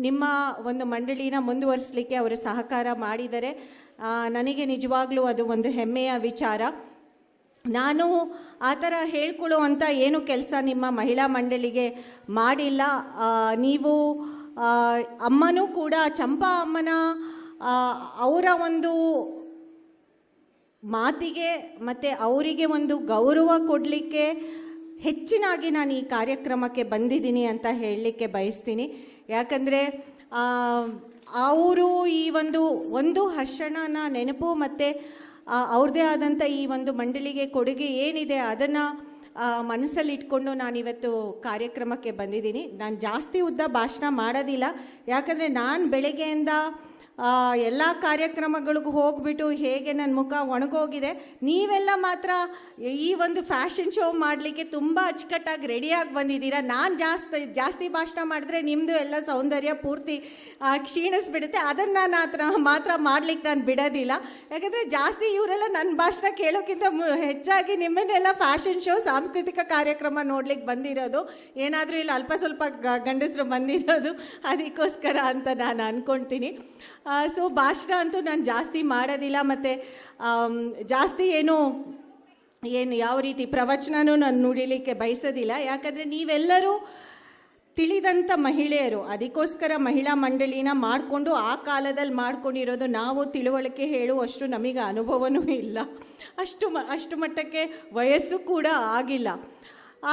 ನಿಮ್ಮ ಒಂದು ಮಂಡಳಿನ ಮುಂದುವರಿಸಲಿಕ್ಕೆ ಅವರು ಸಹಕಾರ ಮಾಡಿದರೆ ನನಗೆ ನಿಜವಾಗ್ಲೂ ಅದು ಒಂದು ಹೆಮ್ಮೆಯ ವಿಚಾರ. ನಾನು ಆ ಥರ ಹೇಳ್ಕೊಳ್ಳುವಂಥ ಏನು ಕೆಲಸ ನಿಮ್ಮ ಮಹಿಳಾ ಮಂಡಳಿಗೆ ಮಾಡಿಲ್ಲ. ನೀವು ಅಮ್ಮನೂ ಕೂಡ, ಚಂಪಾ ಅಮ್ಮನ ಅವರ ಒಂದು ಮಾತಿಗೆ ಮತ್ತು ಅವರಿಗೆ ಒಂದು ಗೌರವ ಕೊಡಲಿಕ್ಕೆ ಹೆಚ್ಚಿನಾಗಿ ನಾನು ಈ ಕಾರ್ಯಕ್ರಮಕ್ಕೆ ಬಂದಿದ್ದೀನಿ ಅಂತ ಹೇಳಲಿಕ್ಕೆ ಬಯಸ್ತೀನಿ. ಯಾಕಂದರೆ ಅವರು ಈ ಒಂದು ಹರ್ಷಣನ ನೆನಪು ಮತ್ತು ಅವ್ರದ್ದೇ ಆದಂಥ ಈ ಒಂದು ಮಂಡಳಿಗೆ ಕೊಡುಗೆ ಏನಿದೆ ಅದನ್ನು ಮನಸ್ಸಲ್ಲಿಟ್ಕೊಂಡು ನಾನಿವತ್ತು ಕಾರ್ಯಕ್ರಮಕ್ಕೆ ಬಂದಿದ್ದೀನಿ. ನಾನು ಜಾಸ್ತಿ ಉದ್ದ ಭಾಷಣ ಮಾಡೋದಿಲ್ಲ, ಯಾಕಂದರೆ ನಾನು ಬೆಳಗ್ಗೆಯಿಂದ ಎಲ್ಲ ಕಾರ್ಯಕ್ರಮಗಳಿಗೂ ಹೋಗ್ಬಿಟ್ಟು ಹೇಗೆ ನನ್ನ ಮುಖ ಒಣಗೋಗಿದೆ. ನೀವೆಲ್ಲ ಮಾತ್ರ ಈ ಒಂದು ಫ್ಯಾಷನ್ ಶೋ ಮಾಡಲಿಕ್ಕೆ ತುಂಬ ಅಚ್ಚುಕಟ್ಟಾಗಿ ರೆಡಿಯಾಗಿ ಬಂದಿದ್ದೀರಾ. ನಾನು ಜಾಸ್ತಿ ಭಾಷಣ ಮಾಡಿದ್ರೆ ನಿಮ್ಮದು ಎಲ್ಲ ಸೌಂದರ್ಯ ಪೂರ್ತಿ ಕ್ಷೀಣಿಸ್ಬಿಡುತ್ತೆ. ಅದನ್ನು ನಾನು ಮಾತ್ರ ಮಾಡಲಿಕ್ಕೆ ನಾನು ಬಿಡೋದಿಲ್ಲ. ಯಾಕಂದರೆ ಜಾಸ್ತಿ ಇವರೆಲ್ಲ ನನ್ನ ಭಾಷಣ ಕೇಳೋಕ್ಕಿಂತ ಹೆಚ್ಚಾಗಿ ನಿಮ್ಮನ್ನೆಲ್ಲ ಫ್ಯಾಷನ್ ಶೋ, ಸಾಂಸ್ಕೃತಿಕ ಕಾರ್ಯಕ್ರಮ ನೋಡ್ಲಿಕ್ಕೆ ಬಂದಿರೋದು. ಏನಾದರೂ ಇಲ್ಲಿ ಅಲ್ಪ ಸ್ವಲ್ಪ ಗಂಡಸರು ಬಂದಿರೋದು ಅದಕ್ಕೋಸ್ಕರ ಅಂತ ನಾನು ಅಂದ್ಕೊಳ್ತೀನಿ. ಸೊ ಭಾಷಣ ಅಂತೂ ನಾನು ಜಾಸ್ತಿ ಮಾಡೋದಿಲ್ಲ, ಮತ್ತು ಜಾಸ್ತಿ ಏನು ಯಾವ ರೀತಿ ಪ್ರವಚನನೂ ನಾನು ನುಡಿಲಿಕ್ಕೆ ಬಯಸೋದಿಲ್ಲ. ಯಾಕಂದರೆ ನೀವೆಲ್ಲರೂ ತಿಳಿದಂಥ ಮಹಿಳೆಯರು, ಅದಕ್ಕೋಸ್ಕರ ಮಹಿಳಾ ಮಂಡಳಿನ ಮಾಡಿಕೊಂಡು ಆ ಕಾಲದಲ್ಲಿ ಮಾಡ್ಕೊಂಡಿರೋದು. ನಾವು ತಿಳುವಳಿಕೆ ಹೇಳುವಷ್ಟು ನಮಗೆ ಅನುಭವವೂ ಇಲ್ಲ, ಅಷ್ಟು ಮಟ್ಟಕ್ಕೆ ವಯಸ್ಸು ಕೂಡ ಆಗಿಲ್ಲ.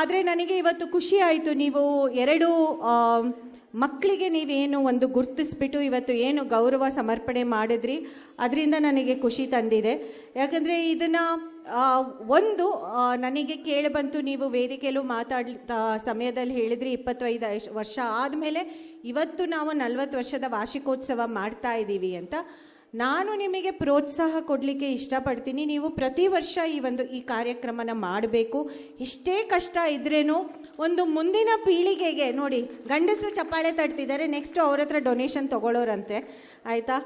ಆದರೆ ನನಗೆ ಇವತ್ತು ಖುಷಿ ಆಯಿತು, ನೀವು 2 ಮಕ್ಕಳಿಗೆ ನೀವೇನು ಒಂದು ಗುರುತಿಸ್ಬಿಟ್ಟು ಇವತ್ತು ಏನು ಗೌರವ ಸಮರ್ಪಣೆ ಮಾಡಿದ್ರಿ, ಅದರಿಂದ ನನಗೆ ಖುಷಿ ತಂದಿದೆ. ಯಾಕಂದರೆ ಇದನ್ನು ನನಗೆ ಕೇಳಿಬಂತು, ನೀವು ವೇದಿಕೆಯಲ್ಲೂ ಸಮಯದಲ್ಲಿ ಹೇಳಿದ್ರಿ 25 ವರ್ಷ ಆದಮೇಲೆ ಇವತ್ತು ನಾವು 40 ವರ್ಷದ ವಾರ್ಷಿಕೋತ್ಸವ ಮಾಡ್ತಾ ಇದ್ದೀವಿ ಅಂತ. ನಾನು ನಿಮಗೆ ಪ್ರೋತ್ಸಾಹ ಕೊಡಲಿಕ್ಕೆ ಇಷ್ಟಪಡ್ತೀನಿ. ನೀವು ಪ್ರತಿ ವರ್ಷ ಈ ಕಾರ್ಯಕ್ರಮನ ಮಾಡಬೇಕು. ಎಷ್ಟೇ ಕಷ್ಟ ಇದ್ರೇನು ಒಂದು ಮುಂದಿನ ಪೀಳಿಗೆಗೆ ನೋಡಿ, ಗಂಡಸರು ಚಪ್ಪಾಳೆ ತಟ್ತಿದ್ದಾರೆ, ನೆಕ್ಸ್ಟು ಅವ್ರ ಹತ್ರ ಡೊನೇಷನ್ ತೊಗೊಳ್ಳೋರಂತೆ. ಆಯಿತಾ?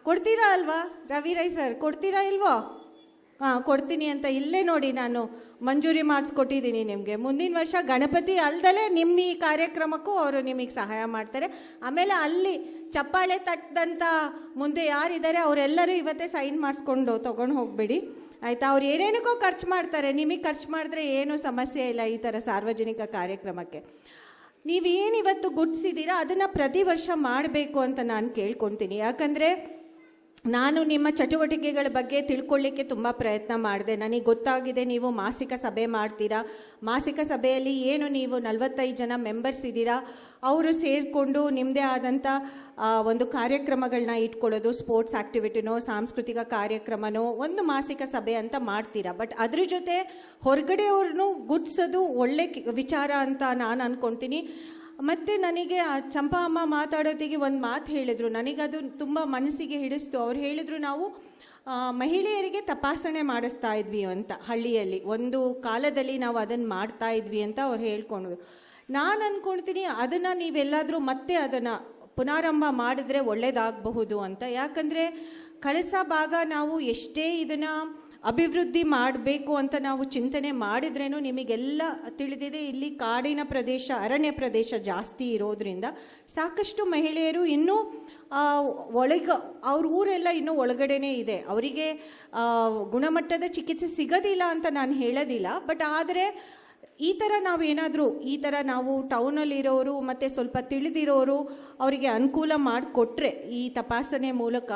ಕೊಡ್ತೀರಾ ಅಲ್ವಾ ರವಿ ರೈ ಸರ್? ಕೊಡ್ತೀರಾ ಇಲ್ವೋ? ಕೊಡ್ತೀನಿ ಅಂತ ಇಲ್ಲೇ ನೋಡಿ ನಾನು ಮಂಜೂರಿ ಮಾಡಿಸ್ಕೊಟ್ಟಿದ್ದೀನಿ ನಿಮಗೆ. ಮುಂದಿನ ವರ್ಷ ಗಣಪತಿ ಅಲ್ದಲೇ ನಿಮ್ಮ ಈ ಕಾರ್ಯಕ್ರಮಕ್ಕೂ ಅವರು ನಿಮಗೆ ಸಹಾಯ ಮಾಡ್ತಾರೆ. ಆಮೇಲೆ ಅಲ್ಲಿ ಚಪ್ಪಾಳೆ ತಟ್ಟದಂಥ ಮುಂದೆ ಯಾರಿದ್ದಾರೆ ಅವರೆಲ್ಲರೂ ಇವತ್ತೇ ಸೈನ್ ಮಾಡಿಸ್ಕೊಂಡು ತೊಗೊಂಡು ಹೋಗಬೇಡಿ, ಆಯಿತಾ? ಅವ್ರು ಏನೇನಕ್ಕೋ ಖರ್ಚು ಮಾಡ್ತಾರೆ, ನಿಮಗೆ ಖರ್ಚು ಮಾಡಿದ್ರೆ ಏನೂ ಸಮಸ್ಯೆ ಇಲ್ಲ. ಈ ಥರ ಸಾರ್ವಜನಿಕ ಕಾರ್ಯಕ್ರಮಕ್ಕೆ ನೀವೇನು ಇವತ್ತು ಗುಡ್ಸಿದ್ದೀರಾ ಅದನ್ನು ಪ್ರತಿ ವರ್ಷ ಮಾಡಬೇಕು ಅಂತ ನಾನು ಕೇಳ್ಕೊತೀನಿ. ಯಾಕಂದರೆ ನಾನು ನಿಮ್ಮ ಚಟುವಟಿಕೆಗಳ ಬಗ್ಗೆ ತಿಳ್ಕೊಳ್ಳಿಕ್ಕೆ ತುಂಬ ಪ್ರಯತ್ನ ಮಾಡಿದೆ. ನನಗೆ ಗೊತ್ತಾಗಿದೆ ನೀವು ಮಾಸಿಕ ಸಭೆ ಮಾಡ್ತೀರಾ. ಮಾಸಿಕ ಸಭೆಯಲ್ಲಿ ಏನು ನೀವು 45 ಜನ ಮೆಂಬರ್ಸ್ ಇದ್ದೀರಾ, ಅವರು ಸೇರಿಕೊಂಡು ನಿಮ್ಮದೇ ಆದಂಥ ಒಂದು ಕಾರ್ಯಕ್ರಮಗಳನ್ನ ಇಟ್ಕೊಳ್ಳೋದು, ಸ್ಪೋರ್ಟ್ಸ್ ಆ್ಯಕ್ಟಿವಿಟಿನೋ ಸಾಂಸ್ಕೃತಿಕ ಕಾರ್ಯಕ್ರಮನೋ ಒಂದು ಮಾಸಿಕ ಸಭೆ ಅಂತ ಮಾಡ್ತೀರಾ. ಬಟ್ ಅದ್ರ ಜೊತೆ ಹೊರಗಡೆಯವ್ರನ್ನೂ ಗುಡ್ಸೋದು ಒಳ್ಳೆ ವಿಚಾರ ಅಂತ ನಾನು ಅಂದ್ಕೊಳ್ತೀನಿ. ಮತ್ತು ನನಗೆ ಚಂಪಾ ಅಮ್ಮ ಮಾತಾಡೋದಿಗೆ ಒಂದು ಮಾತು ಹೇಳಿದರು, ನನಗದು ತುಂಬ ಮನಸ್ಸಿಗೆ ಹಿಡಿಸ್ತು. ಅವ್ರು ಹೇಳಿದರು, ನಾವು ಮಹಿಳೆಯರಿಗೆ ತಪಾಸಣೆ ಮಾಡಿಸ್ತಾ ಇದ್ವಿ ಅಂತ ಹಳ್ಳಿಯಲ್ಲಿ, ಒಂದು ಕಾಲದಲ್ಲಿ ನಾವು ಅದನ್ನು ಮಾಡ್ತಾ ಇದ್ವಿ ಅಂತ ಅವ್ರು ಹೇಳ್ಕೊಂಡ್ರು. ನಾನು ಅಂದ್ಕೊಳ್ತೀನಿ ಅದನ್ನು ನೀವೆಲ್ಲಾದರೂ ಮತ್ತೆ ಅದನ್ನು ಪುನರಾರಂಭ ಮಾಡಿದ್ರೆ ಒಳ್ಳೆಯದಾಗಬಹುದು ಅಂತ. ಯಾಕಂದರೆ ಕಳಸ ಭಾಗ ನಾವು ಎಷ್ಟೇ ಇದನ್ನು ಅಭಿವೃದ್ಧಿ ಮಾಡಬೇಕು ಅಂತ ನಾವು ಚಿಂತನೆ ಮಾಡಿದ್ರೇನು ನಿಮಗೆಲ್ಲ ತಿಳಿದಿದೆ, ಇಲ್ಲಿ ಕಾಡಿನ ಪ್ರದೇಶ, ಅರಣ್ಯ ಪ್ರದೇಶ ಜಾಸ್ತಿ ಇರೋದ್ರಿಂದ ಸಾಕಷ್ಟು ಮಹಿಳೆಯರು ಇನ್ನೂ ಅವ್ರ ಊರೆಲ್ಲ ಇನ್ನೂ ಒಳಗಡೆನೇ ಇದೆ. ಅವರಿಗೆ ಗುಣಮಟ್ಟದ ಚಿಕಿತ್ಸೆ ಸಿಗೋದಿಲ್ಲ ಅಂತ ನಾನು ಹೇಳೋದಿಲ್ಲ. ಬಟ್ ಆದರೆ ಈ ಥರ ನಾವು ಟೌನಲ್ಲಿರೋರು ಮತ್ತು ಸ್ವಲ್ಪ ತಿಳಿದಿರೋರು ಅವರಿಗೆ ಅನುಕೂಲ ಮಾಡಿಕೊಟ್ರೆ ಈ ತಪಾಸಣೆ ಮೂಲಕ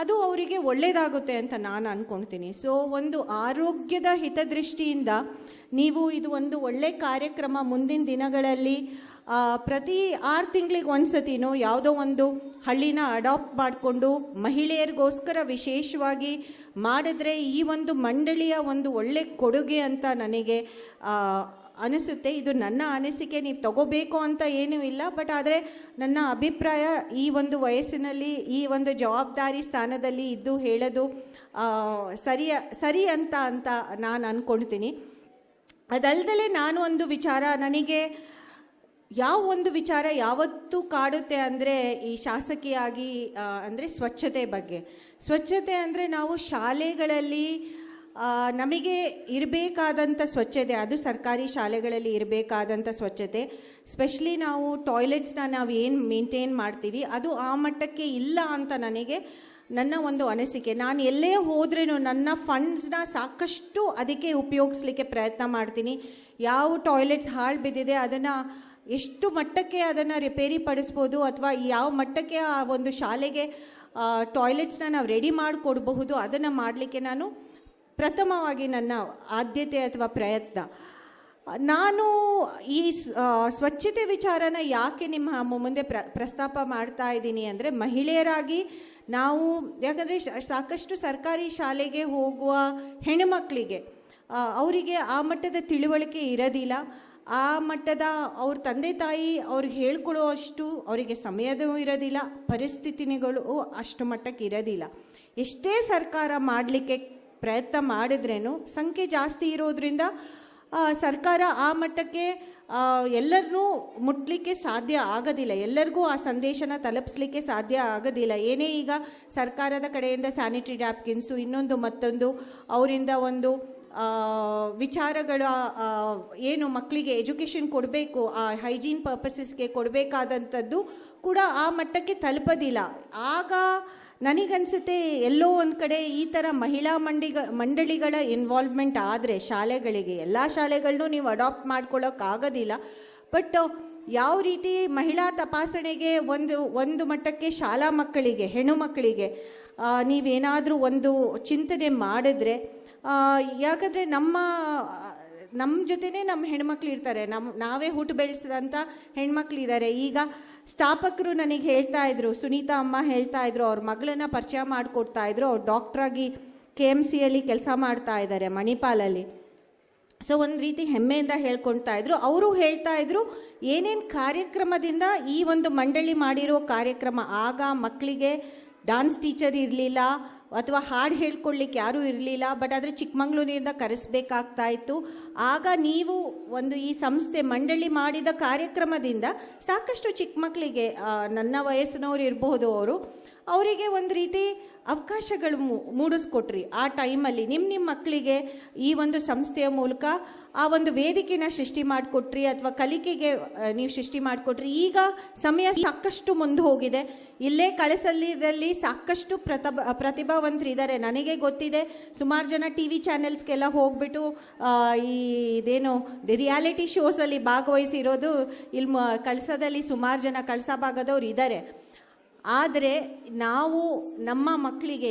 ಅದು ಅವರಿಗೆ ಒಳ್ಳೆಯದಾಗುತ್ತೆ ಅಂತ ನಾನು ಅಂದ್ಕೊಳ್ತೀನಿ. ಸೊ ಒಂದು ಆರೋಗ್ಯದ ಹಿತದೃಷ್ಟಿಯಿಂದ ನೀವು ಇದು ಒಂದು ಒಳ್ಳೆ ಕಾರ್ಯಕ್ರಮ ಮುಂದಿನ ದಿನಗಳಲ್ಲಿ ಪ್ರತಿ 6 ತಿಂಗಳಿಗೆ ಒಂದ್ಸತಿನೋ ಯಾವುದೋ ಒಂದು ಹಳ್ಳಿನ ಅಡಾಪ್ಟ್ ಮಾಡಿಕೊಂಡು ಮಹಿಳೆಯರಿಗೋಸ್ಕರ ವಿಶೇಷವಾಗಿ ಮಾಡಿದ್ರೆ ಈ ಒಂದು ಮಂಡಳಿಯ ಒಂದು ಒಳ್ಳೆ ಕೊಡುಗೆ ಅಂತ ನನಗೆ ಅನಿಸುತ್ತೆ. ಇದು ನನ್ನ ಅನಿಸಿಕೆ, ನೀವು ತಗೋಬೇಕು ಅಂತ ಏನೂ ಇಲ್ಲ. ಬಟ್ ಆದರೆ ನನ್ನ ಅಭಿಪ್ರಾಯ, ಈ ಒಂದು ವಯಸ್ಸಿನಲ್ಲಿ ಈ ಒಂದು ಜವಾಬ್ದಾರಿ ಸ್ಥಾನದಲ್ಲಿ ಇದ್ದು ಹೇಳೋದು ಸರಿ ಅಂತ ನಾನು ಅಂದ್ಕೊಳ್ತೀನಿ. ಅದಲ್ಲದೆ ನಾನು ಒಂದು ವಿಚಾರ, ನನಗೆ ಒಂದು ವಿಚಾರ ಯಾವತ್ತೂ ಕಾಡುತ್ತೆ ಅಂದರೆ ಈ ಶಾಸಕಿಯಾಗಿ ಅಂದರೆ ಸ್ವಚ್ಛತೆ ಬಗ್ಗೆ. ಸ್ವಚ್ಛತೆ ಅಂದರೆ ನಾವು ಶಾಲೆಗಳಲ್ಲಿ ನಮಗೆ ಇರಬೇಕಾದಂಥ ಸ್ವಚ್ಛತೆ, ಅದು ಸರ್ಕಾರಿ ಶಾಲೆಗಳಲ್ಲಿ ಇರಬೇಕಾದಂಥ ಸ್ವಚ್ಛತೆ, ಸ್ಪೆಷಲಿ ನಾವು ಟಾಯ್ಲೆಟ್ಸ್ನ ನಾವು ಏನು ಮೇಂಟೈನ್ ಮಾಡ್ತೀವಿ ಅದು ಆ ಮಟ್ಟಕ್ಕೆ ಇಲ್ಲ ಅಂತ ನನ್ನ ಒಂದು ಅನಿಸಿಕೆ. ನಾನು ಎಲ್ಲೇ ಹೋದ್ರೂ ನನ್ನ ಫಂಡ್ಸ್ನ ಸಾಕಷ್ಟು ಅದಕ್ಕೆ ಉಪಯೋಗಿಸ್ಲಿಕ್ಕೆ ಪ್ರಯತ್ನ ಮಾಡ್ತೀನಿ. ಯಾವ ಟಾಯ್ಲೆಟ್ಸ್ ಹಾಳು ಬಿದ್ದಿದೆ ಅದನ್ನು ಎಷ್ಟು ಮಟ್ಟಕ್ಕೆ ಅದನ್ನು ರಿಪೇರಿ ಪಡಿಸ್ಬೋದು, ಅಥವಾ ಯಾವ ಮಟ್ಟಕ್ಕೆ ಆ ಒಂದು ಶಾಲೆಗೆ ಟಾಯ್ಲೆಟ್ಸ್ನ ನಾವು ರೆಡಿ ಮಾಡಿಕೊಡ್ಬಹುದು, ಅದನ್ನು ಮಾಡಲಿಕ್ಕೆ ನಾನು ಪ್ರಥಮವಾಗಿ ನನ್ನ ಆದ್ಯತೆ ಅಥವಾ ಪ್ರಯತ್ನ. ನಾನು ಈ ಸ್ವಚ್ಛತೆ ವಿಚಾರನ ಯಾಕೆ ನಿಮ್ಮ ಮುಂದೆ ಪ್ರಸ್ತಾಪ ಮಾಡ್ತಾ ಇದ್ದೀನಿ ಅಂದರೆ, ಮಹಿಳೆಯರಾಗಿ ನಾವು, ಯಾಕಂದರೆ ಸಾಕಷ್ಟು ಸರ್ಕಾರಿ ಶಾಲೆಗೆ ಹೋಗುವ ಹೆಣ್ಣುಮಕ್ಕಳಿಗೆ ಅವರಿಗೆ ಆ ಮಟ್ಟದ ತಿಳುವಳಿಕೆ ಇರೋದಿಲ್ಲ. ಆ ಮಟ್ಟದ ಅವ್ರ ತಂದೆ ತಾಯಿ ಅವ್ರಿಗೆ ಹೇಳ್ಕೊಳ್ಳೋ ಅಷ್ಟು ಅವರಿಗೆ ಸಮಯದೂ ಇರೋದಿಲ್ಲ, ಪರಿಸ್ಥಿತಿಗಳು ಅಷ್ಟು ಮಟ್ಟಕ್ಕೆ ಇರೋದಿಲ್ಲ. ಎಷ್ಟೇ ಸರ್ಕಾರ ಮಾಡಲಿಕ್ಕೆ ಪ್ರಯತ್ನ ಮಾಡಿದ್ರೇನು ಸಂಖ್ಯೆ ಜಾಸ್ತಿ ಇರೋದ್ರಿಂದ ಸರ್ಕಾರ ಆ ಮಟ್ಟಕ್ಕೆ ಎಲ್ಲರನ್ನೂ ಮುಟ್ಲಿಕ್ಕೆ ಸಾಧ್ಯ ಆಗೋದಿಲ್ಲ, ಎಲ್ಲರಿಗೂ ಆ ಸಂದೇಶನ ತಲುಪಿಸ್ಲಿಕ್ಕೆ ಸಾಧ್ಯ ಆಗೋದಿಲ್ಲ. ಏನೇ ಈಗ ಸರ್ಕಾರದ ಕಡೆಯಿಂದ ಸ್ಯಾನಿಟರಿ ನ್ಯಾಪ್ಕಿನ್ಸು ಇನ್ನೊಂದು ಮತ್ತೊಂದು ಅವರಿಂದ ಒಂದು ವಿಚಾರಗಳ ಏನು ಮಕ್ಕಳಿಗೆ ಎಜುಕೇಷನ್ ಕೊಡಬೇಕು, ಆ ಹೈಜೀನ್ ಪರ್ಪಸಸ್ಗೆ ಕೊಡಬೇಕಾದಂಥದ್ದು ಕೂಡ ಆ ಮಟ್ಟಕ್ಕೆ ತಲುಪೋದಿಲ್ಲ. ಆಗ ನನಗನ್ಸುತ್ತೆ ಎಲ್ಲೋ ಒಂದು ಕಡೆ ಈ ಥರ ಮಹಿಳಾ ಮಂಡಳಿಗಳ ಇನ್ವಾಲ್ವ್ಮೆಂಟ್ ಆದರೆ ಶಾಲೆಗಳಿಗೆ, ಎಲ್ಲ ಶಾಲೆಗಳನ್ನೂ ನೀವು ಅಡಾಪ್ಟ್ ಮಾಡ್ಕೊಳ್ಳೋಕ್ಕಾಗೋದಿಲ್ಲ. ಬಟ್ ಯಾವ ರೀತಿ ಮಹಿಳಾ ತಪಾಸಣೆಗೆ ಒಂದು ಮಟ್ಟಕ್ಕೆ ಶಾಲಾ ಮಕ್ಕಳಿಗೆ, ಹೆಣ್ಣು ಮಕ್ಕಳಿಗೆ ನೀವೇನಾದರೂ ಒಂದು ಚಿಂತನೆ ಮಾಡಿದ್ರೆ, ಯಾಕಂದರೆ ನಮ್ಮ ಜೊತೆನೇ ನಮ್ಮ ಹೆಣ್ಮಕ್ಳು ಇರ್ತಾರೆ, ನಾವೇ ಹುಟ್ಟು ಬೆಳೆಸಿದಂಥ ಹೆಣ್ಮಕ್ಳಿದ್ದಾರೆ. ಈಗ ಸ್ಥಾಪಕರು ನನಗೆ ಹೇಳ್ತಾ ಇದ್ರು, ಸುನೀತಾ ಅಮ್ಮ ಹೇಳ್ತಾ ಇದ್ರು, ಅವ್ರ ಮಗಳನ್ನ ಪರಿಚಯ ಮಾಡಿಕೊಡ್ತಾ ಇದ್ರು. ಅವ್ರು ಡಾಕ್ಟ್ರಾಗಿ KMCಯಲ್ಲಿ ಕೆಲಸ ಮಾಡ್ತಾ ಇದ್ದಾರೆ, ಮಣಿಪಾಲಲ್ಲಿ. ಸೊ ಒಂದು ರೀತಿ ಹೆಮ್ಮೆಯಿಂದ ಹೇಳ್ಕೊಳ್ತಾ ಇದ್ರು. ಅವರು ಹೇಳ್ತಾ ಇದ್ರು ಏನೇನು ಕಾರ್ಯಕ್ರಮದಿಂದ ಈ ಒಂದು ಮಂಡಳಿ ಮಾಡಿರೋ ಕಾರ್ಯಕ್ರಮ. ಆಗ ಮಕ್ಕಳಿಗೆ ಡಾನ್ಸ್ ಟೀಚರ್ ಇರಲಿಲ್ಲ ಅಥವಾ ಹಾಡು ಹೇಳ್ಕೊಳ್ಳಿಕ್ಕೆ ಯಾರೂ ಇರಲಿಲ್ಲ, ಬಟ್ ಆದರೆ ಚಿಕ್ಕಮಂಗ್ಳೂರಿನಿಂದ ಕರೆಸಬೇಕಾಗ್ತಾ ಇತ್ತು. ಆಗ ನೀವು ಒಂದು ಈ ಸಂಸ್ಥೆ ಮಂಡಳಿ ಮಾಡಿದ ಕಾರ್ಯಕ್ರಮದಿಂದ ಸಾಕಷ್ಟು ಚಿಕ್ಕ ಮಕ್ಕಳಿಗೆ, ನನ್ನ ವಯಸ್ಸಿನವ್ರು ಇರಬಹುದು, ಅವರಿಗೆ ಒಂದು ರೀತಿ ಅವಕಾಶಗಳು ಮೂಡಿಸ್ಕೊಟ್ರಿ. ಆ ಟೈಮಲ್ಲಿ ನಿಮ್ಮ ಮಕ್ಕಳಿಗೆ ಈ ಒಂದು ಸಂಸ್ಥೆಯ ಮೂಲಕ ಆ ಒಂದು ವೇದಿಕೆನ ಸೃಷ್ಟಿ ಮಾಡಿಕೊಟ್ರಿ, ಅಥವಾ ಕಲಿಕೆಗೆ ನೀವು ಸೃಷ್ಟಿ ಮಾಡಿಕೊಟ್ರಿ. ಈಗ ಸಮಯ ಸಾಕಷ್ಟು ಮುಂದೆ ಹೋಗಿದೆ. ಇಲ್ಲೇ ಕಳಸಲ್ಲಿದಲ್ಲಿ ಸಾಕಷ್ಟು ಪ್ರತಿಭಾವಂತರಿದ್ದಾರೆ. ನನಗೆ ಗೊತ್ತಿದೆ, ಸುಮಾರು ಜನ TV ಚಾನೆಲ್ಸ್ಗೆಲ್ಲ ಹೋಗ್ಬಿಟ್ಟು ಇದೇನು ರಿಯಾಲಿಟಿ ಶೋಸಲ್ಲಿ ಭಾಗವಹಿಸಿರೋದು ಇಲ್ಲಿ ಕಳಸದಲ್ಲಿ ಸುಮಾರು ಜನ ಕಳಸ ಭಾಗದವ್ರು ಇದ್ದಾರೆ. ಆದರೆ ನಾವು ನಮ್ಮ ಮಕ್ಕಳಿಗೆ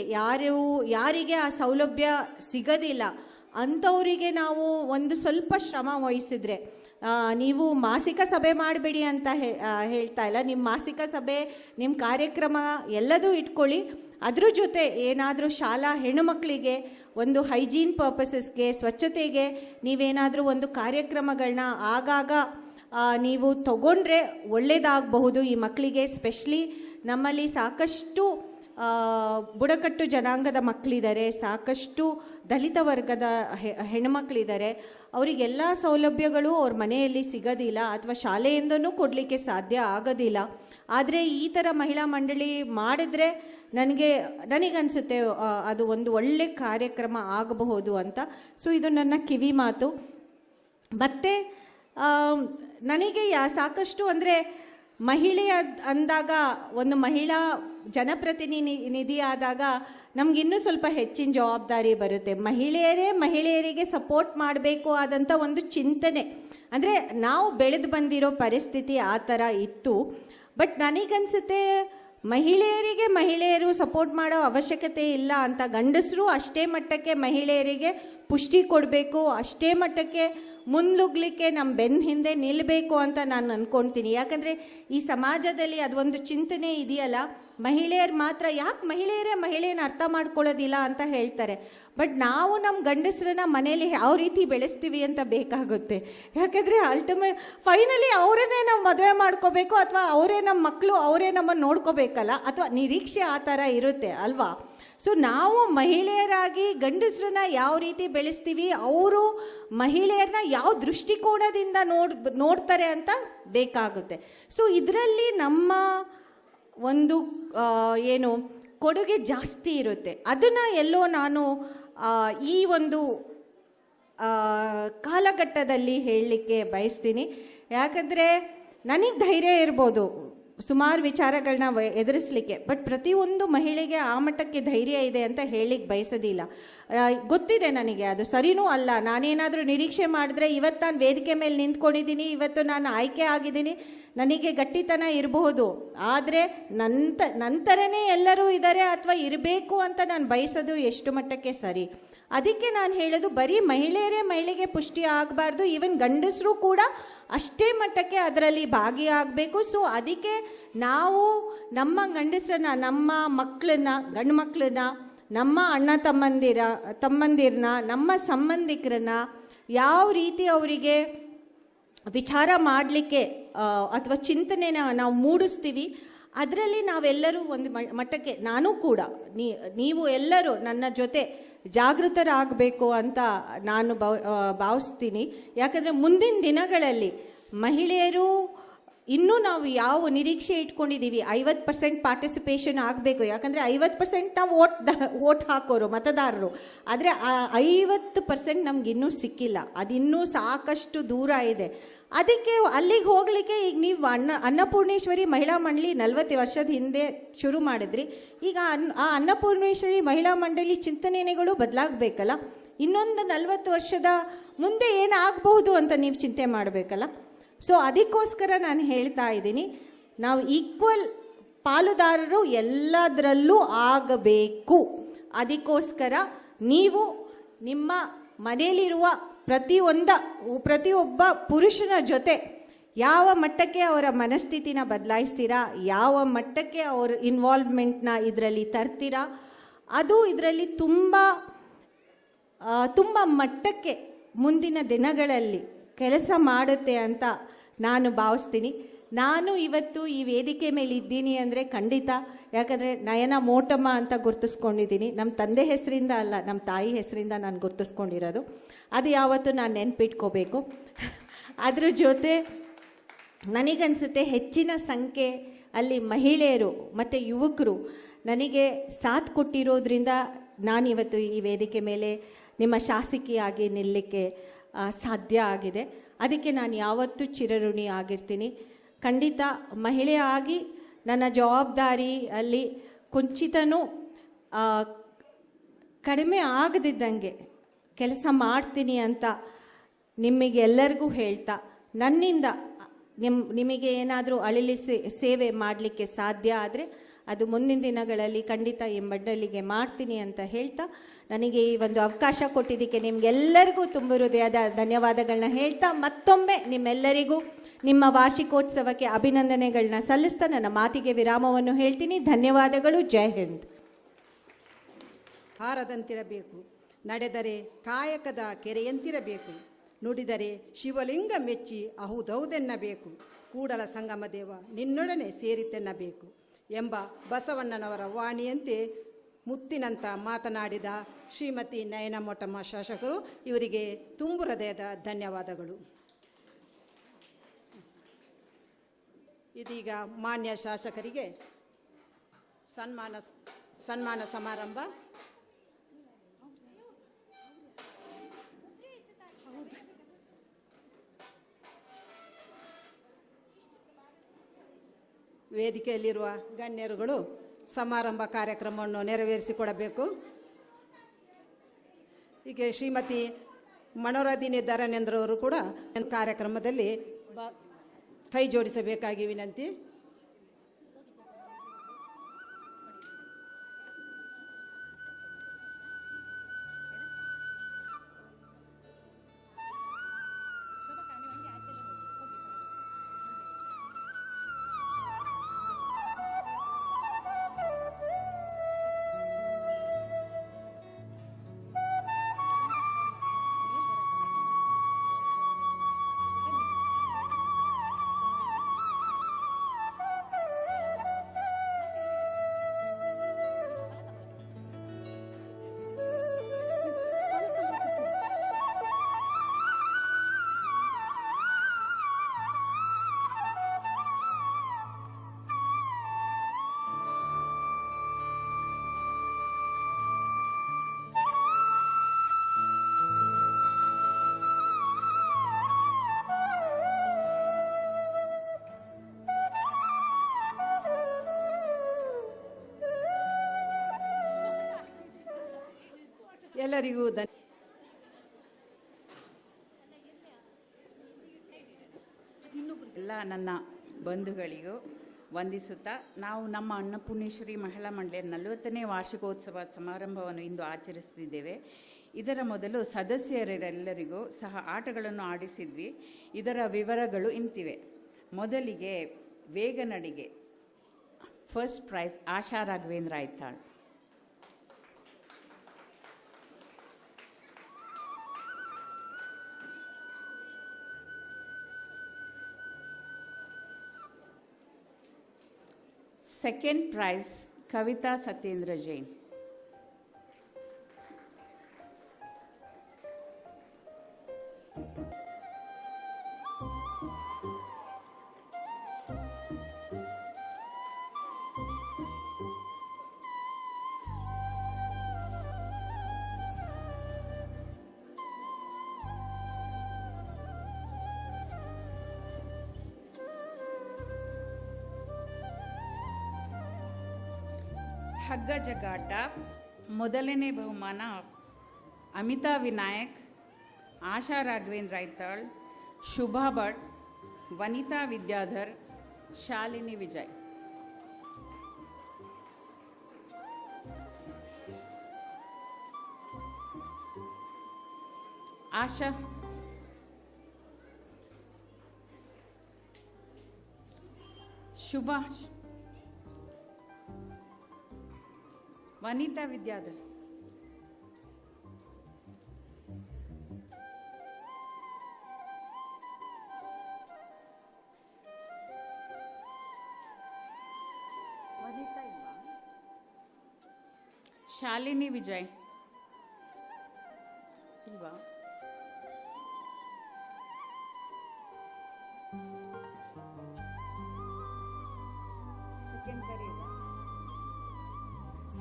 ಯಾರಿಗೆ ಆ ಸೌಲಭ್ಯ ಸಿಗೋದಿಲ್ಲ ಅಂಥವರಿಗೆ ನಾವು ಒಂದು ಸ್ವಲ್ಪ ಶ್ರಮ ವಹಿಸಿದ್ರೆ, ನೀವು ಮಾಸಿಕ ಸಭೆ ಮಾಡಬೇಡಿ ಅಂತ ಹೇಳ್ತಾ ಇಲ್ಲ, ನಿಮ್ಮ ಮಾಸಿಕ ಸಭೆ, ನಿಮ್ಮ ಕಾರ್ಯಕ್ರಮ ಎಲ್ಲದೂ ಇಟ್ಕೊಳ್ಳಿ. ಅದ್ರ ಜೊತೆ ಏನಾದರೂ ಶಾಲಾ ಹೆಣ್ಣುಮಕ್ಕಳಿಗೆ ಒಂದು ಹೈಜೀನ್ ಪರ್ಪಸಸ್ಗೆ, ಸ್ವಚ್ಛತೆಗೆ ನೀವೇನಾದರೂ ಒಂದು ಕಾರ್ಯಕ್ರಮಗಳನ್ನ ಆಗಾಗ ನೀವು ತಗೊಂಡ್ರೆ ಒಳ್ಳೆಯದಾಗಬಹುದು ಈ ಮಕ್ಕಳಿಗೆ. ಸ್ಪೆಷಲಿ ನಮ್ಮಲ್ಲಿ ಸಾಕಷ್ಟು ಬುಡಕಟ್ಟು ಜನಾಂಗದ ಮಕ್ಕಳಿದ್ದಾರೆ, ಸಾಕಷ್ಟು ದಲಿತ ವರ್ಗದ ಹೆಣ್ಮಕ್ಳಿದ್ದಾರೆ. ಅವರಿಗೆಲ್ಲ ಸೌಲಭ್ಯಗಳು ಅವ್ರ ಮನೆಯಲ್ಲಿ ಸಿಗೋದಿಲ್ಲ ಅಥವಾ ಶಾಲೆಯಿಂದನೂ ಕೊಡಲಿಕ್ಕೆ ಸಾಧ್ಯ ಆಗೋದಿಲ್ಲ. ಆದರೆ ಈ ಥರ ಮಹಿಳಾ ಮಂಡಳಿ ಮಾಡಿದ್ರೆ ನನಗನ್ಸುತ್ತೆ ಅದು ಒಂದು ಒಳ್ಳೆ ಕಾರ್ಯಕ್ರಮ ಆಗಬಹುದು ಅಂತ. ಸೊ ಇದು ನನ್ನ ಕಿವಿ ಮಾತು. ಮತ್ತು ನನಗೆ ಸಾಕಷ್ಟು ಅಂದರೆ ಮಹಿಳೆಯ ಅಂದಾಗ, ಒಂದು ಮಹಿಳಾ ಜನಪ್ರತಿನಿಧಿ ಆದಾಗ ನಮಗಿನ್ನೂ ಸ್ವಲ್ಪ ಹೆಚ್ಚಿನ ಜವಾಬ್ದಾರಿ ಬರುತ್ತೆ. ಮಹಿಳೆಯರಿಗೆ ಸಪೋರ್ಟ್ ಮಾಡಬೇಕು ಆದಂಥ ಒಂದು ಚಿಂತನೆ, ಅಂದರೆ ನಾವು ಬೆಳೆದು ಬಂದಿರೋ ಪರಿಸ್ಥಿತಿ ಆ ಥರ ಇತ್ತು. ಬಟ್ ನನಗನ್ಸುತ್ತೆ ಮಹಿಳೆಯರು ಸಪೋರ್ಟ್ ಮಾಡೋ ಅವಶ್ಯಕತೆ ಇಲ್ಲ ಅಂತ. ಗಂಡಸರು ಅಷ್ಟೇ ಮಟ್ಟಕ್ಕೆ ಮಹಿಳೆಯರಿಗೆ ಪುಷ್ಟಿ ಕೊಡಬೇಕು, ಅಷ್ಟೇ ಮಟ್ಟಕ್ಕೆ ಮುನ್ನುಗ್ಗಲಿಕ್ಕೆ ನಮ್ಮ ಬೆನ್ನ ಹಿಂದೆ ನಿಲ್ಲಬೇಕು ಅಂತ ನಾನು ಅಂದ್ಕೊಳ್ತೀನಿ. ಯಾಕಂದರೆ ಈ ಸಮಾಜದಲ್ಲಿ ಅದೊಂದು ಚಿಂತನೆ ಇದೆಯಲ್ಲ, ಮಹಿಳೆಯರು ಮಾತ್ರ ಯಾಕೆ ಮಹಿಳೆಯನ್ನ ಅರ್ಥ ಮಾಡ್ಕೊಳ್ಳೋದಿಲ್ಲ ಅಂತ ಹೇಳ್ತಾರೆ. ಬಟ್ ನಾವು ನಮ್ಮ ಗಂಡಸರನ್ನ ಮನೇಲಿ ಯಾವ ರೀತಿ ಬೆಳೆಸ್ತೀವಿ ಅಂತ ಬೇಕಾಗುತ್ತೆ. ಯಾಕಂದರೆ ಫೈನಲಿ ಅವರನ್ನೇ ನಾವು ಮದುವೆ ಮಾಡ್ಕೋಬೇಕು, ಅಥವಾ ಅವರೇ ನಮ್ಮ ಮಕ್ಕಳು, ಅವರೇ ನಮ್ಮನ್ನು ನೋಡ್ಕೋಬೇಕಲ್ಲ, ಅಥವಾ ನಿರೀಕ್ಷೆ ಆ ಥರ ಇರುತ್ತೆ ಅಲ್ವಾ. ಸೊ ನಾವು ಮಹಿಳೆಯರಾಗಿ ಗಂಡಸರನ್ನ ಯಾವ ರೀತಿ ಬೆಳೆಸ್ತೀವಿ, ಅವರು ಮಹಿಳೆಯರನ್ನ ಯಾವ ದೃಷ್ಟಿಕೋನದಿಂದ ನೋಡ್ತಾರೆ ಅಂತ ಬೇಕಾಗುತ್ತೆ. ಸೊ ಇದರಲ್ಲಿ ನಮ್ಮ ಒಂದು ಕೊಡುಗೆ ಜಾಸ್ತಿ ಇರುತ್ತೆ. ಅದನ್ನು ಎಲ್ಲೋ ನಾನು ಈ ಒಂದು ಕಾಲಘಟ್ಟದಲ್ಲಿ ಹೇಳಲಿಕ್ಕೆ ಬಯಸ್ತೀನಿ. ಯಾಕಂದರೆ ನನಗೆ ಧೈರ್ಯ ಇರ್ಬೋದು ಸುಮಾರು ವಿಚಾರಗಳನ್ನ ಎದುರಿಸಲಿಕ್ಕೆ, ಬಟ್ ಪ್ರತಿಯೊಂದು ಮಹಿಳೆಗೆ ಆ ಮಟ್ಟಕ್ಕೆ ಧೈರ್ಯ ಇದೆ ಅಂತ ಹೇಳಲಿಕ್ಕೆ ಬಯಸೋದಿಲ್ಲ. ಗೊತ್ತಿದೆ ನನಗೆ ಅದು ಸರಿನೂ ಅಲ್ಲ. ನಾನೇನಾದರೂ ನಿರೀಕ್ಷೆ ಮಾಡಿದ್ರೆ ಇವತ್ತು ನಾನು ವೇದಿಕೆ ಮೇಲೆ ನಿಂತ್ಕೊಂಡಿದ್ದೀನಿ, ಇವತ್ತು ನಾನು ಆಯ್ಕೆ ಆಗಿದ್ದೀನಿ, ನನಗೆ ಗಟ್ಟಿತನ ಇರಬಹುದು. ಆದರೆ ನಂತರನೇ ಎಲ್ಲರೂ ಇದ್ದಾರೆ ಅಥವಾ ಇರಬೇಕು ಅಂತ ನಾನು ಬಯಸೋದು ಎಷ್ಟು ಮಟ್ಟಕ್ಕೆ ಸರಿ. ಅದಕ್ಕೆ ನಾನು ಹೇಳೋದು, ಬರೀ ಮಹಿಳೆಗೆ ಪುಷ್ಟಿ ಆಗಬಾರ್ದು, ಈವನ್ ಗಂಡಸರು ಕೂಡ ಅಷ್ಟೇ ಮಟ್ಟಕ್ಕೆ ಅದರಲ್ಲಿ ಭಾಗಿಯಾಗಬೇಕು. ಸೊ ಅದಕ್ಕೆ ನಾವು ನಮ್ಮ ಗಂಡಸರನ್ನ, ನಮ್ಮ ಮಕ್ಕಳನ್ನ, ಗಂಡು ಮಕ್ಕಳನ್ನ, ನಮ್ಮ ಅಣ್ಣ ತಮ್ಮಂದಿರನ್ನ, ನಮ್ಮ ಸಂಬಂಧಿಕರನ್ನ ಯಾವ ರೀತಿ ಅವರಿಗೆ ವಿಚಾರ ಮಾಡಲಿಕ್ಕೆ ಅಥವಾ ಚಿಂತನೆನ ನಾವು ಮೂಡಿಸ್ತೀವಿ, ಅದರಲ್ಲಿ ನಾವೆಲ್ಲರೂ ಒಂದು ಮಟ್ಟಕ್ಕೆ, ನಾನು ಕೂಡ ನೀವು ಎಲ್ಲರೂ ನನ್ನ ಜೊತೆ ಜಾಗೃತರಾಗಬೇಕು ಅಂತ ನಾನು ಭಾವಿಸ್ತೀನಿ. ಯಾಕಂದರೆ ಮುಂದಿನ ದಿನಗಳಲ್ಲಿ ಮಹಿಳೆಯರು ಇನ್ನೂ ನಾವು ಯಾವ ನಿರೀಕ್ಷೆ ಇಟ್ಕೊಂಡಿದ್ದೀವಿ, 50% ಪಾರ್ಟಿಸಿಪೇಷನ್ ಆಗಬೇಕು. ಯಾಕಂದರೆ 50% ನಾವು ಓಟ್ ಹಾಕೋರು ಮತದಾರರು, ಆದರೆ 50% ನಮಗಿನ್ನೂ ಸಿಕ್ಕಿಲ್ಲ. ಅದಿನ್ನೂ ಸಾಕಷ್ಟು ದೂರ ಇದೆ. ಅದಕ್ಕೆ ಅಲ್ಲಿಗೆ ಹೋಗಲಿಕ್ಕೆ ಈಗ ನೀವು ಅನ್ನಪೂರ್ಣೇಶ್ವರಿ ಮಹಿಳಾ ಮಂಡಳಿ 40 ವರ್ಷದ ಹಿಂದೆ ಶುರು ಮಾಡಿದ್ರಿ. ಈಗ ಆ ಅನ್ನಪೂರ್ಣೇಶ್ವರಿ ಮಹಿಳಾ ಮಂಡಳಿ ಚಿಂತನೆಗಳು ಬದಲಾಗಬೇಕಲ್ಲ. ಇನ್ನೊಂದು 40 ವರ್ಷದ ಮುಂದೆ ಏನಾಗಬಹುದು ಅಂತ ನೀವು ಚಿಂತೆ ಮಾಡಬೇಕಲ್ಲ. ಸೊ ಅದಕ್ಕೋಸ್ಕರ ನಾನು ಹೇಳ್ತಾ ಇದ್ದೀನಿ, ನಾವು ಈಕ್ವಲ್ ಪಾಲುದಾರರು ಎಲ್ಲದರಲ್ಲೂ ಆಗಬೇಕು. ಅದಕ್ಕೋಸ್ಕರ ನೀವು ನಿಮ್ಮ ಮನೆಯಲ್ಲಿರುವ ಪ್ರತಿಯೊಬ್ಬ ಪುರುಷನ ಜೊತೆ ಯಾವ ಮಟ್ಟಕ್ಕೆ ಅವರ ಮನಸ್ಥಿತಿನ ಬದಲಾಯಿಸ್ತೀರಾ, ಯಾವ ಮಟ್ಟಕ್ಕೆ ಅವ್ರ ಇನ್ವಾಲ್ವ್ಮೆಂಟ್ನ ಇದರಲ್ಲಿ ತರ್ತೀರಾ, ಅದು ಇದರಲ್ಲಿ ತುಂಬ ಮಟ್ಟಕ್ಕೆ ಮುಂದಿನ ದಿನಗಳಲ್ಲಿ ಕೆಲಸ ಮಾಡುತ್ತೆ ಅಂತ ನಾನು ಭಾವಿಸ್ತೀನಿ. ನಾನು ಇವತ್ತು ಈ ವೇದಿಕೆ ಮೇಲೆ ಇದ್ದೀನಿ ಅಂದರೆ ಖಂಡಿತ, ಯಾಕಂದರೆ ನಯನ ಮೋಟಮ್ಮ ಅಂತ ಗುರ್ತಿಸ್ಕೊಂಡಿದ್ದೀನಿ. ನಮ್ಮ ತಂದೆ ಹೆಸರಿಂದ ಅಲ್ಲ, ನಮ್ಮ ತಾಯಿ ಹೆಸರಿಂದ ನಾನು ಗುರ್ತಿಸ್ಕೊಂಡಿರೋದು. ಅದು ಯಾವತ್ತೂ ನಾನು ನೆನ್ಪಿಟ್ಕೋಬೇಕು. ಅದ್ರ ಜೊತೆ ನನಗನ್ಸುತ್ತೆ ಹೆಚ್ಚಿನ ಸಂಖ್ಯೆ ಅಲ್ಲಿ ಮಹಿಳೆಯರು ಮತ್ತು ಯುವಕರು ನನಗೆ ಸಾಥ್ ಕೊಟ್ಟಿರೋದ್ರಿಂದ ನಾನಿವತ್ತು ಈ ವೇದಿಕೆ ಮೇಲೆ ನಿಮ್ಮ ಶಾಸಕಿಯಾಗಿ ನಿಲ್ಲಕ್ಕೆ ಸಾಧ್ಯ ಆಗಿದೆ. ಅದಕ್ಕೆ ನಾನು ಯಾವತ್ತೂ ಚಿರಋಣಿ ಆಗಿರ್ತೀನಿ. ಖಂಡಿತ ಮಹಿಳೆಯಾಗಿ ನನ್ನ ಜವಾಬ್ದಾರಿ ಅಲ್ಲಿ ಕೊಂಚಿತನೂ ಕಡಿಮೆ ಆಗದಿದ್ದಂಗೆ ಕೆಲಸ ಮಾಡ್ತೀನಿ ಅಂತ ನಿಮಗೆಲ್ಲರಿಗೂ ಹೇಳ್ತಾ, ನನ್ನಿಂದ ನಿಮಗೆ ಏನಾದರೂ ಅಳಿಲಿಸಿ ಸೇವೆ ಮಾಡಲಿಕ್ಕೆ ಸಾಧ್ಯ ಆದರೆ ಅದು ಮುಂದಿನ ದಿನಗಳಲ್ಲಿ ಖಂಡಿತ ಈ ಮಂಡಳಿಗೆ ಮಾಡ್ತೀನಿ ಅಂತ ಹೇಳ್ತಾ, ನನಗೆ ಈ ಒಂದು ಅವಕಾಶ ಕೊಟ್ಟಿದ್ದಕ್ಕೆ ನಿಮಗೆಲ್ಲರಿಗೂ ತುಂಬ ಹೃದಯದ ಧನ್ಯವಾದಗಳನ್ನ ಹೇಳ್ತಾ, ಮತ್ತೊಮ್ಮೆ ನಿಮ್ಮೆಲ್ಲರಿಗೂ ನಿಮ್ಮ ವಾರ್ಷಿಕೋತ್ಸವಕ್ಕೆ ಅಭಿನಂದನೆಗಳನ್ನ ಸಲ್ಲಿಸ್ತಾ ನನ್ನ ಮಾತಿಗೆ ವಿರಾಮವನ್ನು ಹೇಳ್ತೀನಿ. ಧನ್ಯವಾದಗಳು. ಜೈ ಹಿಂದ್. ಹಾರದಂತಿರಬೇಕು, ನಡೆದರೆ ಕಾಯಕದ ಕೆರೆಯಂತಿರಬೇಕು, ನುಡಿದರೆ ಶಿವಲಿಂಗ ಮೆಚ್ಚಿ ಅಹುದೌದೆನ್ನಬೇಕು, ಕೂಡಲ ಸಂಗಮ ದೇವ ನಿನ್ನೊಡನೆ ಸೇರಿತೆನ್ನಬೇಕು ಎಂಬ ಬಸವಣ್ಣನವರ ವಾಣಿಯಂತೆ ಮುತ್ತಿನಂತ ಮಾತನಾಡಿದ ಶ್ರೀಮತಿ ನಯನ ಮೋಟಮ್ಮ ಶಾಸಕರು, ಇವರಿಗೆ ತುಂಬು ಹೃದಯದ ಧನ್ಯವಾದಗಳು. ಇದೀಗ ಮಾನ್ಯ ಶಾಸಕರಿಗೆ ಸನ್ಮಾನ ಸಮಾರಂಭ. ವೇದಿಕೆಯಲ್ಲಿರುವ ಗಣ್ಯರುಗಳು ಸಮಾರಂಭ ಕಾರ್ಯಕ್ರಮವನ್ನು ನೆರವೇರಿಸಿಕೊಡಬೇಕು. ಹೀಗೆ ಶ್ರೀಮತಿ ಮನೋರದಿನಿ ಧರಣೇಂದ್ರವರು ಕೂಡ ಕಾರ್ಯಕ್ರಮದಲ್ಲಿ ಕೈ ಜೋಡಿಸಬೇಕಾಗಿ ವಿನಂತಿ. ಎಲ್ಲರಿಗೂ ಎಲ್ಲ ನನ್ನ ಬಂಧುಗಳಿಗೂ ವಂದಿಸುತ್ತಾ ನಾವು ನಮ್ಮ ಅನ್ನಪೂರ್ಣೇಶ್ವರಿ ಮಹಿಳಾ ಮಂಡಳಿಯ 40ನೇ ವಾರ್ಷಿಕೋತ್ಸವ ಸಮಾರಂಭವನ್ನು ಇಂದು ಆಚರಿಸುತ್ತಿದ್ದೇವೆ. ಇದರ ಮೊದಲು ಸದಸ್ಯರೆಲ್ಲರಿಗೂ ಸಹ ಆಟಗಳನ್ನು ಆಡಿಸಿದ್ವಿ. ಇದರ ವಿವರಗಳು ಇಂತಿವೆ. ಮೊದಲಿಗೆ ವೇಗ ನಡಿಗೆ first prize Asha Raghavendra Aithal. Second prize, Kavita Satyendra Jain. ಹಗ್ಗ ಜಗಾಟ ಮೊದಲನೇ ಬಹುಮಾನ ಅಮಿತಾ ವಿನಾಯಕ್, ಆಶಾ ರಾಘವೇಂದ್ರ ಐತಾಳ್, ಶುಭಾ ಭಟ್, ವನಿತಾ ವಿದ್ಯಾಧರ್, ಶಾಲಿನಿ ವಿಜಯ್. ಆಶಾ ಶುಭಾ ವನಿತಾ ವಿದ್ಯಾಧರ್. ಶಾಲಿನಿ ವಿಜಯ್ ಇಲ್ವಾ?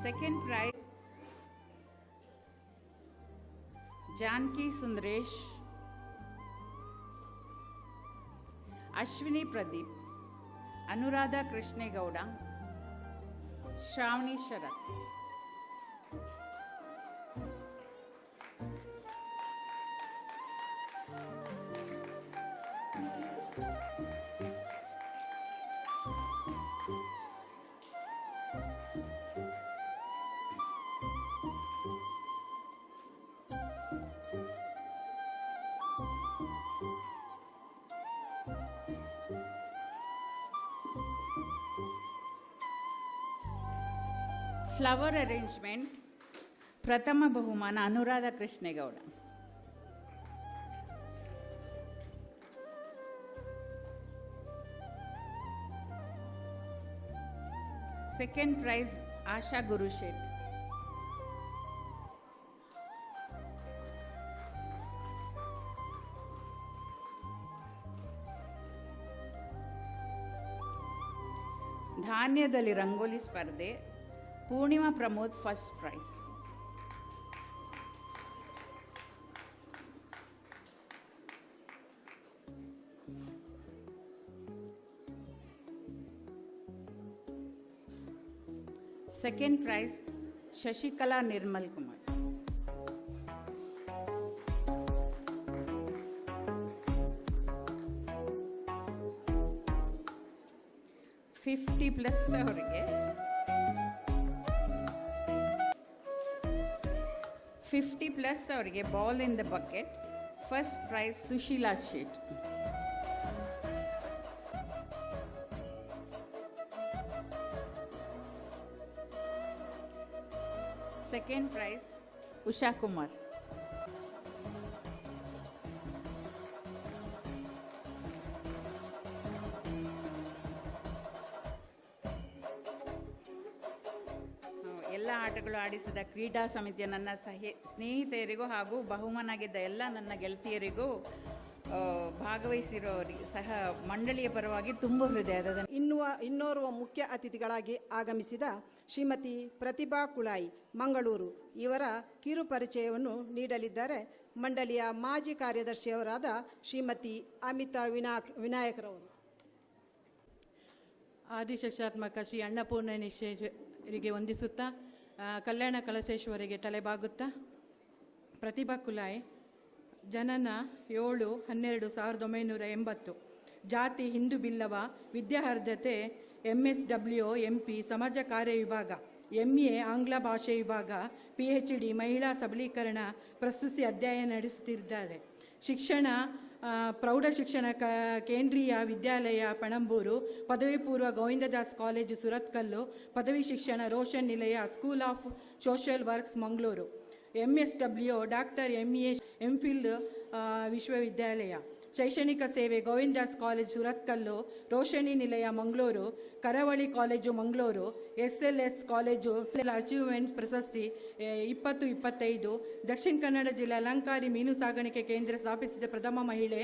Second prize, Janki Sundaresh, Ashwini Pradeep, Anuradha Krishnegowda, Shravani Sharath. Flower arrangement ಪ್ರಥಮ ಬಹುಮಾನ ಅನುರಾಧ ಕೃಷ್ಣೇಗೌಡ. Second prize Asha Gurushet. ಪಾನೀಯದಲ್ಲಿ ರಂಗೋಲಿ ಸ್ಪರ್ಧೆ, Purnima Pramod first prize. Second prize Shashikala Nirmal Kumar. $50+ ಅವರಿಗೆ 50+ ಅವರಿಗೆ ball in the bucket first prize Sushila Shet. Second prize Usha Kumar. ಎಲ್ಲ ಆಟಗಳು ಆಡಿಸಿದ ಕ್ರೀಡಾ ಸಮಿತಿಯ ನನ್ನ ಸ್ನೇಹಿತೆಯರಿಗೂ ಹಾಗೂ ಬಹುಮಾನ ಗೆದ್ದ ಎಲ್ಲ ನನ್ನ ಗೆಳತಿಯರಿಗೂ ಭಾಗವಹಿಸಿರೋರಿಗೆ ಸಹ ಮಂಡಳಿಯ ಪರವಾಗಿ ತುಂಬ ಹೃದಯದ ಇನ್ನೋರ್ವ ಮುಖ್ಯ ಅತಿಥಿಗಳಾಗಿ ಆಗಮಿಸಿದ ಶ್ರೀಮತಿ ಪ್ರತಿಭಾ ಕುಳಾಯಿ ಮಂಗಳೂರು ಇವರ ಕಿರು ಪರಿಚಯವನ್ನು ನೀಡಲಿದ್ದಾರೆ ಮಂಡಳಿಯ ಮಾಜಿ ಕಾರ್ಯದರ್ಶಿಯವರಾದ ಶ್ರೀಮತಿ ಅಮಿತಾ ವಿನಾಯಕರವರು. ಆದಿಶಿಕ್ಷಾತ್ಮಕ ಶ್ರೀ ಅನ್ನಪೂರ್ಣೇಶ್ವರಿಗೆ ವಂದಿಸುತ್ತಾ ಕಲ್ಯಾಣ ಕಳಸೇಶ್ವರಿಗೆ ತಲೆಬಾಗುತ್ತಾ, ಪ್ರತಿಭಾ ಕುಲಾಯ್ ಜನನ 7/12/1980, ಜಾತಿ ಹಿಂದೂ ಬಿಲ್ಲವ, ವಿದ್ಯಾರ್ಹತೆ MSW MP ಸಮಾಜ ಕಾರ್ಯ ವಿಭಾಗ, MA ಆಂಗ್ಲ ಭಾಷೆ ವಿಭಾಗ, PhD ಮಹಿಳಾ ಸಬಲೀಕರಣ ಪ್ರಸ್ತುತಿ ಅಧ್ಯಯನ ನಡೆಸುತ್ತಿದ್ದಾರೆ. ಶಿಕ್ಷಣ ಪ್ರೌಢ ಶಿಕ್ಷಣ ಕೇಂದ್ರೀಯ ವಿದ್ಯಾಲಯ ಪಣಂಬೂರು, ಪದವಿ ಪೂರ್ವ ಗೋವಿಂದದಾಸ್ ಕಾಲೇಜು ಸುರತ್ಕಲ್ಲು, ಪದವಿ ಶಿಕ್ಷಣ ರೋಷನ್ ನಿಲಯ school of social works Mangaluru, MSW doctor MA MPhil ವಿಶ್ವವಿದ್ಯಾಲಯ, ಶೈಕ್ಷಣಿಕ ಸೇವೆ ಗೋವಿಂದಾಸ್ ಕಾಲೇಜ್ ಸುರತ್ಕಲ್ಲು, ರೋಷಣಿ ನಿಲಯ ಮಂಗಳೂರು, ಕರಾವಳಿ college Mangaluru, SLS college achievement ಪ್ರಶಸ್ತಿ 2025, ದಕ್ಷಿಣ ಕನ್ನಡ ಜಿಲ್ಲೆ ಅಲಂಕಾರಿ ಮೀನು ಸಾಗಾಣಿಕೆ ಕೇಂದ್ರ ಸ್ಥಾಪಿಸಿದ ಪ್ರಥಮ ಮಹಿಳೆ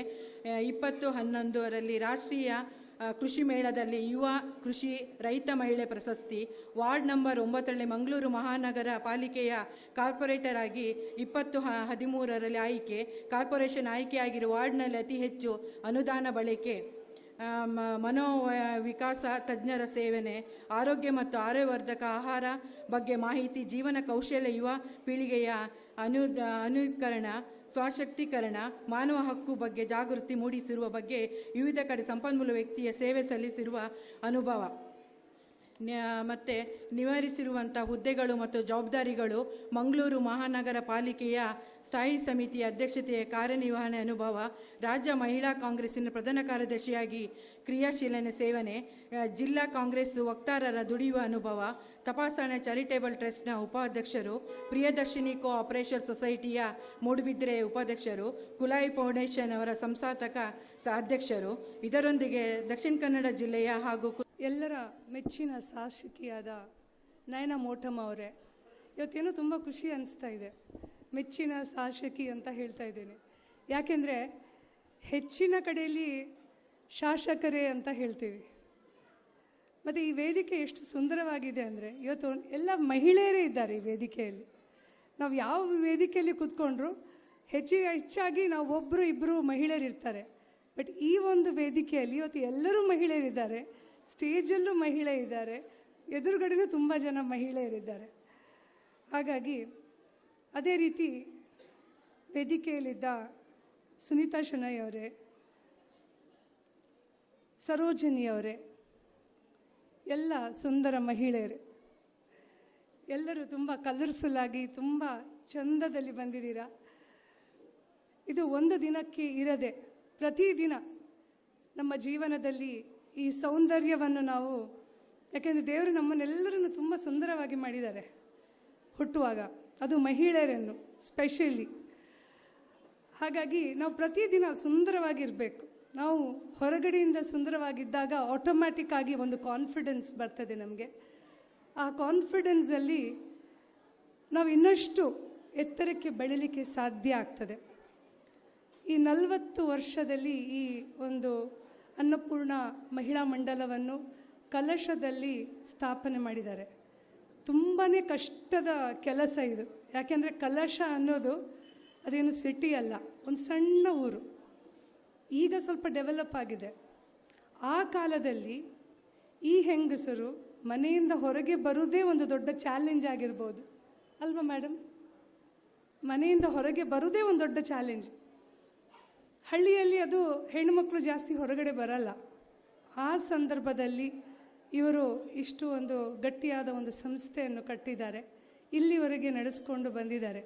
2011ರಲ್ಲಿ ರಾಷ್ಟ್ರೀಯ ಕೃಷಿ ಮೇಳದಲ್ಲಿ ಯುವ ಕೃಷಿ ರೈತ ಮಹಿಳೆ ಪ್ರಶಸ್ತಿ, ವಾರ್ಡ್ ನಂಬರ್ 9ರಲ್ಲಿ ಮಂಗಳೂರು ಮಹಾನಗರ ಪಾಲಿಕೆಯ ಕಾರ್ಪೊರೇಟರ್ ಆಗಿ 2013ರಲ್ಲಿ ಆಯ್ಕೆ, ಕಾರ್ಪೊರೇಷನ್ ಆಯ್ಕೆಯಾಗಿರುವ ವಾರ್ಡ್ನಲ್ಲಿ ಅತಿ ಹೆಚ್ಚು ಅನುದಾನ ಬಳಕೆ, ಮನೋವಿಕಾಸ ತಜ್ಞರ ಸೇವನೆ, ಆರೋಗ್ಯ ಮತ್ತು ಆರೋಗ್ಯವರ್ಧಕ ಆಹಾರ ಬಗ್ಗೆ ಮಾಹಿತಿ, ಜೀವನ ಕೌಶಲ್ಯ, ಯುವ ಪೀಳಿಗೆಯ ಅನುಕರಣ, ಸ್ವಶಕ್ತೀಕರಣ, ಮಾನವ ಹಕ್ಕು ಬಗ್ಗೆ ಜಾಗೃತಿ ಮೂಡಿಸಿರುವ ಬಗ್ಗೆ ವಿವಿಧ ಕಡೆ ಸಂಪನ್ಮೂಲ ವ್ಯಕ್ತಿಯ ಸೇವೆ ಸಲ್ಲಿಸಿರುವ ಅನುಭವ ಮತ್ತು ನಿವಾರಿಸಿರುವಂಥ ಹುದ್ದೆಗಳು ಮತ್ತು ಜವಾಬ್ದಾರಿಗಳು, ಮಂಗಳೂರು ಮಹಾನಗರ ಪಾಲಿಕೆಯ ಸ್ಥಾಯಿ ಸಮಿತಿಯ ಅಧ್ಯಕ್ಷತೆಯ ಕಾರ್ಯನಿರ್ವಹಣೆ ಅನುಭವ, ರಾಜ್ಯ ಮಹಿಳಾ ಕಾಂಗ್ರೆಸ್ಸಿನ ಪ್ರಧಾನ ಕಾರ್ಯದರ್ಶಿಯಾಗಿ ಕ್ರಿಯಾಶೀಲನೆ ಸೇವನೆ, ಜಿಲ್ಲಾ ಕಾಂಗ್ರೆಸ್ ವಕ್ತಾರರ ದುಡಿಯುವ ಅನುಭವ, ತಪಾಸಣೆ ಚಾರಿಟೇಬಲ್ ಟ್ರಸ್ಟ್ನ ಉಪಾಧ್ಯಕ್ಷರು, ಪ್ರಿಯದರ್ಶಿನಿ ಕೋಆಪರೇಷನ್ ಸೊಸೈಟಿಯ ಮೂಡುಬಿದ್ರೆ ಉಪಾಧ್ಯಕ್ಷರು, ಕುಲಾಯಿ ಫೌಂಡೇಶನ್ ಅವರ ಸಂಸ್ಥಾಪಕ ಅಧ್ಯಕ್ಷರು. ಇದರೊಂದಿಗೆ ದಕ್ಷಿಣ ಕನ್ನಡ ಜಿಲ್ಲೆಯ ಹಾಗೂ ಎಲ್ಲರ ಮೆಚ್ಚಿನ ಶಾಸಕಿಯಾದ ನಯನಾ ಮೋಟಮ್ಮ ಅವರೇ, ಇವತ್ತೇನೋ ತುಂಬ ಖುಷಿ ಅನಿಸ್ತಾ ಇದೆ. ಮೆಚ್ಚಿನ ಶಾಸಕಿ ಅಂತ ಹೇಳ್ತಾ ಇದ್ದೇನೆ, ಯಾಕೆಂದರೆ ಹೆಚ್ಚಿನ ಕಡೆಯಲ್ಲಿ ಶಾಸಕರೇ ಅಂತ ಹೇಳ್ತೀವಿ. ಮತ್ತು ಈ ವೇದಿಕೆ ಎಷ್ಟು ಸುಂದರವಾಗಿದೆ ಅಂದರೆ ಇವತ್ತು ಎಲ್ಲ ಮಹಿಳೆಯರೇ ಇದ್ದಾರೆ ಈ ವೇದಿಕೆಯಲ್ಲಿ. ನಾವು ಯಾವ ವೇದಿಕೆಯಲ್ಲಿ ಕೂತ್ಕೊಂಡ್ರು ಹೆಚ್ಚಾಗಿ ನಾವು ಒಬ್ಬರು ಇಬ್ಬರು ಮಹಿಳೆಯರಿರ್ತಾರೆ. ಬಟ್ ಈ ಒಂದು ವೇದಿಕೆಯಲ್ಲಿ ಇವತ್ತು ಎಲ್ಲರೂ ಮಹಿಳೆಯರಿದ್ದಾರೆ, ಸ್ಟೇಜಲ್ಲೂ ಮಹಿಳೆ ಇದ್ದಾರೆ, ಎದುರುಗಡೆನೂ ತುಂಬ ಜನ ಮಹಿಳೆಯರಿದ್ದಾರೆ. ಹಾಗಾಗಿ ಅದೇ ರೀತಿ ವೇದಿಕೆಯಲ್ಲಿದ್ದ ಸುನೀತಾ ಶೆಣೈ ಅವರೇ, ಸರೋಜಿನಿ ಅವರೇ, ಎಲ್ಲ ಸುಂದರ ಮಹಿಳೆಯರೇ, ಎಲ್ಲರೂ ತುಂಬ ಕಲರ್ಫುಲ್ಲಾಗಿ ತುಂಬ ಚಂದದಲ್ಲಿ ಬಂದಿದ್ದೀರಾ. ಇದು ಒಂದು ದಿನಕ್ಕೆ ಇರದೆ ಪ್ರತಿದಿನ ನಮ್ಮ ಜೀವನದಲ್ಲಿ ಈ ಸೌಂದರ್ಯವನ್ನು ನಾವು, ಯಾಕೆಂದರೆ ದೇವರು ನಮ್ಮನ್ನೆಲ್ಲರನ್ನು ತುಂಬ ಸುಂದರವಾಗಿ ಮಾಡಿದ್ದಾರೆ ಹುಟ್ಟುವಾಗ, ಅದು ಮಹಿಳೆಯರನ್ನು ಸ್ಪೆಷಲಿ. ಹಾಗಾಗಿ ನಾವು ಪ್ರತಿದಿನ ಸುಂದರವಾಗಿರಬೇಕು. ನಾವು ಹೊರಗಡೆಯಿಂದ ಸುಂದರವಾಗಿದ್ದಾಗ ಆಟೋಮ್ಯಾಟಿಕ್ ಆಗಿ ಒಂದು ಕಾನ್ಫಿಡೆನ್ಸ್ ಬರ್ತದೆ ನಮಗೆ. ಆ ಕಾನ್ಫಿಡೆನ್ಸಲ್ಲಿ ನಾವು ಇನ್ನಷ್ಟು ಎತ್ತರಕ್ಕೆ ಬೆಳೀಲಿಕ್ಕೆ ಸಾಧ್ಯ ಆಗ್ತದೆ. ಈ 40 ವರ್ಷದಲ್ಲಿ ಈ ಒಂದು ಅನ್ನಪೂರ್ಣ ಮಹಿಳಾ ಮಂಡಲವನ್ನು ಕಲಶದಲ್ಲಿ ಸ್ಥಾಪನೆ ಮಾಡಿದ್ದಾರೆ. ತುಂಬಾ ಕಷ್ಟದ ಕೆಲಸ ಇದು. ಯಾಕೆಂದರೆ ಕಲಶ ಅನ್ನೋದು ಅದೇನು ಸಿಟಿ ಅಲ್ಲ, ಒಂದು ಸಣ್ಣ ಊರು. ಈಗ ಸ್ವಲ್ಪ ಡೆವಲಪ್ ಆಗಿದೆ. ಆ ಕಾಲದಲ್ಲಿ ಈ ಹೆಂಗಸರು ಮನೆಯಿಂದ ಹೊರಗೆ ಬರುವುದೇ ಒಂದು ದೊಡ್ಡ ಚಾಲೆಂಜ್ ಆಗಿರ್ಬೋದು ಅಲ್ವಾ ಮೇಡಮ್? ಮನೆಯಿಂದ ಹೊರಗೆ ಬರುವುದೇ ಒಂದು ದೊಡ್ಡ ಚಾಲೆಂಜ್. ಹಳ್ಳಿಯಲ್ಲಿ ಅದು ಹೆಣ್ಣುಮಕ್ಕಳು ಜಾಸ್ತಿ ಹೊರಗಡೆ ಬರಲ್ಲ. ಆ ಸಂದರ್ಭದಲ್ಲಿ ಇವರು ಇಷ್ಟು ಒಂದು ಗಟ್ಟಿಯಾದ ಒಂದು ಸಂಸ್ಥೆಯನ್ನು ಕಟ್ಟಿದ್ದಾರೆ, ಇಲ್ಲಿವರೆಗೆ ನಡೆಸ್ಕೊಂಡು ಬಂದಿದ್ದಾರೆ.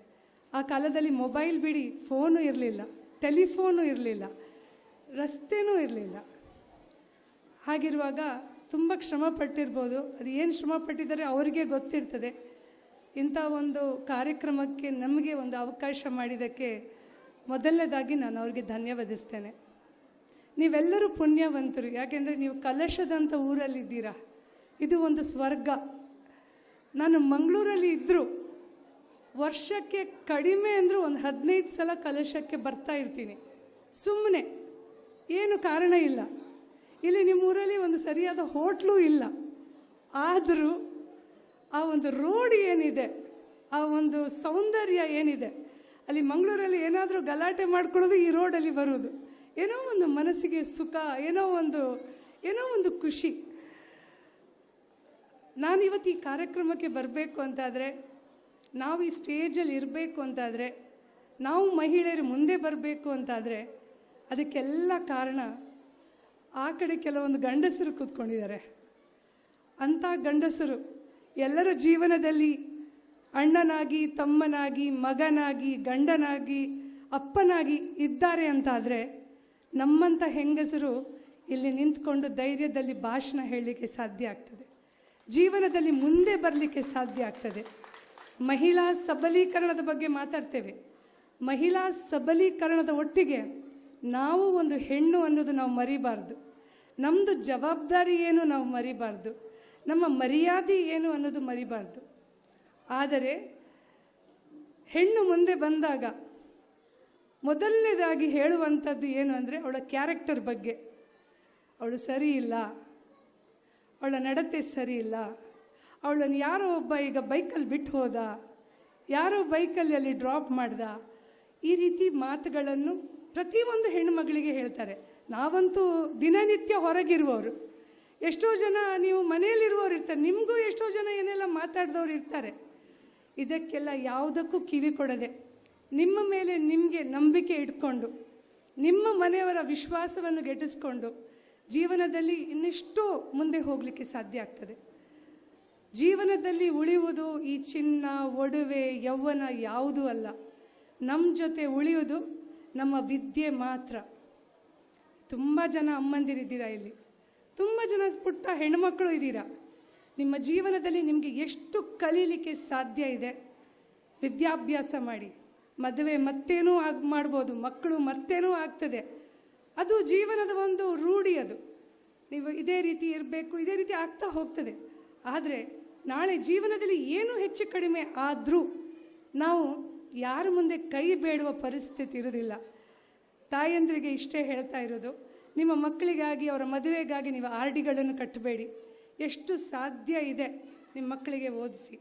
ಆ ಕಾಲದಲ್ಲಿ ಮೊಬೈಲ್ ಬಿಡಿ, ಫೋನು ಇರಲಿಲ್ಲ, ಟೆಲಿಫೋನು ಇರಲಿಲ್ಲ, ರಸ್ತೆನೂ ಇರಲಿಲ್ಲ. ಹಾಗಿರುವಾಗ ತುಂಬ ಶ್ರಮ ಪಟ್ಟಿರ್ಬೋದು. ಅದು ಏನು ಶ್ರಮ ಪಟ್ಟಿದ್ದಾರೆ ಅವರಿಗೆ ಗೊತ್ತಿರ್ತದೆ. ಇಂಥ ಒಂದು ಕಾರ್ಯಕ್ರಮಕ್ಕೆ ನಮಗೆ ಒಂದು ಅವಕಾಶ ಮಾಡಿದ್ದಕ್ಕೆ ಮೊದಲನೇದಾಗಿ ನಾನು ಅವ್ರಿಗೆ ಧನ್ಯವಾದಿಸ್ತೇನೆ. ನೀವೆಲ್ಲರೂ ಪುಣ್ಯವಂತರು. ಯಾಕೆಂದರೆ ನೀವು ಕಲಶದಂಥ ಊರಲ್ಲಿದ್ದೀರಾ. ಇದು ಒಂದು ಸ್ವರ್ಗ. ನಾನು ಮಂಗಳೂರಲ್ಲಿ ಇದ್ದರೂ ವರ್ಷಕ್ಕೆ ಕಡಿಮೆ ಅಂದರೂ ಒಂದು 15 ಸಲ ಕಲಶಕ್ಕೆ ಬರ್ತಾ ಇರ್ತೀನಿ. ಸುಮ್ಮನೆ ಏನು ಕಾರಣ ಇಲ್ಲ. ಇಲ್ಲಿ ನಿಮ್ಮ ಊರಲ್ಲಿ ಒಂದು ಸರಿಯಾದ ಹೋಟ್ಲೂ ಇಲ್ಲ. ಆದರೂ ಆ ಒಂದು ರೋಡ್ ಏನಿದೆ, ಆ ಒಂದು ಸೌಂದರ್ಯ ಏನಿದೆ, ಅಲ್ಲಿ ಮಂಗಳೂರಲ್ಲಿ ಏನಾದರೂ ಗಲಾಟೆ ಮಾಡ್ಕೊಳ್ಳೋದು ಈ ರೋಡಲ್ಲಿ ಬರೋದು, ಏನೋ ಒಂದು ಮನಸ್ಸಿಗೆ ಸುಖ, ಏನೋ ಒಂದು ಖುಷಿ. ನಾನಿವತ್ತು ಈ ಕಾರ್ಯಕ್ರಮಕ್ಕೆ ಬರಬೇಕು ಅಂತಾದರೆ, ನಾವು ಈ ಸ್ಟೇಜಲ್ಲಿ ಇರಬೇಕು ಅಂತಾದರೆ, ನಾವು ಮಹಿಳೆಯರು ಮುಂದೆ ಬರಬೇಕು ಅಂತಾದರೆ, ಅದಕ್ಕೆಲ್ಲ ಕಾರಣ ಆ ಕಡೆ ಕೆಲವೊಂದು ಗಂಡಸರು ಕೂತ್ಕೊಂಡಿದ್ದಾರೆ. ಅಂಥ ಗಂಡಸರು ಎಲ್ಲರ ಜೀವನದಲ್ಲಿ ಅಣ್ಣನಾಗಿ, ತಮ್ಮನಾಗಿ, ಮಗನಾಗಿ, ಗಂಡನಾಗಿ, ಅಪ್ಪನಾಗಿ ಇದ್ದಾರೆ ಅಂತಾದರೆ, ನಮ್ಮಂಥ ಹೆಂಗಸರು ಇಲ್ಲಿ ನಿಂತ್ಕೊಂಡು ಧೈರ್ಯದಲ್ಲಿ ಭಾಷಣ ಹೇಳಲಿಕ್ಕೆ ಸಾಧ್ಯ ಆಗ್ತದೆ. ಜೀವನದಲ್ಲಿ ಮುಂದೆ ಬರಲಿಕ್ಕೆ ಸಾಧ್ಯ ಆಗ್ತದೆ. ಮಹಿಳಾ ಸಬಲೀಕರಣದ ಬಗ್ಗೆ ಮಾತಾಡ್ತೇವೆ. ಮಹಿಳಾ ಸಬಲೀಕರಣದ ಒಟ್ಟಿಗೆ ನಾವು ಒಂದು ಹೆಣ್ಣು ಅನ್ನೋದು ನಾವು ಮರಿಬಾರ್ದು. ನಮ್ಮದು ಜವಾಬ್ದಾರಿ ಏನು ನಾವು ಮರಿಬಾರ್ದು. ನಮ್ಮ ಮರ್ಯಾದೆ ಏನು ಅನ್ನೋದು ಮರಿಬಾರ್ದು. ಆದರೆ ಹೆಣ್ಣು ಮುಂದೆ ಬಂದಾಗ ಮೊದಲನೇದಾಗಿ ಹೇಳುವಂಥದ್ದು ಏನು ಅಂದರೆ ಅವಳ ಕ್ಯಾರೆಕ್ಟರ್ ಬಗ್ಗೆ. ಅವಳು ಸರಿ ಇಲ್ಲ, ಅವಳ ನಡತೆ ಸರಿ ಇಲ್ಲ, ಅವಳನ್ನು ಯಾರೋ ಒಬ್ಬ ಈಗ ಬೈಕಲ್ಲಿ ಬಿಟ್ಟು ಹೋದ, ಯಾರೋ ಬೈಕಲ್ಲಿ ಅಲ್ಲಿ ಡ್ರಾಪ್ ಮಾಡ್ದ, ಈ ರೀತಿ ಮಾತುಗಳನ್ನು ಪ್ರತಿಯೊಂದು ಹೆಣ್ಣುಮಗಳಿಗೆ ಹೇಳ್ತಾರೆ. ನಾವಂತೂ ದಿನನಿತ್ಯ ಹೊರಗಿರುವವರು, ಎಷ್ಟೋ ಜನ ನೀವು ಮನೆಯಲ್ಲಿರುವವರು ಇರ್ತಾರೆ, ನಿಮಗೂ ಎಷ್ಟೋ ಜನ ಏನೆಲ್ಲ ಮಾತಾಡಿದವ್ರು ಇರ್ತಾರೆ. ಇದಕ್ಕೆಲ್ಲ ಯಾವುದಕ್ಕೂ ಕಿವಿ ಕೊಡದೆ ನಿಮ್ಮ ಮೇಲೆ ನಿಮಗೆ ನಂಬಿಕೆ ಇಟ್ಕೊಂಡು, ನಿಮ್ಮ ಮನೆಯವರ ವಿಶ್ವಾಸವನ್ನು ಗೆಟ್ಟಿಸ್ಕೊಂಡು ಜೀವನದಲ್ಲಿ ಇನ್ನೆಷ್ಟೋ ಮುಂದೆ ಹೋಗಲಿಕ್ಕೆ ಸಾಧ್ಯ ಆಗ್ತದೆ. ಜೀವನದಲ್ಲಿ ಉಳಿಯುವುದು ಈ ಚಿನ್ನ, ಒಡವೆ, ಯೌವನ ಯಾವುದೂ ಅಲ್ಲ. ನಮ್ಮ ಜೊತೆ ಉಳಿಯುವುದು ನಮ್ಮ ವಿದ್ಯೆ ಮಾತ್ರ. ತುಂಬ ಜನ ಅಮ್ಮಂದಿರಿದ್ದೀರಾ ಇಲ್ಲಿ, ತುಂಬ ಜನ ಪುಟ್ಟ ಹೆಣ್ಮಕ್ಕಳು ಇದ್ದೀರಾ. ನಿಮ್ಮ ಜೀವನದಲ್ಲಿ ನಿಮಗೆ ಎಷ್ಟು ಕಲೀಲಿಕ್ಕೆ ಸಾಧ್ಯ ಇದೆ, ವಿದ್ಯಾಭ್ಯಾಸ ಮಾಡಿ. ಮದುವೆ ಮತ್ತೇನೂ ಮಾಡ್ಬೋದು, ಮಕ್ಕಳು ಮತ್ತೇನೂ ಆಗ್ತದೆ. ಅದು ಜೀವನದ ಒಂದು ರೂಢಿ. ಅದು ನೀವು ಇದೇ ರೀತಿ ಇರಬೇಕು, ಇದೇ ರೀತಿ ಆಗ್ತಾ ಹೋಗ್ತದೆ. ಆದರೆ ನಾಳೆ ಜೀವನದಲ್ಲಿ ಏನು ಹೆಚ್ಚು ಕಡಿಮೆ ಆದರೂ ನಾವು ಯಾರ ಮುಂದೆ ಕೈ ಬೇಡುವ ಪರಿಸ್ಥಿತಿ ಇರೋದಿಲ್ಲ. ತಾಯಂದ್ರಿಗೆ ಇಷ್ಟೇ ಹೇಳ್ತಾ ಇರೋದು, ನಿಮ್ಮ ಮಕ್ಕಳಿಗಾಗಿ, ಅವರ ಮದುವೆಗಾಗಿ ನೀವು RDಗಳನ್ನು ಕಟ್ಟಬೇಡಿ. ಎಷ್ಟು ಸಾಧ್ಯ ಇದೆ ನಿಮ್ಮ ಮಕ್ಕಳಿಗೆ ಓದಿಸಿ.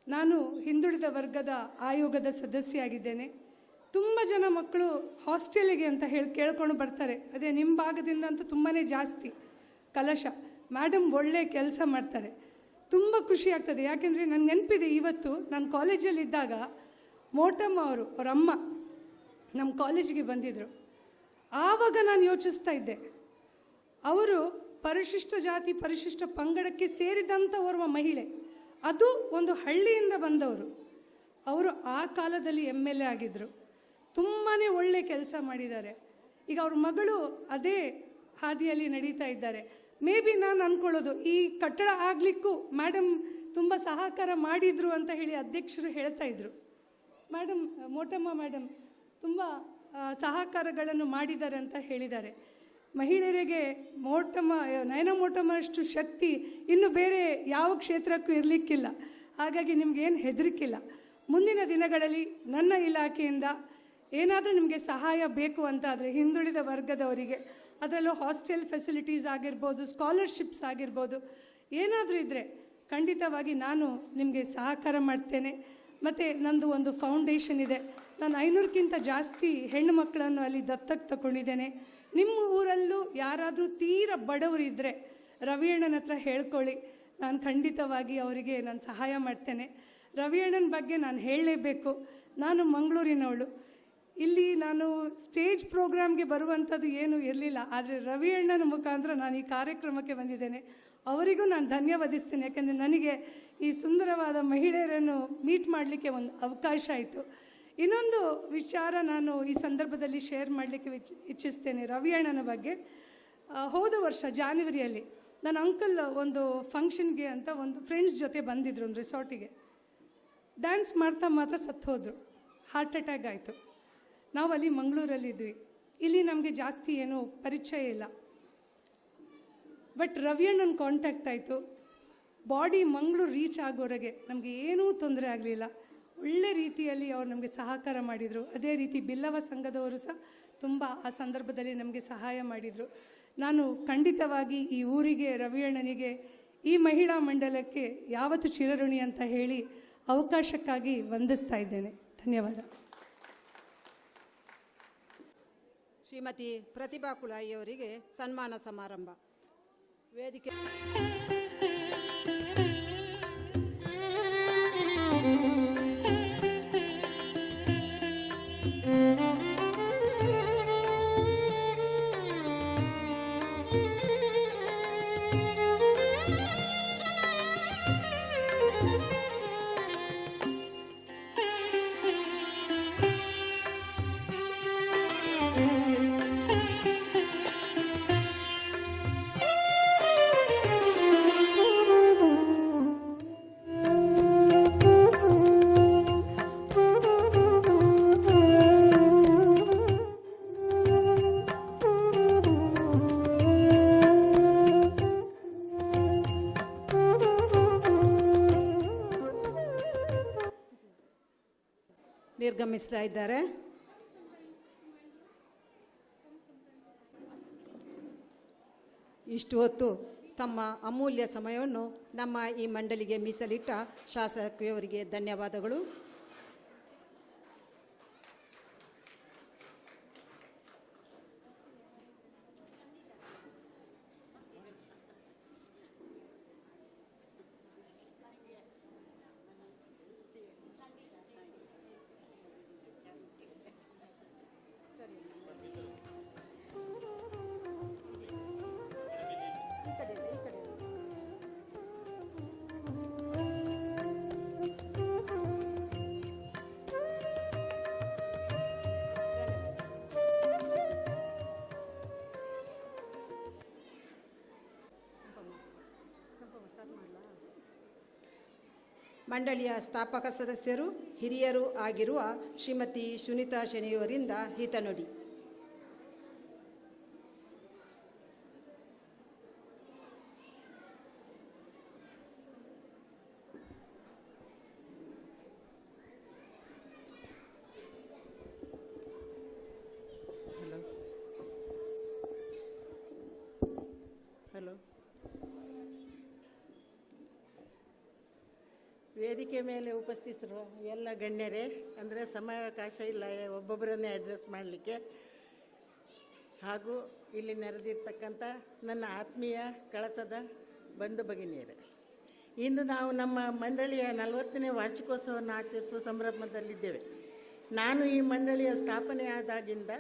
ನಾನು ಹಿಂದುಳಿದ ವರ್ಗದ ಆಯೋಗದ ಸದಸ್ಯೆಯಾಗಿದ್ದೇನೆ. ತುಂಬ ಜನ ಮಕ್ಕಳು ಹಾಸ್ಟೆಲಿಗೆ ಅಂತ ಕೇಳ್ಕೊಂಡು ಬರ್ತಾರೆ. ಅದೇ ನಿಮ್ಮ ಭಾಗದಿಂದ ಅಂತೂ ತುಂಬಾ ಜಾಸ್ತಿ. ಕಲಶ ಮೇಡಮ್ ಒಳ್ಳೆ ಕೆಲಸ ಮಾಡ್ತಾರೆ, ತುಂಬ ಖುಷಿ ಆಗ್ತದೆ. ಯಾಕೆಂದರೆ ನನಗೆ ನೆನಪಿದೆ, ಇವತ್ತು ನಾನು ಕಾಲೇಜಲ್ಲಿದ್ದಾಗ ಮೋಟಮ್ಮ ಅವರ ಅಮ್ಮ ನಮ್ಮ ಕಾಲೇಜಿಗೆ ಬಂದಿದ್ದರು. ಆವಾಗ ನಾನು ಯೋಚಿಸ್ತಾ ಇದ್ದೆ, ಅವರು ಪರಿಶಿಷ್ಟ ಜಾತಿ ಪರಿಶಿಷ್ಟ ಪಂಗಡಕ್ಕೆ ಸೇರಿದಂಥ ಓರ್ವ ಮಹಿಳೆ, ಅದು ಒಂದು ಹಳ್ಳಿಯಿಂದ ಬಂದವರು. ಅವರು ಆ ಕಾಲದಲ್ಲಿ MLA ಆಗಿದ್ದರು, ತುಂಬಾ ಒಳ್ಳೆ ಕೆಲಸ ಮಾಡಿದ್ದಾರೆ. ಈಗ ಅವ್ರ ಮಗಳು ಅದೇ ಹಾದಿಯಲ್ಲಿ ನಡೀತಾ ಇದ್ದಾರೆ. ಮೇ ಬಿ ನಾನು ಅಂದ್ಕೊಳ್ಳೋದು, ಈ ಕಟ್ಟಡ ಆಗಲಿಕ್ಕೂ ಮೇಡಮ್ ತುಂಬ ಸಹಕಾರ ಮಾಡಿದರು ಅಂತ ಹೇಳಿ ಅಧ್ಯಕ್ಷರು ಹೇಳ್ತಾ ಇದ್ರು. ಮೇಡಮ್ ಮೋಟಮ್ಮ ಮೇಡಮ್ ತುಂಬ ಸಹಕಾರಗಳನ್ನು ಮಾಡಿದ್ದಾರೆ ಅಂತ ಹೇಳಿದ್ದಾರೆ. ಮಹಿಳೆಯರಿಗೆ ನಯನ ಮೋಟಮ್ಮನಷ್ಟು ಶಕ್ತಿ ಇನ್ನು ಬೇರೆ ಯಾವ ಕ್ಷೇತ್ರಕ್ಕೂ ಇರಲಿಕ್ಕಿಲ್ಲ. ಹಾಗಾಗಿ ನಿಮಗೇನು ಹೆದರಿಕಿಲ್ಲ. ಮುಂದಿನ ದಿನಗಳಲ್ಲಿ ನನ್ನ ಇಲಾಖೆಯಿಂದ ಏನಾದರೂ ನಿಮಗೆ ಸಹಾಯ ಬೇಕು ಅಂತಾದರೆ, ಹಿಂದುಳಿದ ವರ್ಗದವರಿಗೆ ಅದರಲ್ಲೂ ಹಾಸ್ಟೆಲ್ ಫೆಸಿಲಿಟೀಸ್ ಆಗಿರ್ಬೋದು, ಸ್ಕಾಲರ್ಶಿಪ್ಸ್ ಆಗಿರ್ಬೋದು, ಏನಾದರೂ ಇದ್ದರೆ ಖಂಡಿತವಾಗಿ ನಾನು ನಿಮಗೆ ಸಹಕಾರ ಮಾಡ್ತೇನೆ. ಮತ್ತು ನಂದು ಒಂದು ಫೌಂಡೇಶನ್ ಇದೆ. ನಾನು 500ಕ್ಕಿಂತ ಜಾಸ್ತಿ ಹೆಣ್ಣು ಮಕ್ಕಳನ್ನು ಅಲ್ಲಿ ದತ್ತಕ್ಕೆ ತಗೊಂಡಿದ್ದೇನೆ. ನಿಮ್ಮ ಊರಲ್ಲೂ ಯಾರಾದರೂ ತೀರ ಬಡವರಿದ್ದರೆ ರವಿ ಅಣ್ಣನ ಹತ್ರ ಹೇಳ್ಕೊಳ್ಳಿ, ನಾನು ಖಂಡಿತವಾಗಿ ಅವರಿಗೆ ನಾನು ಸಹಾಯ ಮಾಡ್ತೇನೆ. ರವಿ ಅಣ್ಣನ ಬಗ್ಗೆ ನಾನು ಹೇಳಲೇಬೇಕು. ನಾನು ಮಂಗಳೂರಿನವಳು. ಇಲ್ಲಿ ನಾನು ಸ್ಟೇಜ್ ಪ್ರೋಗ್ರಾಮ್ಗೆ ಬರುವಂಥದ್ದು ಏನೂ ಇರಲಿಲ್ಲ, ಆದರೆ ರವಿ ಅಣ್ಣನ ಮುಖಾಂತರ ನಾನು ಈ ಕಾರ್ಯಕ್ರಮಕ್ಕೆ ಬಂದಿದ್ದೇನೆ. ಅವರಿಗೂ ನಾನು ಧನ್ಯವಾದಿಸ್ತೇನೆ, ಯಾಕೆಂದರೆ ನನಗೆ ಈ ಸುಂದರವಾದ ಮಹಿಳೆಯರನ್ನು ಮೀಟ್ ಮಾಡಲಿಕ್ಕೆ ಒಂದು ಅವಕಾಶ ಆಯಿತು. ಇನ್ನೊಂದು ವಿಚಾರ ನಾನು ಈ ಸಂದರ್ಭದಲ್ಲಿ ಶೇರ್ ಮಾಡಲಿಕ್ಕೆ ಇಚ್ಛಿಸ್ತೇನೆ ರವಿ ಅಣ್ಣನ ಬಗ್ಗೆ. ಹೋದ ವರ್ಷ ಜಾನ್ವರಿಯಲ್ಲಿ ನನ್ನ ಅಂಕಲ್ ಒಂದು ಫಂಕ್ಷನ್ಗೆ ಅಂತ ಒಂದು ಫ್ರೆಂಡ್ಸ್ ಜೊತೆ ಬಂದಿದ್ರು ಒಂದು ರೆಸಾರ್ಟಿಗೆ. ಡ್ಯಾನ್ಸ್ ಮಾಡ್ತಾ ಮಾತ್ರ ಸತ್ತು ಹೋದರು. ಹಾರ್ಟ್ ಅಟ್ಯಾಕ್ ಆಯಿತು. ನಾವಲ್ಲಿ ಮಂಗಳೂರಲ್ಲಿದ್ವಿ. ಇಲ್ಲಿ ನಮಗೆ ಜಾಸ್ತಿ ಏನೂ ಪರಿಚಯ ಇಲ್ಲ. ಬಟ್ ರವಿ ಅಣ್ಣನ ಕಾಂಟ್ಯಾಕ್ಟ್ ಆಯಿತು. ಬಾಡಿ ಮಂಗಳೂರು ರೀಚ್ ಆಗೋವರೆಗೆ ನಮಗೆ ಏನೂ ತೊಂದರೆ ಆಗಲಿಲ್ಲ. ಒಳ್ಳೆ ರೀತಿಯಲ್ಲಿ ಅವರು ನಮಗೆ ಸಹಕಾರ ಮಾಡಿದರು. ಅದೇ ರೀತಿ ಬಿಲ್ಲವ ಸಂಘದವರು ಸಹ ತುಂಬ ಆ ಸಂದರ್ಭದಲ್ಲಿ ನಮಗೆ ಸಹಾಯ ಮಾಡಿದರು. ನಾನು ಖಂಡಿತವಾಗಿ ಈ ಊರಿಗೆ, ರವಿ ಅಣ್ಣನಿಗೆ, ಈ ಮಹಿಳಾ ಮಂಡಲಕ್ಕೆ ಯಾವತ್ತು ಚಿರಋಣಿ ಅಂತ ಹೇಳಿ ಅವಕಾಶಕ್ಕಾಗಿ ವಂದಿಸ್ತಾ ಇದ್ದೇನೆ. ಧನ್ಯವಾದ. ಶ್ರೀಮತಿ ಪ್ರತಿಭಾ ಕುಳಾಯಿ ಅವರಿಗೆ ಸನ್ಮಾನ ಸಮಾರಂಭ. ವೇದಿಕೆ ನಿರ್ಗಮಿಸ್ತಾ ಇದ್ದಾರೆ. ಇಷ್ಟು ಹೊತ್ತು ತಮ್ಮ ಅಮೂಲ್ಯ ಸಮಯವನ್ನು ನಮ್ಮ ಈ ಮಂಡಳಿಗೆ ಮೀಸಲಿಟ್ಟ ಶಾಸಕಿಯವರಿಗೆ ಧನ್ಯವಾದಗಳು. ಮಂಡಳಿಯ ಸ್ಥಾಪಕ ಸದಸ್ಯರು, ಹಿರಿಯರು ಆಗಿರುವ ಶ್ರೀಮತಿ ಸುನೀತಾ ಶೆಣಿಯವರಿಂದ ಹಿತನುಡಿ. ಹಲೋ. ವೇದಿಕೆ ಮೇಲೆ ಉಪಸ್ಥಿತರು ಎಲ್ಲ ಗಣ್ಯರೇ, ಅಂದರೆ ಸಮಯಾವಕಾಶ ಇಲ್ಲ ಒಬ್ಬೊಬ್ಬರನ್ನೇ ಅಡ್ರೆಸ್ ಮಾಡಲಿಕ್ಕೆ, ಹಾಗೂ ಇಲ್ಲಿ ನೆರೆದಿರ್ತಕ್ಕಂಥ ನನ್ನ ಆತ್ಮೀಯ ಕಳಸದ ಬಂಧು ಭಗಿನಿಯರೇ, ಇಂದು ನಾವು ನಮ್ಮ ಮಂಡಳಿಯ 40ನೇ ವಾರ್ಷಿಕೋತ್ಸವವನ್ನು ಆಚರಿಸುವ ಸಂಭ್ರಮದಲ್ಲಿದ್ದೇವೆ. ನಾನು ಈ ಮಂಡಳಿಯ ಸ್ಥಾಪನೆಯಾದಾಗಿಂದ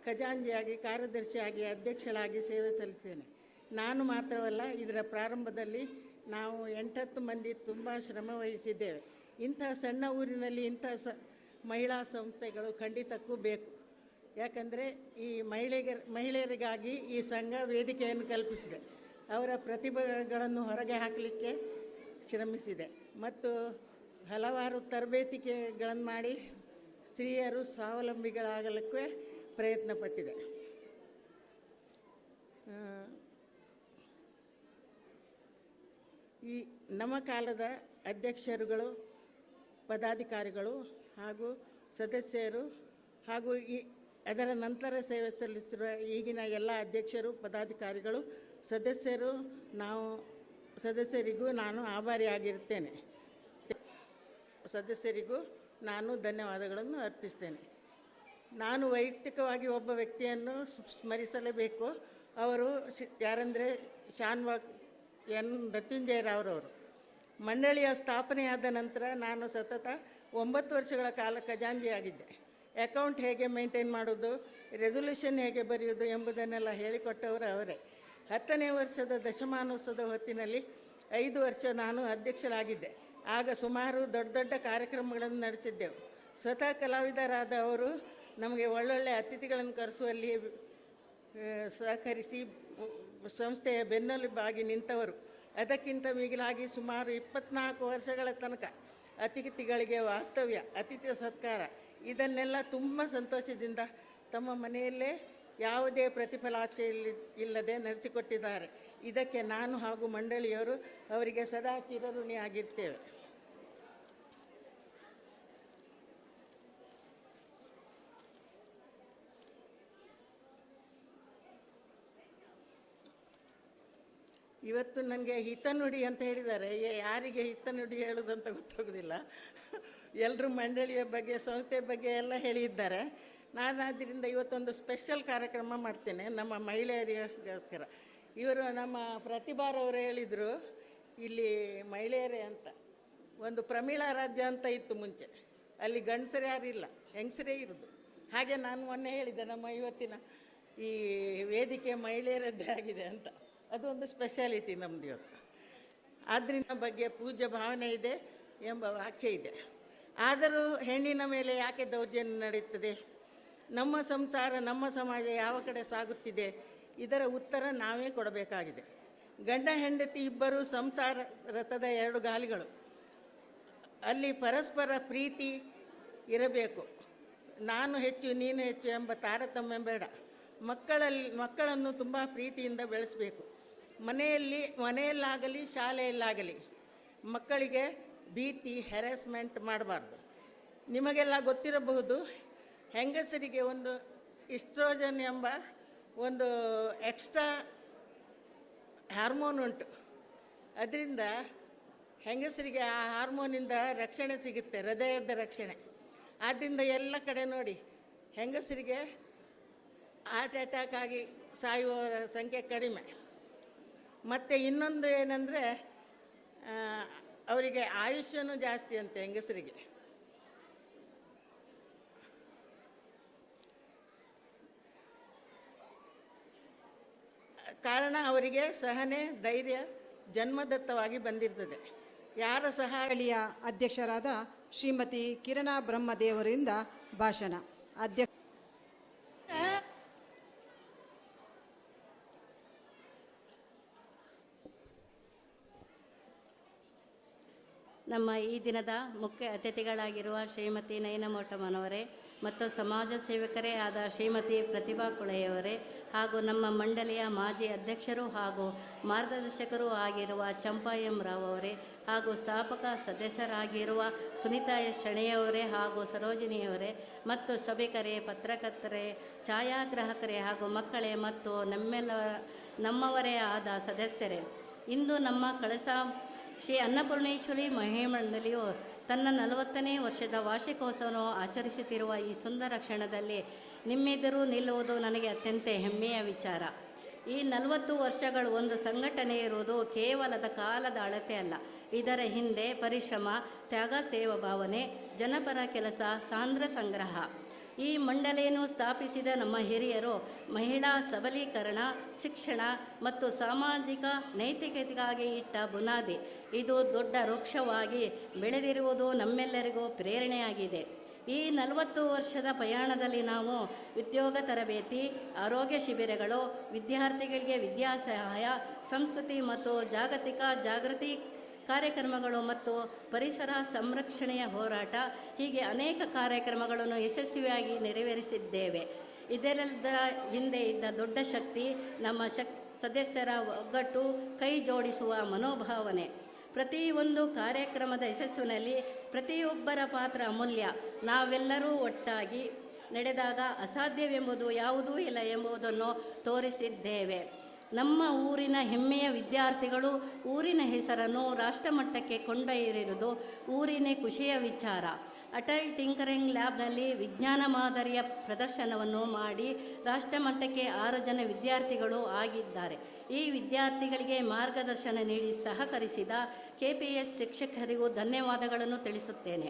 ಖಜಾಂಚಿಯಾಗಿ, ಕಾರ್ಯದರ್ಶಿಯಾಗಿ, ಅಧ್ಯಕ್ಷಳಾಗಿ ಸೇವೆ ಸಲ್ಲಿಸ್ತೇನೆ. ನಾನು ಮಾತ್ರವಲ್ಲ, ಇದರ ಪ್ರಾರಂಭದಲ್ಲಿ ನಾವು 8-10 ಮಂದಿ ತುಂಬ ಶ್ರಮ ವಹಿಸಿದ್ದೇವೆ. ಇಂಥ ಸಣ್ಣ ಊರಿನಲ್ಲಿ ಇಂಥ ಮಹಿಳಾ ಸಂಸ್ಥೆಗಳು ಖಂಡಿತಕ್ಕೂ ಬೇಕು. ಯಾಕಂದರೆ ಈ ಮಹಿಳೆಯರಿಗಾಗಿ ಈ ಸಂಘ ವೇದಿಕೆಯನ್ನು ಕಲ್ಪಿಸಿದೆ. ಅವರ ಪ್ರತಿಭೆಗಳನ್ನು ಹೊರಗೆ ಹಾಕಲಿಕ್ಕೆ ಶ್ರಮಿಸಿದೆ ಮತ್ತು ಹಲವಾರು ತರಬೇತಿಗಳನ್ನು ಮಾಡಿ ಸ್ತ್ರೀಯರು ಸ್ವಾವಲಂಬಿಗಳಾಗಲಿಕ್ಕೆ ಪ್ರಯತ್ನ ಪಟ್ಟಿದೆ. ಈ ನಮ್ಮ ಕಾಲದ ಅಧ್ಯಕ್ಷರುಗಳು, ಪದಾಧಿಕಾರಿಗಳು ಹಾಗೂ ಸದಸ್ಯರು ಹಾಗೂ ಈ ಅದರ ನಂತರ ಸೇವೆ ಸಲ್ಲಿಸಿರುವ ಈಗಿನ ಎಲ್ಲ ಅಧ್ಯಕ್ಷರು, ಪದಾಧಿಕಾರಿಗಳು, ಸದಸ್ಯರಿಗೂ ನಾನು ಆಭಾರಿಯಾಗಿರುತ್ತೇನೆ. ಸದಸ್ಯರಿಗೂ ನಾನು ಧನ್ಯವಾದಗಳನ್ನು ಅರ್ಪಿಸ್ತೇನೆ. ನಾನು ವೈಯಕ್ತಿಕವಾಗಿ ಒಬ್ಬ ವ್ಯಕ್ತಿಯನ್ನು ಸ್ಮರಿಸಲೇಬೇಕು. ಅವರು ಯಾರೆಂದರೆ ಶಾನ್ವಾಗ್ ಎನ್ ಮೃತ್ಯುಂಜಯರಾವ್ರವರು. ಮಂಡಳಿಯ ಸ್ಥಾಪನೆಯಾದ ನಂತರ ನಾನು ಸತತ 9 ವರ್ಷಗಳ ಕಾಲ ಖಜಾಂಚಿಯಾಗಿದ್ದೆ. ಅಕೌಂಟ್ ಹೇಗೆ ಮೇಂಟೈನ್ ಮಾಡೋದು, ರೆಸೊಲ್ಯೂಷನ್ ಹೇಗೆ ಬರೆಯೋದು ಎಂಬುದನ್ನೆಲ್ಲ ಹೇಳಿಕೊಟ್ಟವರು ಅವರೇ. 10ನೇ ವರ್ಷದ ದಶಮಾನೋತ್ಸವದ ಹೊತ್ತಿನಲ್ಲಿ 5 ವರ್ಷ ನಾನು ಅಧ್ಯಕ್ಷರಾಗಿದ್ದೆ. ಆಗ ಸುಮಾರು ದೊಡ್ಡ ದೊಡ್ಡ ಕಾರ್ಯಕ್ರಮಗಳನ್ನು ನಡೆಸಿದ್ದೆವು. ಸ್ವತಃ ಕಲಾವಿದರಾದ ಅವರು ನಮಗೆ ಒಳ್ಳೊಳ್ಳೆ ಅತಿಥಿಗಳನ್ನು ಕರೆಸುವಲ್ಲಿ ಸಹಕರಿಸಿ ಸಂಸ್ಥೆಯ ಬೆನ್ನೆಲುಬಾಗಿ ನಿಂತವರು. ಅದಕ್ಕಿಂತ ಮಿಗಿಲಾಗಿ ಸುಮಾರು 24 ವರ್ಷಗಳ ತನಕ ಅತಿಥಿಗಳಿಗೆ ವಾಸ್ತವ್ಯ, ಅತಿಥಿ ಸತ್ಕಾರ ಇದನ್ನೆಲ್ಲ ತುಂಬ ಸಂತೋಷದಿಂದ ತಮ್ಮ ಮನೆಯಲ್ಲೇ ಯಾವುದೇ ಪ್ರತಿಫಲಾಪೇಕ್ಷೆ ಇಲ್ಲದೆ ನಡೆಸಿಕೊಟ್ಟಿದ್ದಾರೆ. ಇದಕ್ಕೆ ನಾನು ಹಾಗೂ ಮಂಡಳಿಯವರು ಅವರಿಗೆ ಸದಾ ಚಿರಋಣಿಯಾಗಿರ್ತೇವೆ. ಇವತ್ತು ನನಗೆ ಹಿತನುಡಿ ಅಂತ ಹೇಳಿದ್ದಾರೆ. ಯಾರಿಗೆ ಹಿತನುಡಿ ಹೇಳೋದಂತ ಗೊತ್ತಾಗೋದಿಲ್ಲ. ಎಲ್ಲರೂ ಮಂಡಳಿಯ ಬಗ್ಗೆ, ಸಂಸ್ಥೆ ಬಗ್ಗೆ ಎಲ್ಲ ಹೇಳಿದ್ದಾರೆ. ನಾನು ಆದ್ದರಿಂದ ಇವತ್ತೊಂದು ಸ್ಪೆಷಲ್ ಕಾರ್ಯಕ್ರಮ ಮಾಡ್ತೇನೆ ನಮ್ಮ ಮಹಿಳೆಯರಿಗೋಸ್ಕರ. ಇವರು ನಮ್ಮ ಪ್ರತಿಭಾರವರು ಹೇಳಿದರು, ಇಲ್ಲಿ ಮಹಿಳೆಯರೇ ಅಂತ ಒಂದು ಪ್ರಮೀಳಾ ರಾಜ್ಯ ಅಂತ ಇತ್ತು ಮುಂಚೆ. ಅಲ್ಲಿ ಗಂಡಸರು ಯಾರಿಲ್ಲ, ಹೆಂಗಸರೇ ಇರೋದು. ಹಾಗೆ ನಾನು ಮೊನ್ನೆ ಹೇಳಿದ್ದೆ, ನಮ್ಮ ಇವತ್ತಿನ ಈ ವೇದಿಕೆ ಮಹಿಳೆಯರದ್ದೇ ಆಗಿದೆ ಅಂತ. ಅದು ಒಂದು ಸ್ಪೆಷಾಲಿಟಿ ನಮ್ಮದು ಇವತ್ತು. ಆದ್ದರಿಂದ ಬಗ್ಗೆ ಪೂಜ್ಯ ಭಾವನೆ ಇದೆ ಎಂಬ ವಾಕ್ಯ ಇದೆ. ಆದರೂ ಹೆಣ್ಣಿನ ಮೇಲೆ ಯಾಕೆ ದೌರ್ಜನ್ಯ ನಡೆಯುತ್ತದೆ? ನಮ್ಮ ಸಂಸಾರ, ನಮ್ಮ ಸಮಾಜ ಯಾವ ಕಡೆ ಸಾಗುತ್ತಿದೆ? ಇದರ ಉತ್ತರ ನಾವೇ ಕೊಡಬೇಕಾಗಿದೆ. ಗಂಡ ಹೆಂಡತಿ ಇಬ್ಬರು ಸಂಸಾರ ರಥದ 2 ಗಾಲಿಗಳು. ಅಲ್ಲಿ ಪರಸ್ಪರ ಪ್ರೀತಿ ಇರಬೇಕು. ನಾನು ಹೆಚ್ಚು ನೀನು ಹೆಚ್ಚು ಎಂಬ ತಾರತಮ್ಯ ಬೇಡ. ಮಕ್ಕಳನ್ನು ತುಂಬ ಪ್ರೀತಿಯಿಂದ ಬೆಳೆಸಬೇಕು. ಮನೆಯಲ್ಲಾಗಲಿ ಶಾಲೆಯಲ್ಲಾಗಲಿ ಮಕ್ಕಳಿಗೆ ಭೀತಿ, ಹ್ಯಾರಾಸ್ಮೆಂಟ್ ಮಾಡಬಾರ್ದು. ನಿಮಗೆಲ್ಲ ಗೊತ್ತಿರಬಹುದು, ಹೆಂಗಸರಿಗೆ ಒಂದು ಈಸ್ಟ್ರೋಜನ್ ಎಂಬ ಒಂದು ಎಕ್ಸ್ಟ್ರಾ ಹಾರ್ಮೋನ್ ಉಂಟು. ಅದರಿಂದ ಹೆಂಗಸರಿಗೆ ಆ ಹಾರ್ಮೋನಿಂದ ರಕ್ಷಣೆ ಸಿಗುತ್ತೆ, ಹೃದಯದ ರಕ್ಷಣೆ. ಆದ್ದರಿಂದ ಎಲ್ಲ ಕಡೆ ನೋಡಿ, ಹೆಂಗಸರಿಗೆ ಹಾರ್ಟ್ ಅಟ್ಯಾಕ್ ಆಗಿ ಸಾಯುವವರ ಸಂಖ್ಯೆ ಕಡಿಮೆ. ಮತ್ತು ಇನ್ನೊಂದು ಏನಂದರೆ, ಅವರಿಗೆ ಆಯುಷ್ಯನೂ ಜಾಸ್ತಿ ಅಂತೆ ಹೆಂಗಸರಿಗೆ. ಕಾರಣ ಅವರಿಗೆ ಸಹನೆ, ಧೈರ್ಯ ಜನ್ಮದತ್ತವಾಗಿ ಬಂದಿರ್ತದೆ. ಯಾರ ಮಂಡಳಿಯ ಅಧ್ಯಕ್ಷರಾದ ಶ್ರೀಮತಿ ಕಿರಣ ಬ್ರಹ್ಮದೇವರಿಂದ ಭಾಷಣ. ನಮ್ಮ ಈ ದಿನದ ಮುಖ್ಯ ಅತಿಥಿಗಳಾಗಿರುವ ಶ್ರೀಮತಿ ನಯನ ಮೋಟಮ್ಮನವರೇ ಮತ್ತು ಸಮಾಜ ಸೇವಕರೇ ಆದ ಶ್ರೀಮತಿ ಪ್ರತಿಭಾ ಕುಳೆಯವರೇ ಹಾಗೂ ನಮ್ಮ ಮಂಡಳಿಯ ಮಾಜಿ ಅಧ್ಯಕ್ಷರು ಹಾಗೂ ಮಾರ್ಗದರ್ಶಕರೂ ಆಗಿರುವ ಚಂಪಾ ಎಂ ರಾವ್ ಅವರೇ ಹಾಗೂ ಸ್ಥಾಪಕ ಸದಸ್ಯರಾಗಿರುವ ಸುನೀತಾ ಎಸ್ ಶೆಣೆಯವರೇ ಹಾಗೂ ಸರೋಜಿನಿಯವರೇ ಮತ್ತು ಸಭಿಕರೇ, ಪತ್ರಕರ್ತರೇ, ಛಾಯಾಗ್ರಾಹಕರೇ ಹಾಗೂ ಮಕ್ಕಳೇ ಮತ್ತು ನಮ್ಮವರೇ ಆದ ಸದಸ್ಯರೇ, ಇಂದು ನಮ್ಮ ಕಳಸ ಶ್ರೀ ಅನ್ನಪೂರ್ಣೇಶ್ವರಿ ಮಹಿಮಂಡಳಿಯು ತನ್ನ 40ನೇ ವರ್ಷದ ವಾರ್ಷಿಕೋತ್ಸವವನ್ನು ಆಚರಿಸುತ್ತಿರುವ ಈ ಸುಂದರ ಕ್ಷಣದಲ್ಲಿ ನಿಮ್ಮೆದುರು ನಿಲ್ಲುವುದು ನನಗೆ ಅತ್ಯಂತ ಹೆಮ್ಮೆಯ ವಿಚಾರ. ಈ 40 ವರ್ಷಗಳು ಒಂದು ಸಂಘಟನೆ ಇರುವುದು ಕೇವಲದ ಕಾಲದ ಅಳತೆ ಅಲ್ಲ. ಇದರ ಹಿಂದೆ ಪರಿಶ್ರಮ, ತ್ಯಾಗ, ಸೇವಾ ಭಾವನೆ, ಜನಪರ ಕೆಲಸ, ಸಾಂದ್ರ ಸಂಗ್ರಹ. ಈ ಮಂಡಳಿಯನ್ನು ಸ್ಥಾಪಿಸಿದ ನಮ್ಮ ಹಿರಿಯರು ಮಹಿಳಾ ಸಬಲೀಕರಣ, ಶಿಕ್ಷಣ ಮತ್ತು ಸಾಮಾಜಿಕ ನೈತಿಕತೆಗಾಗಿ ಇಟ್ಟ ಬುನಾದಿ. ಇದು ದೊಡ್ಡ ವೃಕ್ಷವಾಗಿ ಬೆಳೆದಿರುವುದು ನಮ್ಮೆಲ್ಲರಿಗೂ ಪ್ರೇರಣೆಯಾಗಿದೆ. ಈ 40 ವರ್ಷದ ಪ್ರಯಾಣದಲ್ಲಿ ನಾವು ಉದ್ಯೋಗ ತರಬೇತಿ, ಆರೋಗ್ಯ ಶಿಬಿರಗಳು, ವಿದ್ಯಾರ್ಥಿಗಳಿಗೆ ವಿದ್ಯಾ ಸಹಾಯ, ಸಂಸ್ಕೃತಿ ಮತ್ತು ಜಾಗೃತಿ ಕಾರ್ಯಕ್ರಮಗಳು ಮತ್ತು ಪರಿಸರ ಸಂರಕ್ಷಣೆಯ ಹೋರಾಟ, ಹೀಗೆ ಅನೇಕ ಕಾರ್ಯಕ್ರಮಗಳನ್ನು ಯಶಸ್ವಿಯಾಗಿ ನೆರವೇರಿಸಿದ್ದೇವೆ. ಇದರೆಲ್ಲದರ ಹಿಂದೆ ಇದ್ದ ದೊಡ್ಡ ಶಕ್ತಿ ನಮ್ಮ ಸದಸ್ಯರ ಒಗ್ಗಟ್ಟು, ಕೈ ಜೋಡಿಸುವ ಮನೋಭಾವನೆ. ಪ್ರತಿಯೊಂದು ಕಾರ್ಯಕ್ರಮದ ಯಶಸ್ಸಿನಲ್ಲಿ ಪ್ರತಿಯೊಬ್ಬರ ಪಾತ್ರ ಅಮೂಲ್ಯ. ನಾವೆಲ್ಲರೂ ಒಟ್ಟಾಗಿ ನಡೆದಾಗ ಅಸಾಧ್ಯವೆಂಬುದು ಯಾವುದೂ ಇಲ್ಲ ಎಂಬುದನ್ನು ತೋರಿಸಿದ್ದೇವೆ. ನಮ್ಮ ಊರಿನ ಹೆಮ್ಮೆಯ ವಿದ್ಯಾರ್ಥಿಗಳು ಊರಿನ ಹೆಸರನ್ನು ರಾಷ್ಟ್ರಮಟ್ಟಕ್ಕೆ ಕೊಂಡೊಯ್ದಿರುವುದು ಊರಿನ ಖುಷಿಯ ವಿಚಾರ. ಅಟಲ್ ಟಿಂಕರಿಂಗ್ ಲ್ಯಾಬ್ನಲ್ಲಿ ವಿಜ್ಞಾನ ಮಾದರಿಯ ಪ್ರದರ್ಶನವನ್ನು ಮಾಡಿ ರಾಷ್ಟ್ರಮಟ್ಟಕ್ಕೆ 6 ಜನ ವಿದ್ಯಾರ್ಥಿಗಳು ಆಗಿದ್ದಾರೆ. ಈ ವಿದ್ಯಾರ್ಥಿಗಳಿಗೆ ಮಾರ್ಗದರ್ಶನ ನೀಡಿ ಸಹಕರಿಸಿದ KPS ಶಿಕ್ಷಕರಿಗೂ ಧನ್ಯವಾದಗಳನ್ನು ತಿಳಿಸುತ್ತೇನೆ.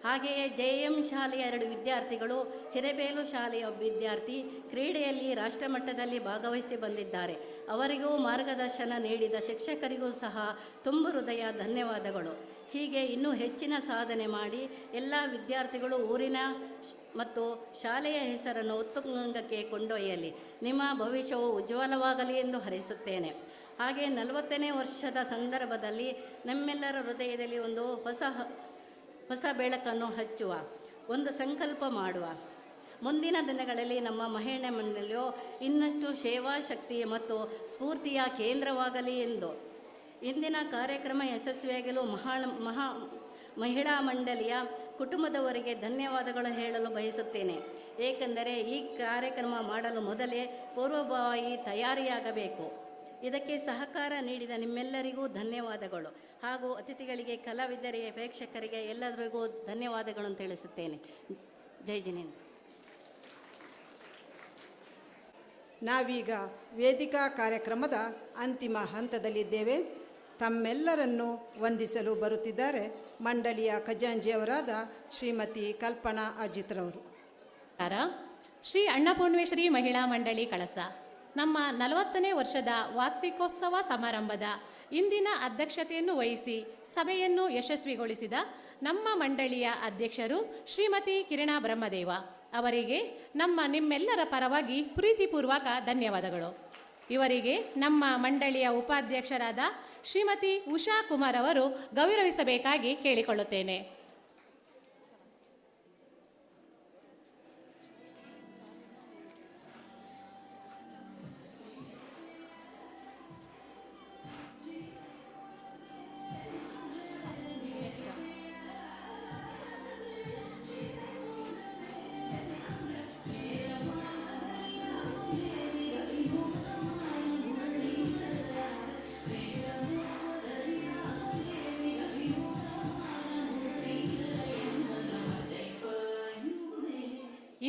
ಹಾಗೆಯೇ JM ಶಾಲೆಯ 2 ವಿದ್ಯಾರ್ಥಿಗಳು, ಹಿರೇಬೇಲು ಶಾಲೆಯ ವಿದ್ಯಾರ್ಥಿ ಕ್ರೀಡೆಯಲ್ಲಿ ರಾಷ್ಟ್ರಮಟ್ಟದಲ್ಲಿ ಭಾಗವಹಿಸಿ ಬಂದಿದ್ದಾರೆ. ಅವರಿಗೂ ಮಾರ್ಗದರ್ಶನ ನೀಡಿದ ಶಿಕ್ಷಕರಿಗೂ ಸಹ ತುಂಬ ಹೃದಯ ಧನ್ಯವಾದಗಳು. ಹೀಗೆ ಇನ್ನೂ ಹೆಚ್ಚಿನ ಸಾಧನೆ ಮಾಡಿ ಎಲ್ಲ ವಿದ್ಯಾರ್ಥಿಗಳು ಊರಿನ ಮತ್ತು ಶಾಲೆಯ ಹೆಸರನ್ನು ಉತ್ತುಂಗಕ್ಕೆ ಕೊಂಡೊಯ್ಯಲಿ. ನಿಮ್ಮ ಭವಿಷ್ಯವು ಉಜ್ವಲವಾಗಲಿ ಎಂದು ಹರಿಸುತ್ತೇನೆ. ಹಾಗೆ 40ನೇ ವರ್ಷದ ಸಂದರ್ಭದಲ್ಲಿ ನಮ್ಮೆಲ್ಲರ ಹೃದಯದಲ್ಲಿ ಒಂದು ಹೊಸ ಬೆಳಕನ್ನು ಹಚ್ಚುವ ಒಂದು ಸಂಕಲ್ಪ ಮಾಡುವ. ಮುಂದಿನ ದಿನಗಳಲ್ಲಿ ನಮ್ಮ ಮಹಿಳಾ ಮಂಡಳಿಯು ಇನ್ನಷ್ಟು ಸೇವಾ ಶಕ್ತಿ ಮತ್ತು ಸ್ಫೂರ್ತಿಯ ಕೇಂದ್ರವಾಗಲಿ ಎಂದು ಇಂದಿನ ಕಾರ್ಯಕ್ರಮ ಯಶಸ್ವಿಯಾಗಲು ಮಹಿಳಾ ಮಂಡಳಿಯ ಕುಟುಂಬದವರಿಗೆ ಧನ್ಯವಾದಗಳು ಹೇಳಲು ಬಯಸುತ್ತೇನೆ. ಏಕೆಂದರೆ ಈ ಕಾರ್ಯಕ್ರಮ ಮಾಡಲು ಮೊದಲೇ ಪೂರ್ವಭಾವಿ ತಯಾರಿಯಾಗಬೇಕು. ಇದಕ್ಕೆ ಸಹಕಾರ ನೀಡಿದ ನಿಮ್ಮೆಲ್ಲರಿಗೂ ಧನ್ಯವಾದಗಳು. ಹಾಗೂ ಅತಿಥಿಗಳಿಗೆ, ಕಲಾವಿದರಿಗೆ, ಪ್ರೇಕ್ಷಕರಿಗೆ ಎಲ್ಲರಿಗೂ ಧನ್ಯವಾದಗಳನ್ನು ತಿಳಿಸುತ್ತೇನೆ. ಜೈ ಜಿನೇಂದ್ರ. ನಾವೀಗ ವೇದಿಕಾ ಕಾರ್ಯಕ್ರಮದ ಅಂತಿಮ ಹಂತದಲ್ಲಿದ್ದೇವೆ. ತಮ್ಮೆಲ್ಲರನ್ನು ವಂದಿಸಲು ಬರುತ್ತಿದ್ದಾರೆ ಮಂಡಳಿಯ ಖಜಾಂಚಿಯವರಾದ ಶ್ರೀಮತಿ ಕಲ್ಪನಾ ಅಜಿತ್ರವರು. ಶ್ರೀ ಅನ್ನಪೂರ್ಣೇಶ್ವರಿ ಮಹಿಳಾ ಮಂಡಳಿ ಕಳಸ ನಮ್ಮ 40ನೇ ವರ್ಷದ ವಾರ್ಷಿಕೋತ್ಸವ ಸಮಾರಂಭದ ಇಂದಿನ ಅಧ್ಯಕ್ಷತೆಯನ್ನು ವಹಿಸಿ ಸಭೆಯನ್ನು ಯಶಸ್ವಿಗೊಳಿಸಿದ ನಮ್ಮ ಮಂಡಳಿಯ ಅಧ್ಯಕ್ಷರು ಶ್ರೀಮತಿ ಕಿರಣಾ ಬ್ರಹ್ಮದೇವ ಅವರಿಗೆ ನಿಮ್ಮೆಲ್ಲರ ಪರವಾಗಿ ಪ್ರೀತಿಪೂರ್ವಕ ಧನ್ಯವಾದಗಳು. ಇವರಿಗೆ ನಮ್ಮ ಮಂಡಳಿಯ ಉಪಾಧ್ಯಕ್ಷರಾದ ಶ್ರೀಮತಿ ಉಷಾ ಕುಮಾರ್ ಅವರು ಗೌರವಿಸಬೇಕಾಗಿ ಕೇಳಿಕೊಳ್ಳುತ್ತೇನೆ.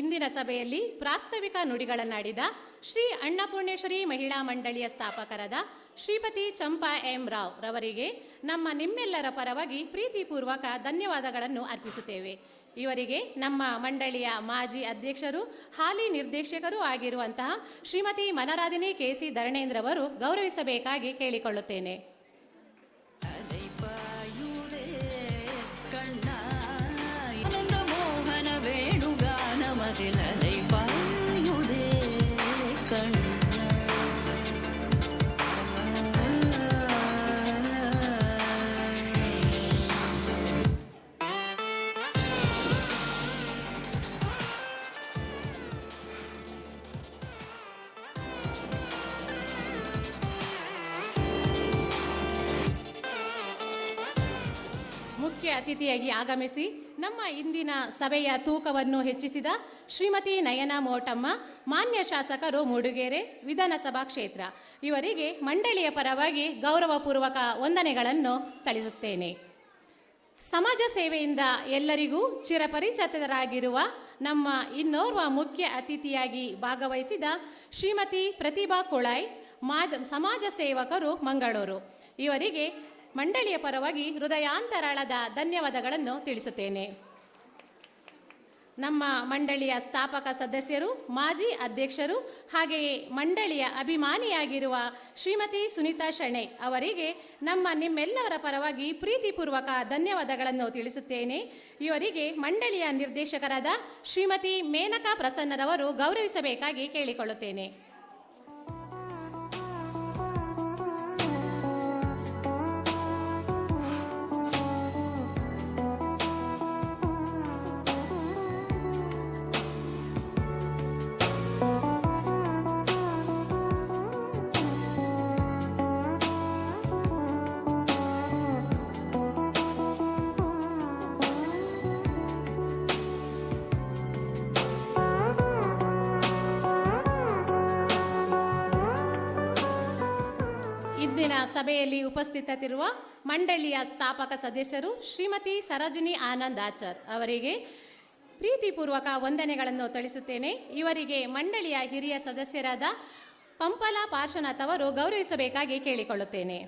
ಇಂದಿನ ಸಭೆಯಲ್ಲಿ ಪ್ರಾಸ್ತಾವಿಕ ನುಡಿಗಳನ್ನಾಡಿದ ಶ್ರೀ ಅನ್ನಪೂರ್ಣೇಶ್ವರಿ ಮಹಿಳಾ ಮಂಡಳಿಯ ಸ್ಥಾಪಕರಾದ ಶ್ರೀಪತಿ ಚಂಪಾ ಎಂ ರಾವ್ ರವರಿಗೆ ನಿಮ್ಮೆಲ್ಲರ ಪರವಾಗಿ ಪ್ರೀತಿಪೂರ್ವಕ ಧನ್ಯವಾದಗಳನ್ನು ಅರ್ಪಿಸುತ್ತೇವೆ. ಇವರಿಗೆ ನಮ್ಮ ಮಂಡಳಿಯ ಮಾಜಿ ಅಧ್ಯಕ್ಷರು, ಹಾಲಿ ನಿರ್ದೇಶಕರೂ ಆಗಿರುವಂತಹ ಶ್ರೀಮತಿ ಮನರಾಧಿನಿ KC ಧರಣೇಂದ್ರ ಅವರು ಗೌರವಿಸಬೇಕಾಗಿ ಕೇಳಿಕೊಳ್ಳುತ್ತೇನೆ. ಮುಖ್ಯ ಅತಿಥಿಯಾಗಿ ಆಗಮಿಸಿ ನಮ್ಮ ಇಂದಿನ ಸಭೆಯ ತೂಕವನ್ನು ಹೆಚ್ಚಿಸಿದ ಶ್ರೀಮತಿ ನಯನಾ ಮೋಟಮ್ಮ, ಮಾನ್ಯ ಶಾಸಕರು ಮೂಡುಗೆರೆ ವಿಧಾನಸಭಾ ಕ್ಷೇತ್ರ, ಇವರಿಗೆ ಮಂಡಳಿಯ ಪರವಾಗಿ ಗೌರವಪೂರ್ವಕ ವಂದನೆಗಳನ್ನು ಸಲ್ಲಿಸುತ್ತೇನೆ. ಸಮಾಜ ಸೇವೆಯಿಂದ ಎಲ್ಲರಿಗೂ ಚಿರಪರಿಚಿತರಾಗಿರುವ ನಮ್ಮ ಇನ್ನೋರ್ವ ಮುಖ್ಯ ಅತಿಥಿಯಾಗಿ ಭಾಗವಹಿಸಿದ ಶ್ರೀಮತಿ ಪ್ರತಿಭಾ ಕುಳಾಯ್, ಸಮಾಜ ಸೇವಕರು ಮಂಗಳೂರು, ಇವರಿಗೆ ಮಂಡಳಿಯ ಪರವಾಗಿ ಹೃದಯಾಂತರಾಳದ ಧನ್ಯವಾದಗಳನ್ನು ತಿಳಿಸುತ್ತೇನೆ. ನಮ್ಮ ಮಂಡಳಿಯ ಸ್ಥಾಪಕ ಸದಸ್ಯರು, ಮಾಜಿ ಅಧ್ಯಕ್ಷರು, ಹಾಗೆಯೇ ಮಂಡಳಿಯ ಅಭಿಮಾನಿಯಾಗಿರುವ ಶ್ರೀಮತಿ ಸುನೀತಾ ಶೆಣೈ ಅವರಿಗೆ ನಿಮ್ಮೆಲ್ಲರ ಪರವಾಗಿ ಪ್ರೀತಿಪೂರ್ವಕ ಧನ್ಯವಾದಗಳನ್ನು ತಿಳಿಸುತ್ತೇನೆ. ಇವರಿಗೆ ಮಂಡಳಿಯ ನಿರ್ದೇಶಕರಾದ ಶ್ರೀಮತಿ ಮೇನಕಾ ಪ್ರಸನ್ನರವರು ಗೌರವಿಸಬೇಕಾಗಿ ಕೇಳಿಕೊಳ್ಳುತ್ತೇನೆ. ಸಭೆಯಲ್ಲಿ ಉಪಸ್ಥಿತರಿರುವ ಮಂಡಳಿಯ ಸ್ಥಾಪಕ ಸದಸ್ಯರು ಶ್ರೀಮತಿ ಸರೋಜಿನಿ ಆನಂದ್ ಆಚಾರ್ ಅವರಿಗೆ ಪ್ರೀತಿಪೂರ್ವಕ ವಂದನೆಗಳನ್ನು ತಿಳಿಸುತ್ತೇನೆ. ಇವರಿಗೆ ಮಂಡಳಿಯ ಹಿರಿಯ ಸದಸ್ಯರಾದ ಪಂಪಲ ಪಾರ್ಶ್ವನಾಥ್ ಅವರು ಗೌರವಿಸಬೇಕಾಗಿ ಕೇಳಿಕೊಳ್ಳುತ್ತೇನೆ.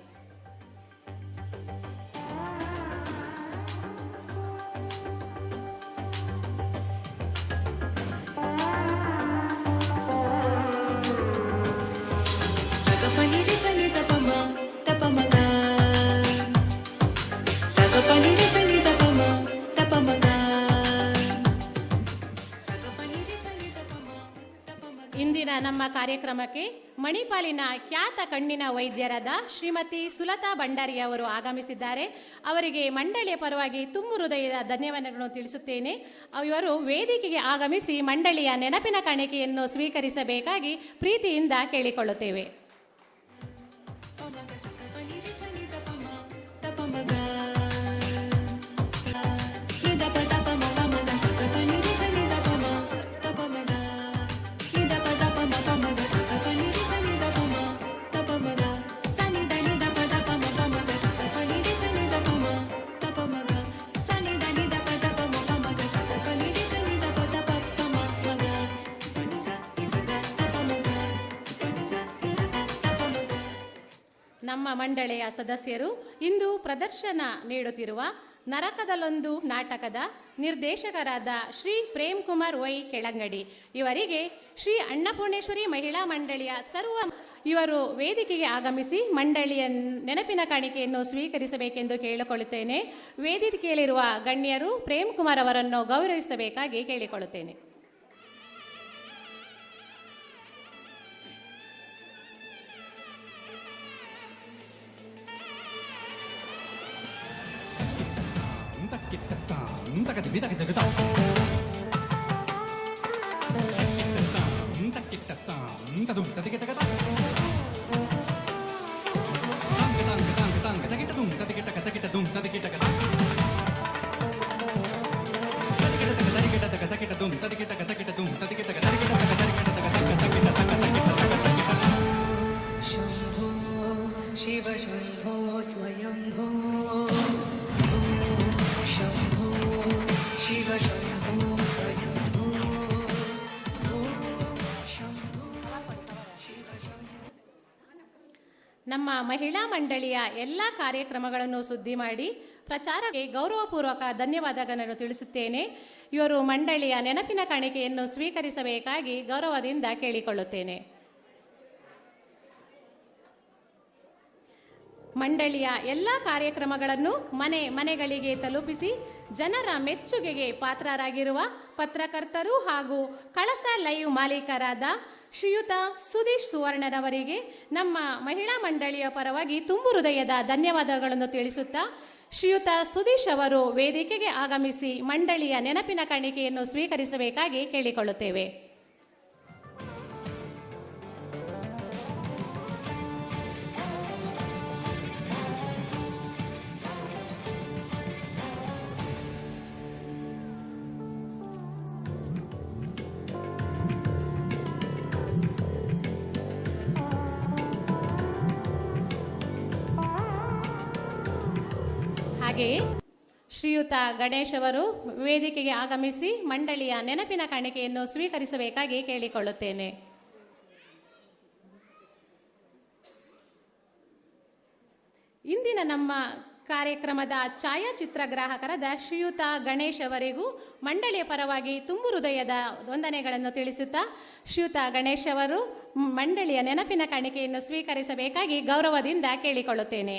ಇಂದಿನ ನಮ್ಮ ಕಾರ್ಯಕ್ರಮಕ್ಕೆ ಮಣಿಪಾಲಿನ ಖ್ಯಾತ ಕಣ್ಣಿನ ವೈದ್ಯರಾದ ಶ್ರೀಮತಿ ಸುಲತಾ ಭಂಡಾರಿ ಅವರು ಆಗಮಿಸಿದ್ದಾರೆ. ಅವರಿಗೆ ಮಂಡಳಿಯ ಪರವಾಗಿ ತುಂಬು ಹೃದಯದ ಧನ್ಯವಾದಗಳನ್ನು ತಿಳಿಸುತ್ತೇನೆ. ಇವರು ವೇದಿಕೆಗೆ ಆಗಮಿಸಿ ಮಂಡಳಿಯ ನೆನಪಿನ ಕಾಣಿಕೆಯನ್ನು ಸ್ವೀಕರಿಸಬೇಕಾಗಿ ಪ್ರೀತಿಯಿಂದ ಕೇಳಿಕೊಳ್ಳುತ್ತೇವೆ. ನಮ್ಮ ಮಂಡಳಿಯ ಸದಸ್ಯರು ಇಂದು ಪ್ರದರ್ಶನ ನೀಡುತ್ತಿರುವ ನರಕದಲ್ಲೊಂದು ನಾಟಕದ ನಿರ್ದೇಶಕರಾದ ಶ್ರೀ ಪ್ರೇಮ್ ಕುಮಾರ್ ವೈ ಕೆಳಂಗಡಿ ಇವರಿಗೆ ಶ್ರೀ ಅನ್ನಪೂರ್ಣೇಶ್ವರಿ ಮಹಿಳಾ ಮಂಡಳಿಯ ಇವರು ವೇದಿಕೆಗೆ ಆಗಮಿಸಿ ಮಂಡಳಿಯ ನೆನಪಿನ ಕಾಣಿಕೆಯನ್ನು ಸ್ವೀಕರಿಸಬೇಕೆಂದು ಕೇಳಿಕೊಳ್ಳುತ್ತೇನೆ. ವೇದಿಕೆಯಲ್ಲಿರುವ ಗಣ್ಯರು ಪ್ರೇಮ್ ಕುಮಾರ್ ಅವರನ್ನು ಗೌರವಿಸಬೇಕಾಗಿ ಕೇಳಿಕೊಳ್ಳುತ್ತೇನೆ. ಶಿವ ಶಂಭೋ ಸ್ವಯಂಭೋ ಶಂಭೋ ಶಿವ ಶಂಭೋ ಸ್ವಯಂಭೋ ನಮ್ಮ ಮಹಿಳಾ ಮಂಡಳಿಯ ಎಲ್ಲ ಕಾರ್ಯಕ್ರಮಗಳನ್ನು ಸುದ್ದಿ ಮಾಡಿ ಪ್ರಚಾರಕ್ಕೆ ಗೌರವಪೂರ್ವಕ ಧನ್ಯವಾದಗಳನ್ನು ತಿಳಿಸುತ್ತೇನೆ. ಇವರು ಮಂಡಳಿಯ ನೆನಪಿನ ಕಾಣಿಕೆಯನ್ನು ಸ್ವೀಕರಿಸಬೇಕಾಗಿ ಗೌರವದಿಂದ ಕೇಳಿಕೊಳ್ಳುತ್ತೇನೆ. ಮಂಡಳಿಯ ಎಲ್ಲ ಕಾರ್ಯಕ್ರಮಗಳನ್ನು ಮನೆಗಳಿಗೆ ತಲುಪಿಸಿ ಜನರ ಮೆಚ್ಚುಗೆಗೆ ಪಾತ್ರರಾಗಿರುವ ಪತ್ರಕರ್ತರು ಹಾಗೂ ಕಳಸ ಲೈವ್ ಮಾಲೀಕರಾದ ಶ್ರೀಯುತ ಸುದೀಶ್ ಸುವರ್ಣರವರಿಗೆ ನಮ್ಮ ಮಹಿಳಾ ಮಂಡಳಿಯ ಪರವಾಗಿ ತುಂಬು ಹೃದಯದ ಧನ್ಯವಾದಗಳನ್ನು ತಿಳಿಸುತ್ತಾ ಶ್ರೀಯುತ ಸುದೀಶ್ ಅವರು ವೇದಿಕೆಗೆ ಆಗಮಿಸಿ ಮಂಡಳಿಯ ನೆನಪಿನ ಕಾಣಿಕೆಯನ್ನು ಸ್ವೀಕರಿಸಬೇಕಾಗಿ ಕೇಳಿಕೊಳ್ಳುತ್ತೇವೆ. ಹಾಗೆಯೇ ಶ್ರೀಯುತ ಗಣೇಶ್ ಅವರು ವೇದಿಕೆಗೆ ಆಗಮಿಸಿ ಮಂಡಳಿಯ ನೆನಪಿನ ಕಾಣಿಕೆಯನ್ನು ಸ್ವೀಕರಿಸಬೇಕಾಗಿ ಕೇಳಿಕೊಳ್ಳುತ್ತೇನೆ. ಇಂದಿನ ನಮ್ಮ ಕಾರ್ಯಕ್ರಮದ ಛಾಯಾಚಿತ್ರಗ್ರಾಹಕರಾದ ಶ್ರೀಯುತ ಗಣೇಶ್ ಅವರಿಗೂ ಮಂಡಳಿಯ ಪರವಾಗಿ ತುಂಬು ಹೃದಯದ ವಂದನೆಗಳನ್ನು ತಿಳಿಸುತ್ತಾ ಶ್ರೀಯುತ ಗಣೇಶ್ ಅವರು ಮಂಡಳಿಯ ನೆನಪಿನ ಕಾಣಿಕೆಯನ್ನು ಸ್ವೀಕರಿಸಬೇಕಾಗಿ ಗೌರವದಿಂದ ಕೇಳಿಕೊಳ್ಳುತ್ತೇನೆ.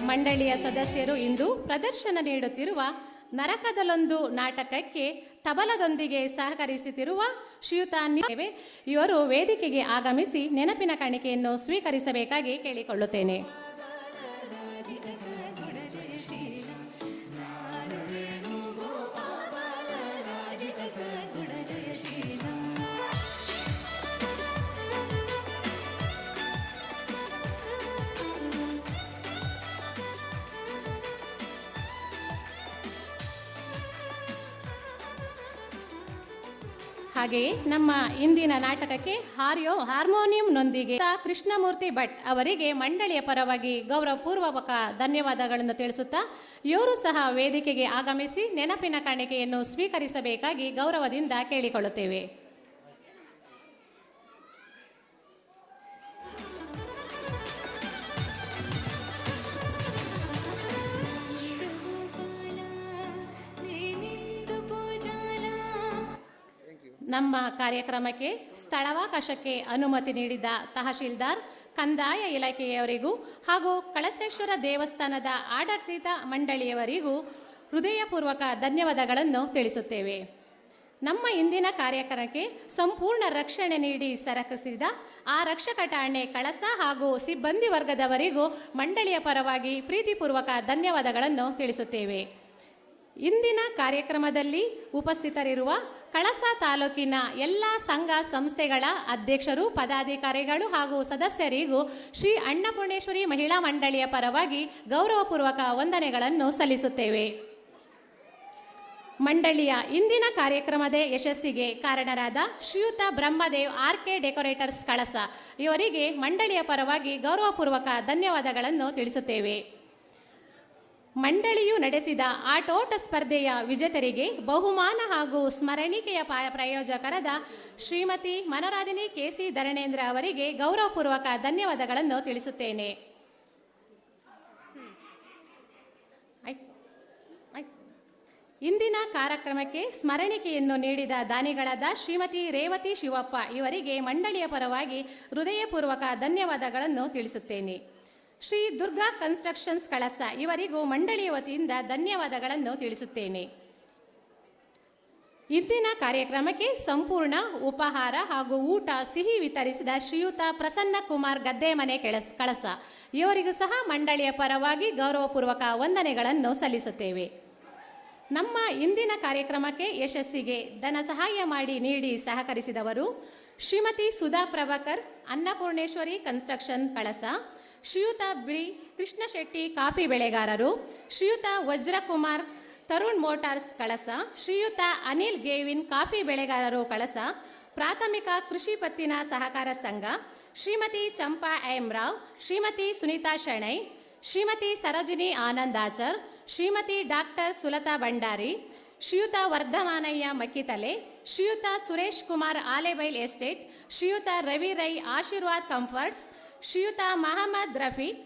ಮಂಡಳಿಯ ಸದಸ್ಯರು ಇಂದು ಪ್ರದರ್ಶನ ನೀಡುತ್ತಿರುವ ನರಕದಲ್ಲೊಂದು ನಾಟಕಕ್ಕೆ ತಬಲದೊಂದಿಗೆ ಸಹಕರಿಸುತ್ತಿರುವ ಶ್ರೀಯುತ ಇವರು ವೇದಿಕೆಗೆ ಆಗಮಿಸಿ ನೆನಪಿನ ಕಾಣಿಕೆಯನ್ನು ಸ್ವೀಕರಿಸಬೇಕಾಗಿ ಕೇಳಿಕೊಳ್ಳುತ್ತೇನೆ. ಹಾಗೆಯೇ ನಮ್ಮ ಇಂದಿನ ನಾಟಕಕ್ಕೆ ಹಾರ್ಮೋನಿಯಂನೊಂದಿಗೆ ಕೃಷ್ಣಮೂರ್ತಿ ಭಟ್ ಅವರಿಗೆ ಮಂಡಳಿಯ ಪರವಾಗಿ ಗೌರವಪೂರ್ವಕ ಧನ್ಯವಾದಗಳನ್ನು ತಿಳಿಸುತ್ತಾ ಇವರು ಸಹ ವೇದಿಕೆಗೆ ಆಗಮಿಸಿ ನೆನಪಿನ ಕಾಣಿಕೆಯನ್ನು ಸ್ವೀಕರಿಸಬೇಕಾಗಿ ಗೌರವದಿಂದ ಕೇಳಿಕೊಳ್ಳುತ್ತೇವೆ. ನಮ್ಮ ಕಾರ್ಯಕ್ರಮಕ್ಕೆ ಸ್ಥಳಾವಕಾಶಕ್ಕೆ ಅನುಮತಿ ನೀಡಿದ ತಹಶೀಲ್ದಾರ್, ಕಂದಾಯ ಇಲಾಖೆಯವರಿಗೂ ಹಾಗೂ ಕಳಸೇಶ್ವರ ದೇವಸ್ಥಾನದ ಆಡಳಿತ ಮಂಡಳಿಯವರಿಗೂ ಹೃದಯಪೂರ್ವಕ ಧನ್ಯವಾದಗಳನ್ನು ತಿಳಿಸುತ್ತೇವೆ. ನಮ್ಮ ಇಂದಿನ ಕಾರ್ಯಕ್ರಮಕ್ಕೆ ಸಂಪೂರ್ಣ ರಕ್ಷಣೆ ನೀಡಿ ಸರಕಿಸಿದ ಆರಕ್ಷಕ ಠಾಣೆ ಕಳಸ ಹಾಗೂ ಸಿಬ್ಬಂದಿ ವರ್ಗದವರಿಗೂ ಮಂಡಳಿಯ ಪರವಾಗಿ ಪ್ರೀತಿಪೂರ್ವಕ ಧನ್ಯವಾದಗಳನ್ನು ತಿಳಿಸುತ್ತೇವೆ. ಇಂದಿನ ಕಾರ್ಯಕ್ರಮದಲ್ಲಿ ಉಪಸ್ಥಿತರಿರುವ ಕಳಸ ತಾಲೂಕಿನ ಎಲ್ಲ ಸಂಘ ಸಂಸ್ಥೆಗಳ ಅಧ್ಯಕ್ಷರು, ಪದಾಧಿಕಾರಿಗಳು ಹಾಗೂ ಸದಸ್ಯರಿಗೂ ಶ್ರೀ ಅನ್ನಪೂರ್ಣೇಶ್ವರಿ ಮಹಿಳಾ ಮಂಡಳಿಯ ಪರವಾಗಿ ಗೌರವಪೂರ್ವಕ ವಂದನೆಗಳನ್ನು ಸಲ್ಲಿಸುತ್ತೇವೆ. ಮಂಡಳಿಯ ಇಂದಿನ ಕಾರ್ಯಕ್ರಮದ ಯಶಸ್ಸಿಗೆ ಕಾರಣರಾದ ಶ್ರೀಯುತ ಬ್ರಹ್ಮದೇವ್ ಆರ್ಕೆ ಡೆಕೋರೇಟರ್ಸ್ ಕಳಸ ಇವರಿಗೆ ಮಂಡಳಿಯ ಪರವಾಗಿ ಗೌರವಪೂರ್ವಕ ಧನ್ಯವಾದಗಳನ್ನು ತಿಳಿಸುತ್ತೇವೆ. ಮಂಡಳಿಯು ನಡೆಸಿದ ಆಟೋಟ ಸ್ಪರ್ಧೆಯ ವಿಜೇತರಿಗೆ ಬಹುಮಾನ ಹಾಗೂ ಸ್ಮರಣಿಕೆಯ ಪ್ರಾಯೋಜಕರಾದ ಶ್ರೀಮತಿ ಮನೋರಾಧಿನಿ ಕೆಸಿ ಧರಣೇಂದ್ರ ಅವರಿಗೆ ಗೌರವಪೂರ್ವಕ ಧನ್ಯವಾದಗಳನ್ನು ತಿಳಿಸುತ್ತೇನೆ. ಇಂದಿನ ಕಾರ್ಯಕ್ರಮಕ್ಕೆ ಸ್ಮರಣಿಕೆಯನ್ನು ನೀಡಿದ ದಾನಿಗಳಾದ ಶ್ರೀಮತಿ ರೇವತಿ ಶಿವಪ್ಪ ಇವರಿಗೆ ಮಂಡಳಿಯ ಪರವಾಗಿ ಹೃದಯಪೂರ್ವಕ ಧನ್ಯವಾದಗಳನ್ನು ತಿಳಿಸುತ್ತೇನೆ. ಶ್ರೀ ದುರ್ಗಾ ಕನ್ಸ್ಟ್ರಕ್ಷನ್ಸ್ ಕಳಸ ಇವರಿಗೂ ಮಂಡಳಿಯ ವತಿಯಿಂದ ಧನ್ಯವಾದಗಳನ್ನು ತಿಳಿಸುತ್ತೇನೆ. ಇಂದಿನ ಕಾರ್ಯಕ್ರಮಕ್ಕೆ ಸಂಪೂರ್ಣ ಉಪಹಾರ ಹಾಗೂ ಊಟ ಸಿಹಿ ವಿತರಿಸಿದ ಶ್ರೀಯುತ ಪ್ರಸನ್ನ ಕುಮಾರ್ ಗದ್ದೆಮನೆ ಕಳಸ ಇವರಿಗೂ ಸಹ ಮಂಡಳಿಯ ಪರವಾಗಿ ಗೌರವಪೂರ್ವಕ ವಂದನೆಗಳನ್ನು ಸಲ್ಲಿಸುತ್ತೇವೆ. ನಮ್ಮ ಇಂದಿನ ಕಾರ್ಯಕ್ರಮಕ್ಕೆ ಯಶಸ್ಸಿಗೆ ಧನ ಸಹಾಯ ನೀಡಿ ಸಹಕರಿಸಿದವರು ಶ್ರೀಮತಿ ಸುಧಾ ಪ್ರಭಾಕರ್, ಅನ್ನಪೂರ್ಣೇಶ್ವರಿ ಕನ್ಸ್ಟ್ರಕ್ಷನ್ ಕಳಸ, ಶ್ರೀಯುತ ಬಿ ಕೃಷ್ಣ ಶೆಟ್ಟಿ ಕಾಫಿ ಬೆಳೆಗಾರರು, ಶ್ರೀಯುತ ವಜ್ರಕುಮಾರ್ ತರುಣ್ ಮೋಟಾರ್ಸ್ ಕಳಸ, ಶ್ರೀಯುತ ಅನಿಲ್ ಗೇವಿನ್ ಕಾಫಿ ಬೆಳೆಗಾರರು ಕಳಸ, ಪ್ರಾಥಮಿಕ ಕೃಷಿ ಪತ್ತಿನ ಸಹಕಾರ ಸಂಘ, ಶ್ರೀಮತಿ ಚಂಪಾ ಎಂ ರಾವ್, ಶ್ರೀಮತಿ ಸುನೀತಾ ಶೆಣೈ, ಶ್ರೀಮತಿ ಸರೋಜಿನಿ ಆನಂದಾಚರ್, ಶ್ರೀಮತಿ ಡಾಕ್ಟರ್ ಸುಲತಾ ಭಂಡಾರಿ, ಶ್ರೀಯುತ ವರ್ಧಮಾನಯ್ಯ ಮಕ್ಕಿತಲೆ, ಶ್ರೀಯುತ ಸುರೇಶ್ ಕುಮಾರ್ ಆಲೆಬೈಲ್ ಎಸ್ಟೇಟ್, ಶ್ರೀಯುತ ರವಿ ರೈ ಆಶೀರ್ವಾದ್ ಕಂಫರ್ಟ್ಸ್, ಶ್ರೀಯುತ ಮಹಮ್ಮದ್ ರಫೀಕ್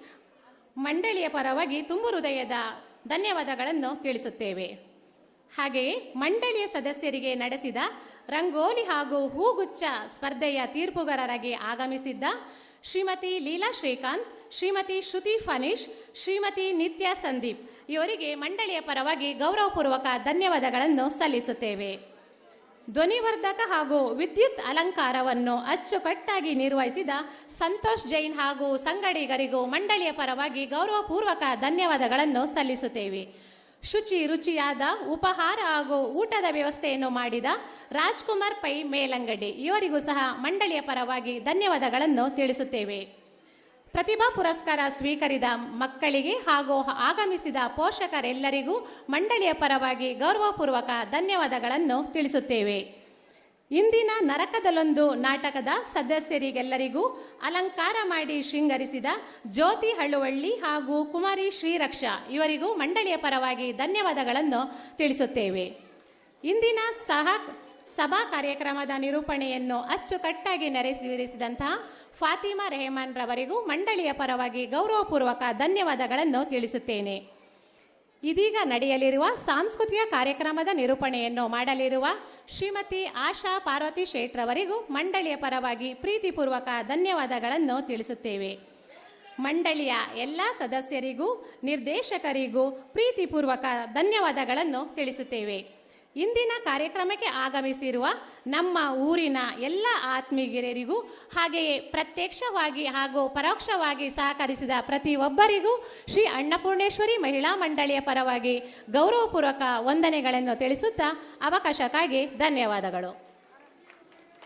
ಮಂಡಳಿಯ ಪರವಾಗಿ ತುಂಬು ಹೃದಯದ ಧನ್ಯವಾದಗಳನ್ನು ತಿಳಿಸುತ್ತೇವೆ. ಹಾಗೆಯೇ ಮಂಡಳಿಯ ಸದಸ್ಯರಿಗೆ ನಡೆಸಿದ ರಂಗೋಲಿ ಹಾಗೂ ಹೂಗುಚ್ಛ ಸ್ಪರ್ಧೆಯ ತೀರ್ಪುಗಾರರಾಗಿ ಆಗಮಿಸಿದ್ದ ಶ್ರೀಮತಿ ಲೀಲಾ ಶ್ರೀಕಾಂತ್, ಶ್ರೀಮತಿ ಶ್ರುತಿ ಫನೀಶ್, ಶ್ರೀಮತಿ ನಿತ್ಯ ಸಂದೀಪ್ ಇವರಿಗೆ ಮಂಡಳಿಯ ಪರವಾಗಿ ಗೌರವಪೂರ್ವಕ ಧನ್ಯವಾದಗಳನ್ನು ಸಲ್ಲಿಸುತ್ತೇವೆ. ಧ್ವನಿವರ್ಧಕ ಹಾಗೂ ವಿದ್ಯುತ್ ಅಲಂಕಾರವನ್ನು ಅಚ್ಚುಕಟ್ಟಾಗಿ ನಿರ್ವಹಿಸಿದ ಸಂತೋಷ್ ಜೈನ್ ಹಾಗೂ ಸಂಗಡಿಗರಿಗೂ ಮಂಡಳಿಯ ಪರವಾಗಿ ಗೌರವಪೂರ್ವಕ ಧನ್ಯವಾದಗಳನ್ನು ಸಲ್ಲಿಸುತ್ತೇವೆ. ಶುಚಿ ರುಚಿಯಾದ ಉಪಹಾರ ಹಾಗೂ ಊಟದ ವ್ಯವಸ್ಥೆಯನ್ನು ಮಾಡಿದ ರಾಜ್ಕುಮಾರ್ ಪೈ ಮೇಲಂಗಡಿ ಇವರಿಗೂ ಸಹ ಮಂಡಳಿಯ ಪರವಾಗಿ ಧನ್ಯವಾದಗಳನ್ನು ತಿಳಿಸುತ್ತೇವೆ. ಪ್ರತಿಭಾ ಪುರಸ್ಕಾರ ಸ್ವೀಕರಿಸಿದ ಮಕ್ಕಳಿಗೆ ಹಾಗೂ ಆಗಮಿಸಿದ ಪೋಷಕರೆಲ್ಲರಿಗೂ ಮಂಡಳಿಯ ಪರವಾಗಿ ಗೌರವಪೂರ್ವಕ ಧನ್ಯವಾದಗಳನ್ನು ತಿಳಿಸುತ್ತೇವೆ. ಇಂದಿನ ನರಕದಲ್ಲೊಂದು ನಾಟಕದ ಸದಸ್ಯರಿಗೆಲ್ಲರಿಗೂ ಅಲಂಕಾರ ಮಾಡಿ ಶೃಂಗರಿಸಿದ ಜ್ಯೋತಿ ಹಳ್ಳುವಳ್ಳಿ ಹಾಗೂ ಕುಮಾರಿ ಶ್ರೀರಕ್ಷಾ ಇವರಿಗೂ ಮಂಡಳಿಯ ಪರವಾಗಿ ಧನ್ಯವಾದಗಳನ್ನು ತಿಳಿಸುತ್ತೇವೆ. ಇಂದಿನ ಸಭಾ ಕಾರ್ಯಕ್ರಮದ ನಿರೂಪಣೆಯನ್ನು ಅಚ್ಚುಕಟ್ಟಾಗಿ ನೆರವೇರಿಸಿದಂತಹ ಫಾತಿಮಾ ರೆಹಮಾನ್ ರವರಿಗೂ ಮಂಡಳಿಯ ಪರವಾಗಿ ಗೌರವಪೂರ್ವಕ ಧನ್ಯವಾದಗಳನ್ನು ತಿಳಿಸುತ್ತೇನೆ. ಇದೀಗ ನಡೆಯಲಿರುವ ಸಾಂಸ್ಕೃತಿಕ ಕಾರ್ಯಕ್ರಮದ ನಿರೂಪಣೆಯನ್ನು ಮಾಡಲಿರುವ ಶ್ರೀಮತಿ ಆಶಾ ಪಾರ್ವತಿ ಶೇಟ್ರವರಿಗೂ ಮಂಡಳಿಯ ಪರವಾಗಿ ಪ್ರೀತಿಪೂರ್ವಕ ಧನ್ಯವಾದಗಳನ್ನು ತಿಳಿಸುತ್ತೇವೆ. ಮಂಡಳಿಯ ಎಲ್ಲ ಸದಸ್ಯರಿಗೂ ನಿರ್ದೇಶಕರಿಗೂ ಪ್ರೀತಿಪೂರ್ವಕ ಧನ್ಯವಾದಗಳನ್ನು ತಿಳಿಸುತ್ತೇವೆ. ಇಂದಿನ ಕಾರ್ಯಕ್ರಮಕ್ಕೆ ಆಗಮಿಸಿರುವ ನಮ್ಮ ಊರಿನ ಎಲ್ಲ ಆತ್ಮೀಯರಿಗೂ ಹಾಗೆಯೇ ಪ್ರತ್ಯಕ್ಷವಾಗಿ ಹಾಗೂ ಪರೋಕ್ಷವಾಗಿ ಸಹಕರಿಸಿದ ಪ್ರತಿಯೊಬ್ಬರಿಗೂ ಶ್ರೀ ಅನ್ನಪೂರ್ಣೇಶ್ವರಿ ಮಹಿಳಾ ಮಂಡಳಿಯ ಪರವಾಗಿ ಗೌರವಪೂರ್ವಕ ವಂದನೆಗಳನ್ನು ತಿಳಿಸುತ್ತಾ ಅವಕಾಶಕ್ಕಾಗಿ ಧನ್ಯವಾದಗಳು.